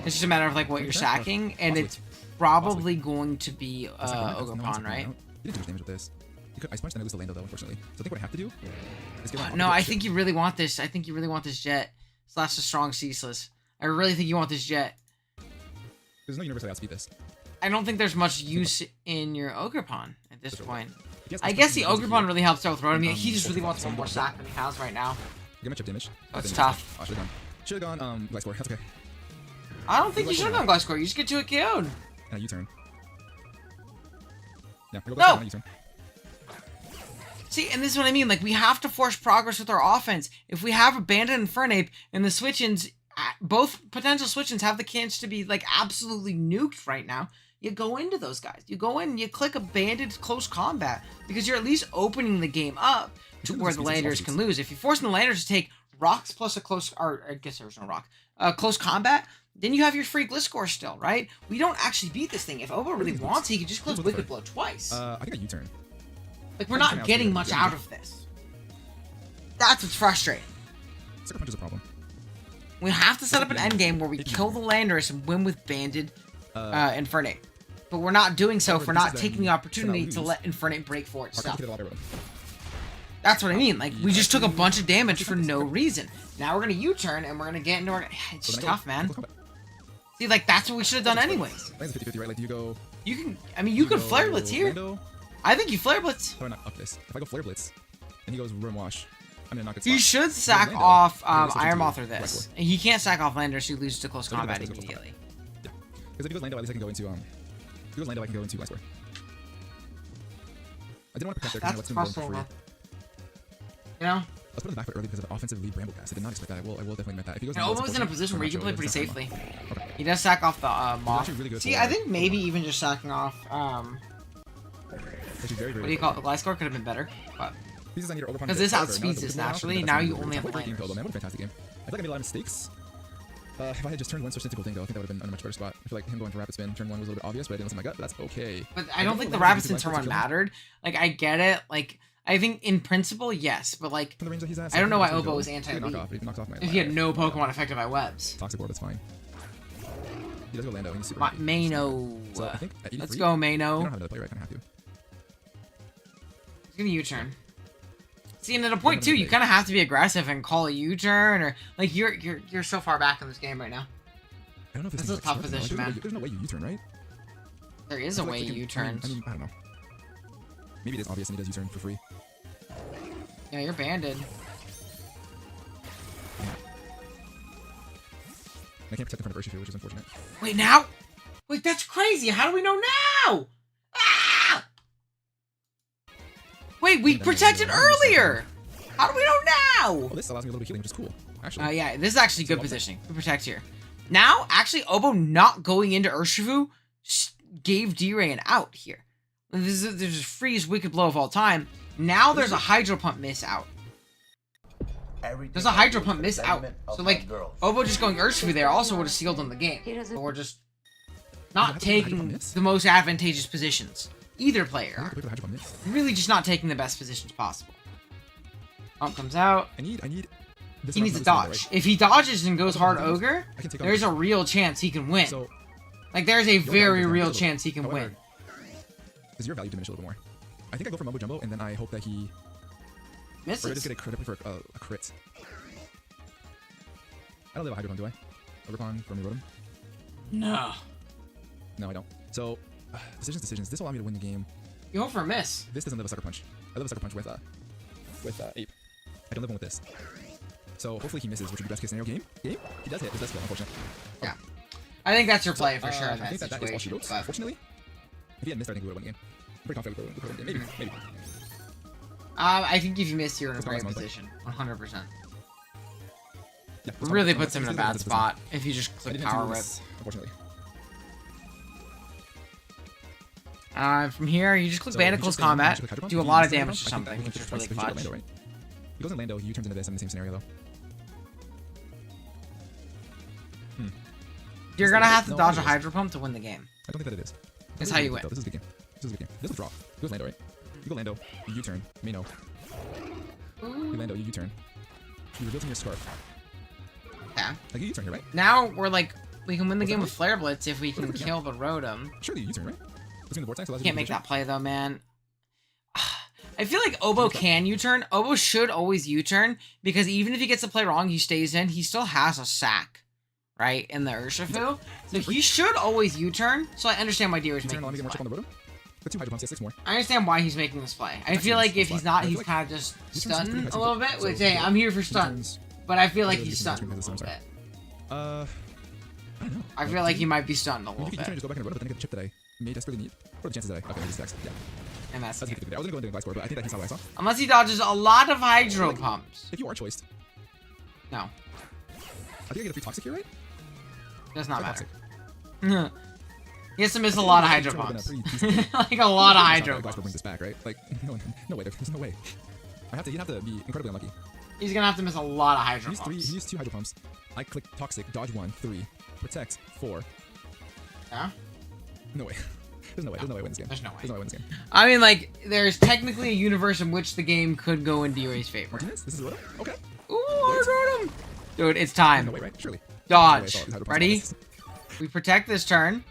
It's just a matter of like what you're sacking, and it's probably going to be Ogerpon, right? He didn't do much damage with this. He could Ice Punch, then I lose the Lando though, unfortunately. So I think what I have to do is get no, I think you really want this. I think you really want this Jet slash the strong Ceaseless. I really think you want this Jet. There's no universal outspeed this. I don't think there's much use in your Ogerpon at this point. I guess the Ogerpon really helps out with Rotom. He just really wants one more sack than he has right now. Get my chip damage. Oh, it's tough. Oh, should have gone Gliscor. That's okay. I don't think you should have gone Gliscor. You just get to a KO'd. And a U-turn. Yeah, go no! U-turn. See, and this is what I mean. Like, we have to force progress with our offense. If we have Abandon and Fernape, and the switch-ins, both potential switch-ins have the chance to be, like, absolutely nuked right now, you go into those guys. You go in, you click Abandoned Close Combat, because you're at least opening the game up to where the Landers can lose. If you're forcing the Landers to take rocks plus a close, or I guess there was no rock, close combat, then you have your free Gliscor still, right? We don't actually beat this thing. If Oboe really wants, he could just close Wicked Blow twice. I think a U-turn. Like, we're not getting much out of this. That's what's frustrating. Sucker Punch is a problem. We have to set up an endgame where we kill the Landers and win with Banded Infernape. But we're not doing so if we're not taking the opportunity to let Infernape break for itself. That's what I mean. Like, we just took a bunch of damage for no reason. Now we're going to U-turn and we're going to get into our... It's just tough, man. See, like, that's what we should have done anyways. Land's 50-50, right? Like, do you go... You can... I mean, you could Flare Blitz here. I think you Flare Blitz. How do I not up this? If I go Flare Blitz, and he goes Rim Wash, I'm gonna knock it. He should sack off Iron Moth or this. He can't sack off Lander, so he loses to close combat immediately. Yeah. Because if he goes Lando, at least I can go into If he goes Lando, I can go into Gliscor. I didn't want to protect there because That's I know it's going to frustrating. free. You know? I was put on the back foot early because of the offensive lead Bramble Cast. I did not expect that. I will definitely admit that. If he goes And Obo's in a position where he can play pretty safely. He does sack off the Moth. Really See, I think maybe even just sacking off, very, what do you call it? The Gliscor could have been better, but because this outspeeds this naturally, now you only have game, though, man. What a fantastic game. I feel like I made a lot of mistakes. If I had just turned one switch into Goldingo, I think that would have been in a much better spot. I feel like him going for Rapid Spin, turn one was a little bit obvious, but I didn't listen to my gut, but that's okay. But I don't think the Rapid Spin turn one mattered. Like, I get it. Like, I think in principle, yes, but like, I don't know why Obo was anti-lead. If he had no Pokemon affected by webs. Toxic Orb, that's fine. He does go Lando, he's super Mano. So I think let's go, Mano. You don't have another play, right? I kind of have to. He's gonna U-turn. See, and at a point too, you kind of have to be aggressive and call a U-turn, or like you're so far back in this game right now. I don't know if this is a tough position, man. There's no way you U-turn, right? There is a way you U-turn. I don't know. Maybe it is obvious and he does U-turn for free. Yeah, you're banded. Yeah. I can't protect in front of Urshifu, which is unfortunate. Wait, now? Wait, that's crazy. How do we know now? Ah! Wait, we protected earlier. How do we know now? Well, this allows me a little bit of healing, which is cool. Actually. Yeah, this is actually good positioning. We protect here. Now, actually, Obo not going into Urshifu gave D-Ray an out here. There's a freeze wicked blow of all time. Now there's a Hydro Pump miss out. There's a Hydro Pump miss out. So like, Obo just going Urshifu there also would have sealed on the game. But we're just not taking the most advantageous positions. Either player. Really just not taking the best positions possible. Pump comes out. He needs to dodge. If he dodges and goes hard Ogre, there's a real chance he can win. Like, there's a very real chance he can win. Does your value diminish a little bit more? I think I go for Mumbo Jumbo, and then I hope that he misses. Or I just get a crit for a crit. I don't live a Hydro Pump, do I? Overpon for me, Rotom? No. No, I don't. So, decisions. This will allow me to win the game. You hope for a miss. This doesn't live a Sucker Punch. I live a Sucker Punch with Ape. I don't live one with this. So, hopefully he misses, which would be best case scenario. Game? He does hit. It does fail, unfortunately. Yeah. I think that's your play for sure in I that think that is all she wrote, unfortunately. If he had missed, I think we would have won the game. I'm pretty confident we would have won the game. Maybe. I think if you miss, you're in a great position. 100%. Yeah, really puts him in a bad spot if you just click Power Whip. Unfortunately. From here, you just click Bandicle's Combat, do a lot of damage to something, which is really clutch. He goes in Lando, he turns into this. I'm in the same scenario, though. You're gonna have to dodge a Hydro Pump to win the game. I don't think that it is. That's how you win. This is a good game. This is a good game. This is a draw. He goes Lando, right? You go Lando, you U-turn, Mano. You Lando, you U-turn. You reveal in your Scarf. Yeah. Like you U-turn here, right? Now we're like, we can win the game with Flare Blitz if we can kill the Rotom. Surely you U-turn, right? Between the vortex, can't make that play though, man. I feel like Obo can U-turn. Obo should always U-turn because even if he gets the play wrong, he stays in. He still has a sack, right, in the Urshifu. So he should always U-turn. So I understand why Deer's making this play. I understand why he's making this play. I feel like if he's not, he's kind of just stunned a little bit. Which, hey, I'm here for stuns, but I feel like he's stunned a little bit. I don't know. I feel like he might be stunned a little bit. Just go back and but then I get the chip that I may desperately need. What are the chances that I? Okay, just text. Yeah. And that's I was gonna go into the Gliscor, but I think that's how I saw. Unless he dodges a lot of Hydro Pumps. If you are choiced. No. I think I get a free Toxic here, right? Does not matter. He has to miss a lot of Hydro Pumps. Like a lot of Hydro Pumps. Gliscor brings this back, right? Like, no way. There's no way. You'd have to be incredibly unlucky. He's gonna have to miss a lot of Hydro Pumps. He used 2 Hydro Pumps. I click Toxic, dodge 1, 3, protect 4. Yeah? No way. There's no way I win this game. There's no way I win this game. I mean, like, there's technically a universe in which the game could go in D-Ray's favor. Martinez? This is Rotom? Okay. Ooh, I got him! Dude, it's time. No way, right? Surely. Dodge. Ready? We protect this turn.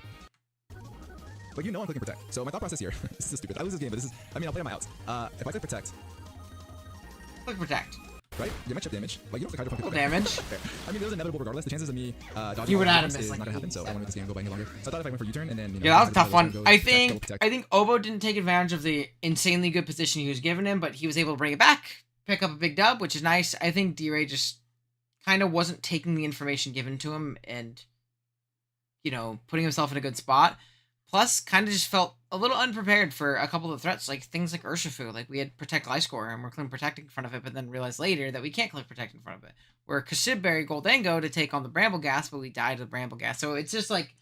Like, I'm clicking protect. So my thought process here, this is stupid. I lose this game, but I'll play on my outs. If I click protect. Click protect. Right? Get my chip damage. Like, you don't click Hydro Pump. Damage. I mean, it was inevitable regardless. The chances of me dodging you would have is missed not gonna happen, so I wanted this game to go by any longer. So I thought if I went for U-turn and then, yeah, that was a tough one. I think Obo didn't take advantage of the insanely good position he was given him, but he was able to bring it back, pick up a big dub, which is nice. I think D-Ray just kind of wasn't taking the information given to him and, putting himself in a good spot. Plus, kind of just felt a little unprepared for a couple of threats, like things like Urshifu. Like we had Protect Gliscor, and we're clicking Protect in front of it, but then realized later that we can't click Protect in front of it. We're Kashibberry Goldango to take on the Brambleghast, but we died to the Brambleghast. So it's just like,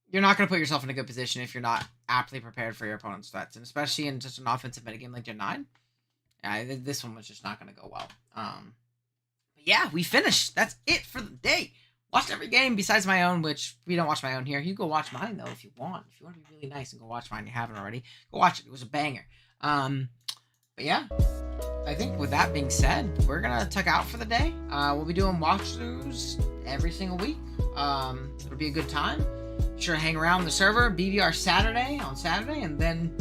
you're not going to put yourself in a good position if you're not aptly prepared for your opponent's threats, and especially in such an offensive metagame like Gen 9. This one was just not going to go well. But yeah, we finished. That's it for the day. Watched every game besides my own, which we don't watch my own here. You go watch mine, though, if you want. If you want to be really nice and go watch mine, you haven't already, go watch it. It was a banger. But yeah, I think with that being said, we're going to tuck out for the day. We'll be doing watch-throughs every single week. It'll be a good time. Be sure to hang around the server, BBR Saturday on Saturday, and then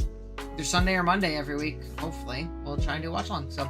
either Sunday or Monday every week, hopefully, we'll try and do a watch-along. So